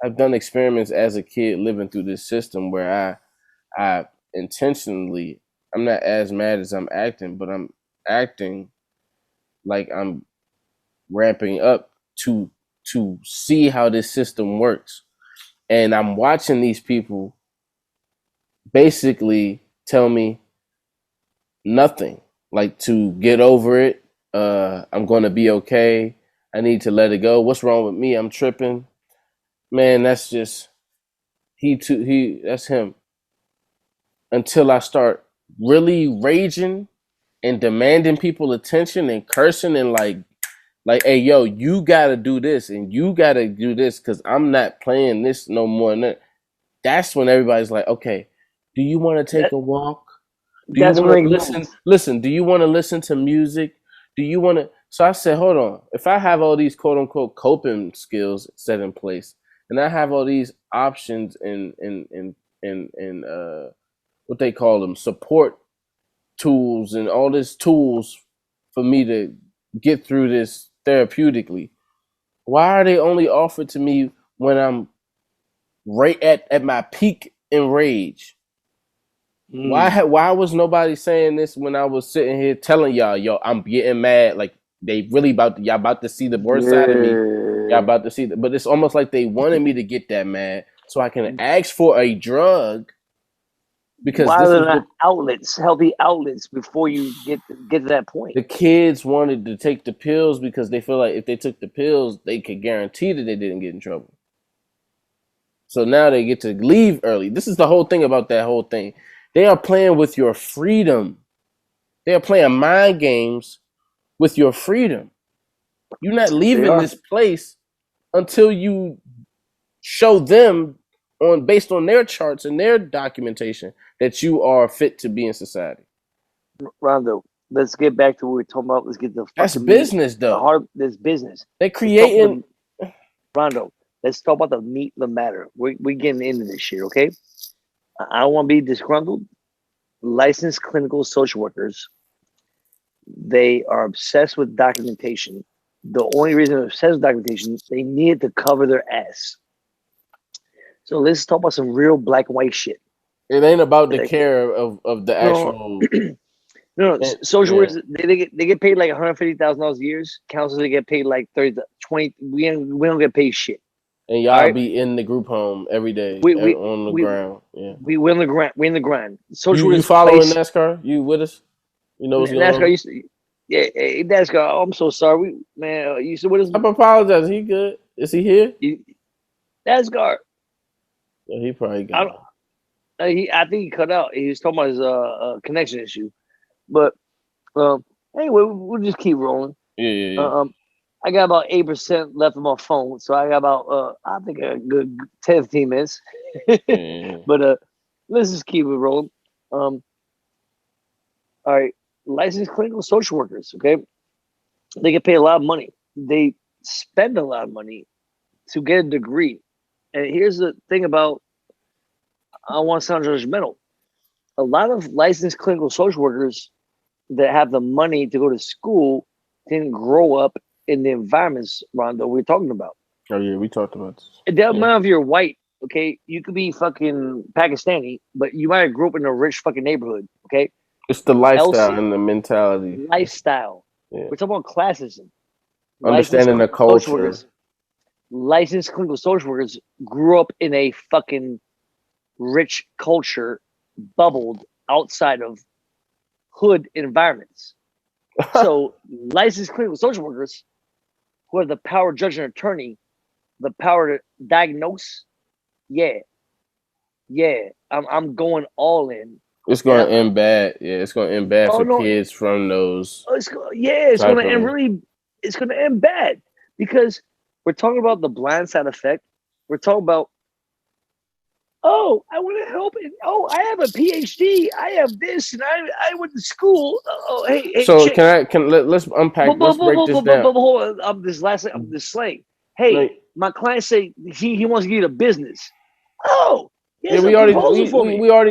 I've done experiments as a kid living through this system where I intentionally, I'm not as mad as I'm acting, but I'm acting like I'm ramping up to see how this system works. And I'm watching these people basically tell me nothing, like to get over it. I'm going to be okay. I need to let it go. What's wrong with me? I'm tripping. Man, that's just, that's him. Until I start really raging and demanding people attention and cursing and like, hey, yo, you got to do this and you got to do this because I'm not playing this no more. That's when everybody's like, okay, do you want to take a walk? Do you want to listen? Listen, do you want to listen to music? Do you want to? So I said, hold on. If I have all these quote unquote coping skills set in place, and I have all these options and what they call them, support tools and all these tools for me to get through this therapeutically, why are they only offered to me when I'm right at my peak in rage? Why was nobody saying this when I was sitting here telling y'all, yo, I'm getting mad, like they really y'all about to see the worst side of me. Y'all about to see but it's almost like they wanted me to get that mad so I can ask for a drug. Because why are there not healthy outlets before you get to that point? The kids wanted to take the pills because they feel like if they took the pills, they could guarantee that they didn't get in trouble. So now they get to leave early. This is the whole thing about that whole thing. They are playing with your freedom. They are playing mind games with your freedom. You're not leaving this place until you show them based on their charts and their documentation that you are fit to be in society. Rondo, let's get back to what we're talking about. Let's get the that's business though. This business. They're creating. Rondo, let's talk about the meat of the matter. We're getting into this shit, okay? I don't want to be disgruntled. Licensed clinical social workers, they are obsessed with documentation. The only reason they're obsessed with documentation, they need to cover their ass. So let's talk about some real black and white shit. It ain't about the care of the actual. No, social workers, they get paid like $150,000 a year. Counselors, they get paid like 20. We don't get paid shit. And y'all be in the group home every day on the ground. Yeah, we're in the grind. We're in the grind. Social workers. You following NASCAR? You with us? You know what's going on? NASCAR. Hey, NASCAR. Oh, I'm so sorry, man. You said what is? I apologize. He good? Is he here? NASCAR. Yeah, he probably got. I think he cut out. He was talking about his connection issue, but anyway, we'll just keep rolling. Yeah. I got about 8% left on my phone, so I got about I think a good 10, 15 minutes. But let's just keep it rolling. All right, licensed clinical social workers. Okay, They get paid a lot of money. They spend a lot of money to get a degree. And here's the thing about, I don't want to sound judgmental. A lot of licensed clinical social workers that have the money to go to school didn't grow up in the environments, Rondo, we're talking about. Oh, yeah, we talked about this. It doesn't matter if you're white, okay? You could be fucking Pakistani, but you might have grew up in a rich fucking neighborhood, okay? It's the lifestyle and the mentality. Lifestyle. Yeah. We're talking about classism. Understanding the culture. Licensed clinical social workers grew up in a fucking rich culture, bubbled outside of hood environments. So licensed clinical social workers who have the power, judge, and attorney, the power to diagnose, I'm going all in. It's going to end bad. Yeah, it's going to end bad for kids from those. It's going to end really. It's going to end bad because we're talking about the blind side effect. We're talking about, oh, I want to help. Oh, I have a PhD. I have this, and I went to school. Oh, hey. So chick. let's unpack. Let's break this down. But hold on. This last thing, this slang. Hey, my client say he wants to get a business. Oh, yeah, we already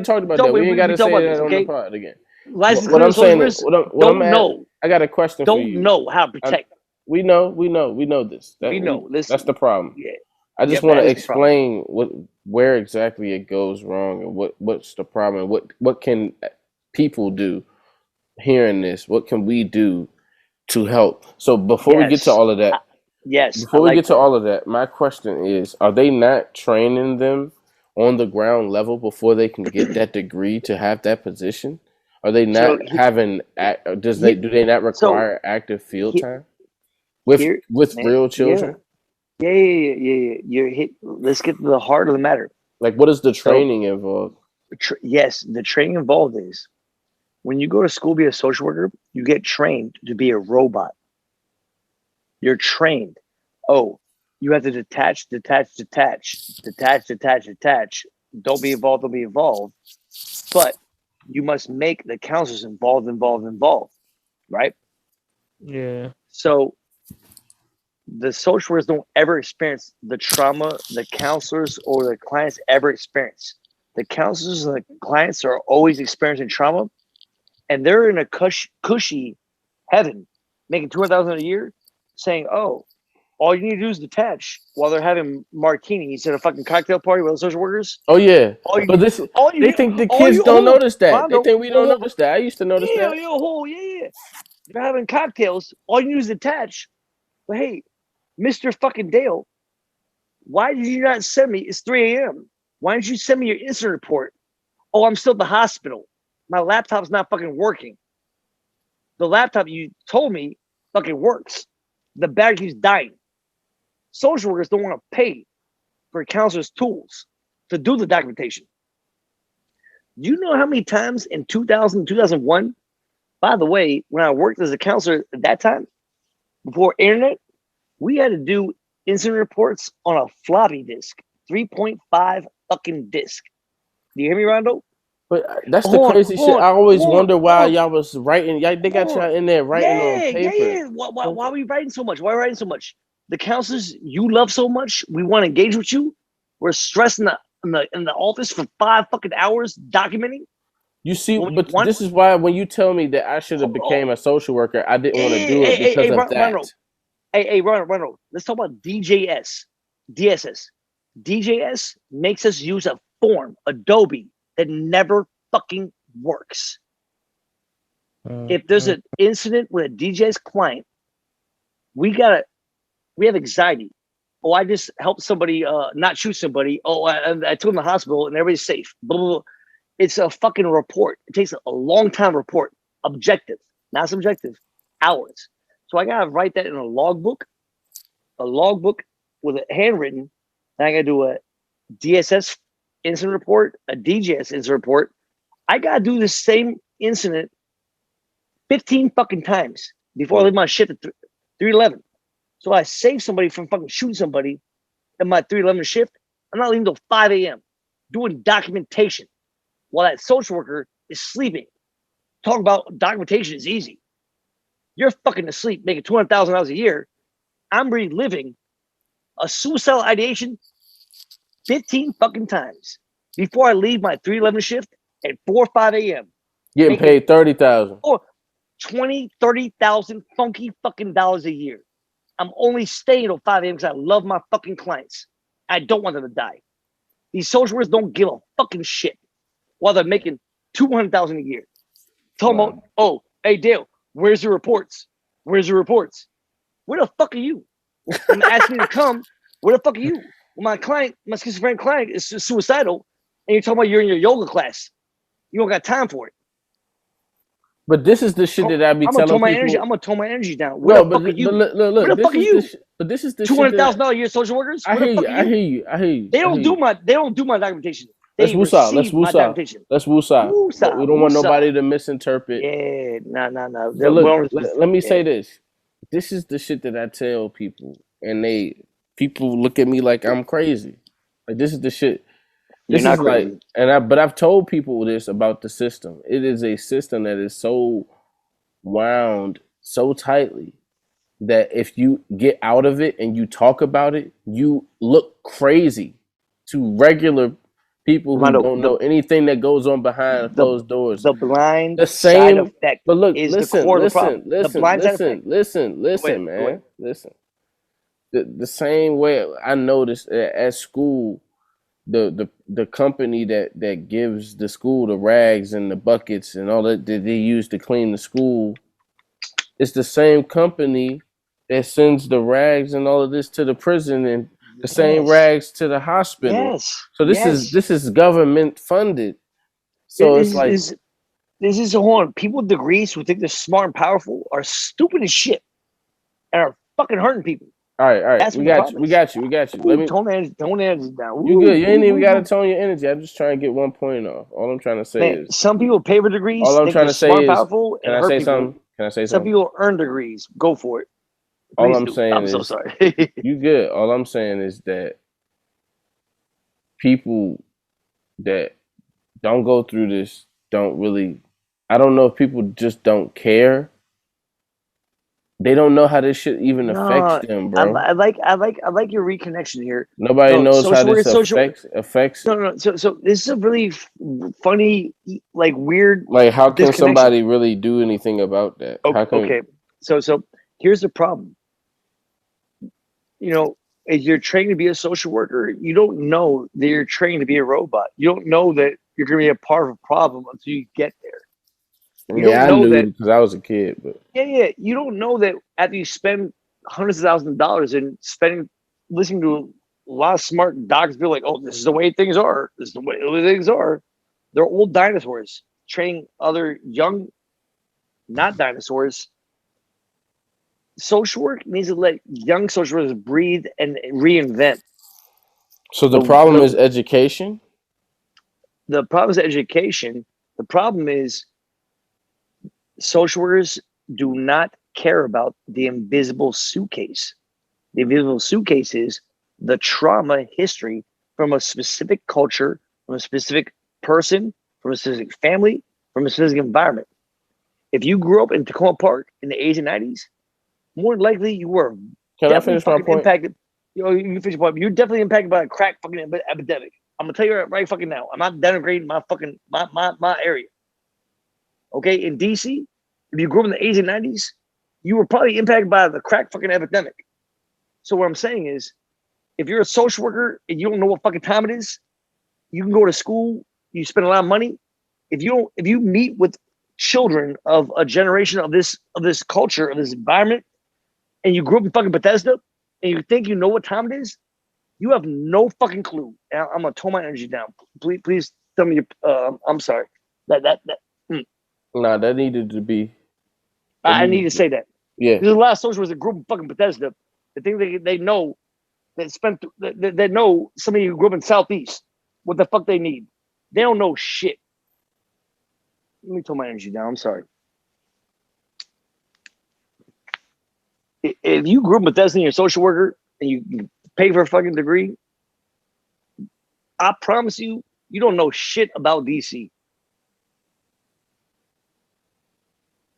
talked about that. We ain't got to say that on the pod again. What I'm saying is, I got a question for you. Don't know how to protect. We know this. That's the problem. Yeah. I just want to explain where exactly it goes wrong and what's the problem. What can people do hearing this? What can we do to help? So before we get to all of that, all of that, my question is: are they not training them on the ground level before they can get that degree to have that position? Are they not having? Do they not require active field time with real children? Yeah. Let's get to the heart of the matter. Like, what is the training involved? Yes, the training involved is when you go to school to be a social worker, you get trained to be a robot. You're trained. Oh, you have to detach. Don't be involved. But you must make the counselors involved. Right? Yeah. So the social workers don't ever experience the trauma the counselors or the clients ever experience. The counselors and the clients are always experiencing trauma, and they're in a cushy heaven, making $200,000 a year, saying, "Oh, all you need to do is detach," while they're having martinis at a fucking cocktail party with the social workers. Oh yeah, but they think the kids don't notice that. They think we don't notice that. I used to notice that. Yeah. They're having cocktails. All you need is detach. But hey, Mr. fucking Dale, why did you not send me? It's 3 a.m. Why didn't you send me your incident report? Oh, I'm still at the hospital. My laptop's not fucking working. The laptop you told me fucking works. The battery's dying. Social workers don't want to pay for counselors' tools to do the documentation. Do you know how many times in 2000, 2001, by the way, when I worked as a counselor at that time, before internet, we had to do incident reports on a floppy disk, 3.5 fucking disk. Do you hear me, Rondo? But that's the crazy shit. I always wonder why y'all was writing. They got y'all in there writing on paper. Yeah. Why are we writing so much? Why are we writing so much? The counselors you love so much, we want to engage with you. We're stressed in the office for 5 fucking hours documenting. You see, this is why when you tell me that I should have became a social worker, I didn't want to do it because of that. Ronald, let's talk about DSS. DSS makes us use a form, Adobe, that never fucking works. If there's an incident with a DJ's client, we have anxiety. Oh, I just helped somebody not shoot somebody. Oh, I took them to the hospital and everybody's safe. Blah, blah, blah. It's a fucking report. It takes a long time to report. Objective, not subjective. Hours. So I gotta write that in a logbook with a handwritten. Then I gotta do a DSS incident report, a DJS incident report. I gotta do the same incident 15 fucking times before I leave my shift at 3:11. So I save somebody from fucking shooting somebody in my 3:11 shift. I'm not leaving till 5 a.m. doing documentation while that social worker is sleeping. Talking about documentation is easy. You're fucking asleep, making $200,000 a year. I'm reliving a suicidal ideation 15 fucking times before I leave my 311 shift at 4 or 5 a.m. Getting paid $30,000. Or 20, 30,000 funky fucking dollars a year. I'm only staying till 5 a.m. because I love my fucking clients. I don't want them to die. These social workers don't give a fucking shit while they're making $200,000 a year. Tell them, oh, hey Dale, where's the reports? Where's the reports? Where the fuck are you? And asking me to come. Where the fuck are you? Well, my client, my schizophrenic client, is suicidal, and you're talking about you're in your yoga class. You don't got time for it. But this is the shit that I be telling people. I'm gonna tone my energy down. Where the fuck are you? Look, where the fuck are you? But this is the $200,000 a year social workers. I hear you. They don't do my documentation. Let's woosah. Let's woosah. We don't want nobody to misinterpret. Yeah, no. Look, let me say this. This is the shit that I tell people, and people look at me like I'm crazy. Like, this is the shit. This is like, but I've told people this about the system. It is a system that is so wound so tightly that if you get out of it and you talk about it, you look crazy to regular people who don't know anything that goes on behind closed doors. The side effect. But look, is listen, the core of the problem. Listen, man. Listen. The same way I noticed at school, the company that gives the school the rags and the buckets and all that they use to clean the school, it's the same company that sends the rags and all of this to the prison and the same rags to the hospital. Yes. So this is government funded. So this is on. People with degrees who think they're smart and powerful are stupid as shit and are fucking hurting people. All right. That's We got you. Let me tone the energy down. You good? You ain't even got to tone your energy. I'm just trying to get one point off. All I'm trying to say is some people pay for degrees. All I'm trying to say is powerful can I say something? Can I say something? Some people earn degrees. Go for it. All I'm saying I'm is so sorry. You good? All I'm saying is that people that don't go through this don't really. I don't know if people just don't care. They don't know how this shit even affects them, bro. I like your reconnection here. Nobody knows how this affects. No. So this is a really funny, like weird. Like, how can somebody really do anything about that? Okay. So here's the problem. You know, if you're trained to be a social worker, you don't know that you're trained to be a robot. You don't know that you're going to be a part of a problem until you get there. I knew because I was a kid, but you don't know that after you spend hundreds of thousands of dollars and listening to a lot of smart docs be like, "Oh, this is the way things are. This is the way things are." They're old dinosaurs training other young, not dinosaurs. Social work needs to let young social workers breathe and reinvent. So the problem is education. The problem is education. The problem is social workers do not care about the invisible suitcase. The invisible suitcase is the trauma history from a specific culture, from a specific person, from a specific family, from a specific environment. If you grew up in Tacoma Park in the 80s and 90s, more than likely you were impacted. You can finish your point. You're definitely impacted by a crack fucking epidemic. I'm gonna tell you right fucking now. I'm not denigrating my area. Okay, in DC, if you grew up in the 80s and 90s, you were probably impacted by the crack fucking epidemic. So what I'm saying is, if you're a social worker and you don't know what fucking time it is, you can go to school, you spend a lot of money. If you meet with children of a generation of this culture, of this environment, and you grew up in fucking Bethesda, and you think you know what time it is, you have no fucking clue. And I'm gonna tone my energy down. Please tell me. I'm sorry. Nah, that needed to be. I need to say that. Yeah. There's a lot of social workers that grew up in fucking Bethesda. The thing they know that know somebody who grew up in Southeast what the fuck they need. They don't know shit. Let me tone my energy down. I'm sorry. If you grew up in Bethesda and you're a social worker and you pay for a fucking degree, I promise you, you don't know shit about DC.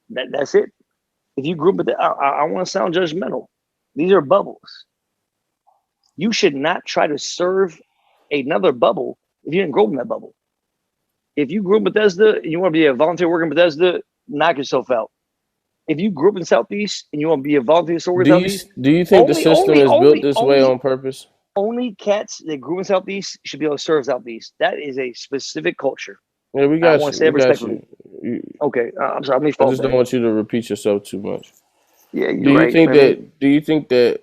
That's it. If you group it, I want to sound judgmental. These are bubbles. You should not try to serve another bubble if you didn't grow up in that bubble. If you grew up in Bethesda and you want to be a volunteer worker in Bethesda, knock yourself out. If you grew up in Southeast and you want to be a volunteer worker in Southeast, do you think the system is built this way on purpose? Only cats that grew in Southeast should be able to serve Southeast. That is a specific culture. Yeah, we got you. I want to say it respectfully. Okay, I'm sorry. I just don't want you to repeat yourself too much. Yeah, you're right. Do you think that?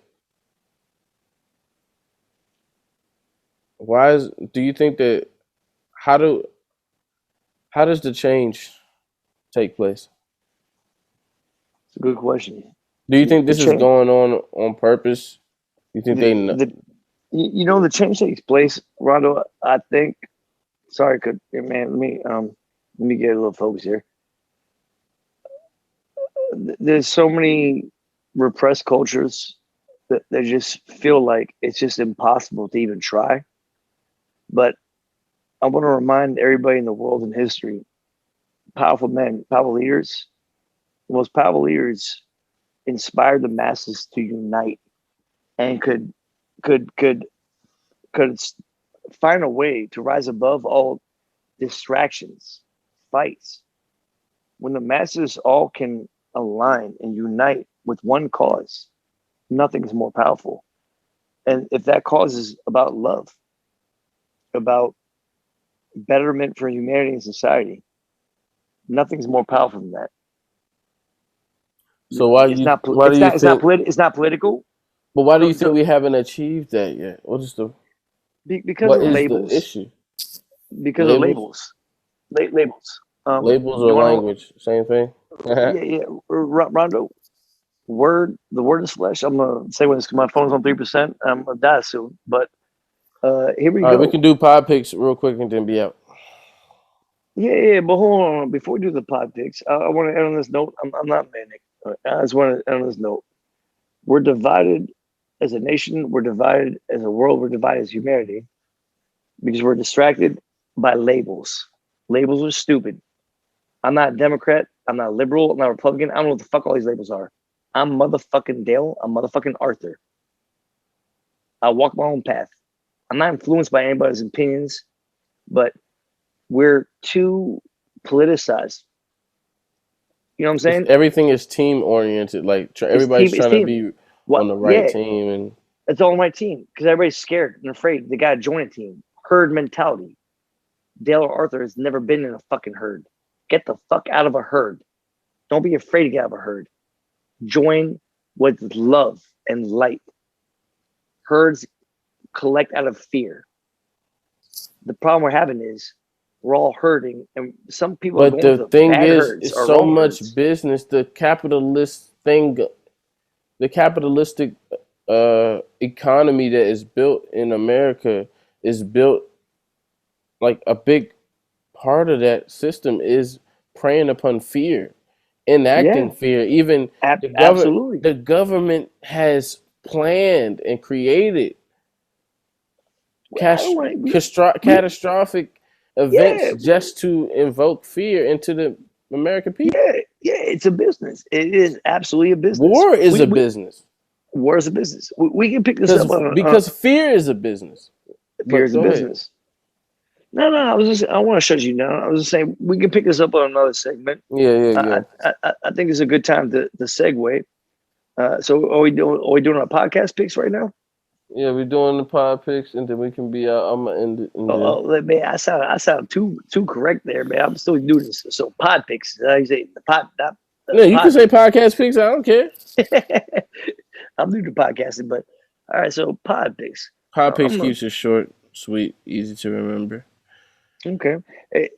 How does the change take place? It's a good question. Do you think this is going on purpose? You think they know? The change takes place, Rondo. I think. Sorry, let me get a little focus here. There's so many repressed cultures that they just feel like it's just impossible to even try. But I want to remind everybody in the world and history, powerful men, powerful leaders, the most powerful leaders inspired the masses to unite and could find a way to rise above all distractions, fights. When the masses all can align and unite with one cause, nothing is more powerful. And if that cause is about love, about betterment for humanity and society, nothing's more powerful than that. So it's not political. But why do you think we haven't achieved that yet? What is the because of labels? The issue? Because of labels. Labels. Labels or language, same thing. Yeah. Rondo, the word is flesh. I'm gonna say when my phone's on 3%, I'm gonna die soon. But here we go. We can do pod picks real quick and then be out. Yeah, but hold on. Before we do the pod picks, I want to end on this note. I'm not manic. I just want to end on this note. We're divided as a nation. We're divided as a world. We're divided as humanity because we're distracted by labels. Labels are stupid. I'm not a Democrat. I'm not a liberal. I'm not a Republican. I don't know what the fuck all these labels are. I'm motherfucking Dale. I'm motherfucking Arthur. I walk my own path. I'm not influenced by anybody's opinions, but we're too politicized. You know what I'm saying? Everything is team oriented. Like everybody's trying to be on the right team, and it's all on the right team because everybody's scared and afraid. They gotta join a team. Herd mentality. Dale or Arthur has never been in a fucking herd. Get the fuck out of a herd. Don't be afraid to get out of a herd. Join with love and light. Herds collect out of fear. The problem we're having is we're all herding, and some people. But the thing is, it's so much business. The capitalist thing, the capitalistic economy that is built in America is built. Like a big part of that system is preying upon fear, enacting fear. Even the government has planned and created catastrophic events just to invoke fear into the American people. Yeah, it's a business. It is absolutely a business. War is a business. War is a business. We can pick this up because fear is a business. Fear is a business. No, I want to shut you down. I was just saying we can pick this up on another segment. Yeah. I think it's a good time to segue. So are we doing our podcast picks right now? Yeah, we're doing the pod picks, and then we can be out. I'm gonna end it. Man, I sound too correct there, man. I'm still doing this. So pod picks. You say the pod. You can say podcast picks. I don't care. I'm new to podcasting, but all right. So pod picks. Pod picks keeps it short, sweet, easy to remember. Okay.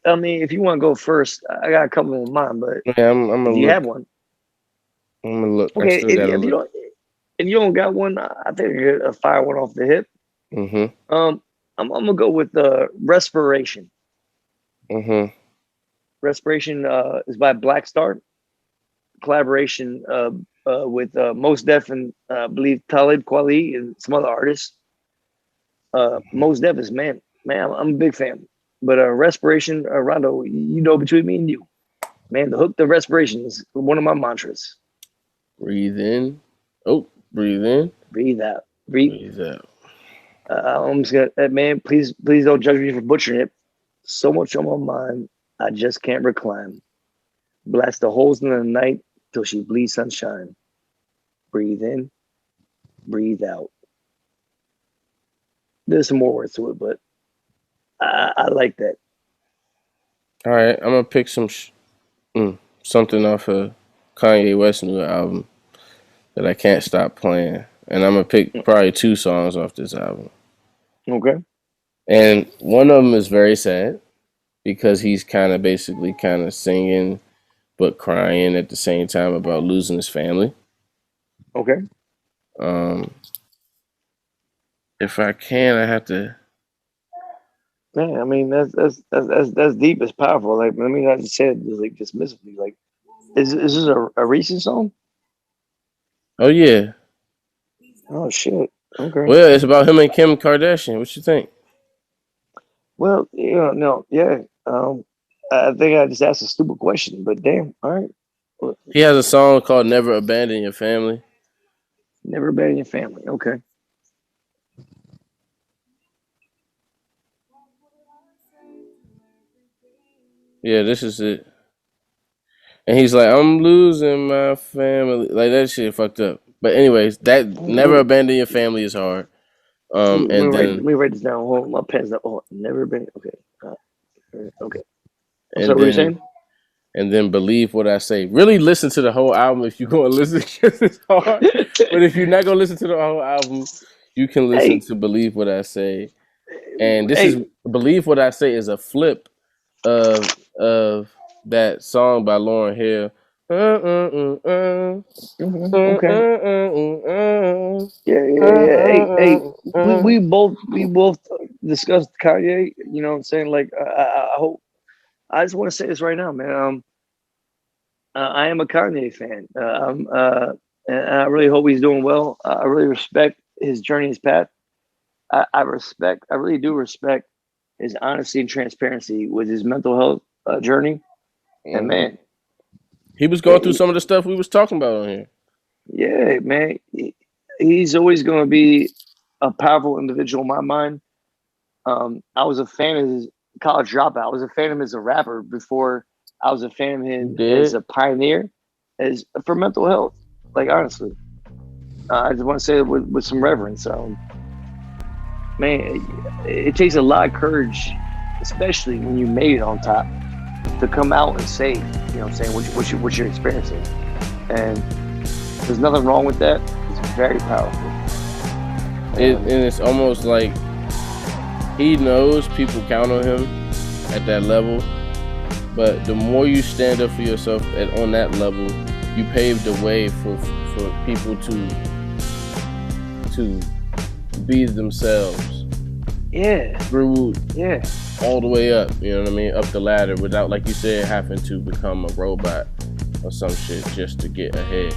I mean, if you want to go first, I got a couple in mind, but I'm gonna if you have one. I'm gonna look. Okay, if you don't got one, I think you're gonna fire one off the hip. Mm-hmm. I'm gonna go with Respiration. Mm-hmm. Respiration is by Black Star. Collaboration with Mos Def and I believe Talib Kweli and some other artists. Mos Def is man, I'm a big fan. But Respiration, Rondo, between me and you, man, the hook to Respiration is one of my mantras. Breathe in. Oh, breathe in. Breathe out. Breathe out. I'm just gonna, man. Please don't judge me for butchering it. So much on my mind, I just can't recline. Blast the holes in the night till she bleeds sunshine. Breathe in, breathe out. There's some more words to it, but I like that. All right, I'm gonna pick something off of Kanye West's new album that I can't stop playing, and I'm gonna pick probably 2 songs off this album. Okay. And one of them is very sad because he's kind of singing but crying at the same time about losing his family. Okay. If I can, I have to. Man, I mean that's deep. It's powerful. Like, let me not just say it like dismissively. Like, is this a recent song? Oh yeah. Oh shit. Okay. Well, it's about him and Kim Kardashian. What you think? Well, no, yeah. I think I just asked a stupid question, but damn, all right. Well, he has a song called "Never Abandon Your Family." Never abandon your family. Okay. Yeah, this is it. And he's like, I'm losing my family. Like, that shit fucked up. But anyways, that never abandon your family is hard. Let me write this down. Hold on, my pen's not. Oh, never been. Okay. Okay. So what were you saying? And then believe what I say. Really listen to the whole album if you're going to listen, because it's hard. But if you're not going to listen to the whole album, you can listen to Believe What I Say. And this is Believe What I Say is a flip of that song by Lauryn Hill. Okay. Yeah. Hey, we both discussed Kanye. You know what I'm saying? Like, I hope. I just want to say this right now, man. I am a Kanye fan. And I really hope he's doing well. I really respect his journey, his path. I really do respect his honesty and transparency with his mental health journey. And man, he was going through some of the stuff we was talking about on here. Yeah, man. He's always going to be a powerful individual in my mind. I was a fan of his college dropout. I was a fan of him as a rapper before I was a fan of him as a pioneer, as for mental health. Like, honestly, I just want to say it with some reverence. Man, it takes a lot of courage, especially when you made it on top, to come out and say, you know what I'm saying, what you're experiencing. And there's nothing wrong with that. It's very powerful. And it's almost like he knows people count on him at that level, but the more you stand up for yourself on that level, you pave the way for people to be themselves. Yeah. Through all the way up, you know what I mean? Up the ladder without, like you said, having to become a robot or some shit just to get ahead.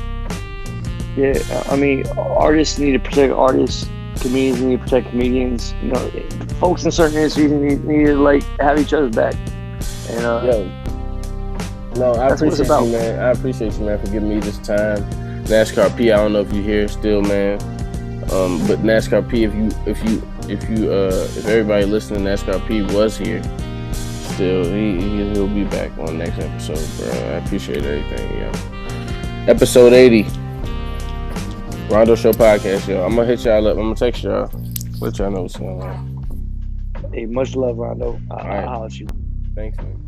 Yeah, I mean, artists need to protect artists. Comedians need to protect comedians. You know, folks in certain industries need to like have each other's back. And I appreciate you, man. I appreciate you, man, for giving me this time. NASCAR P, I don't know if you're here still, man. But NASCAR P, if everybody listening, NASCAR P was here still, he'll be back on next episode, bro. I appreciate everything, yo. Episode 80. Rondo Show podcast, yo. I'm gonna hit y'all up. I'm gonna text y'all. Let y'all know what's going on. Hey, much love, Rondo. I'll holler at you. Thanks, man.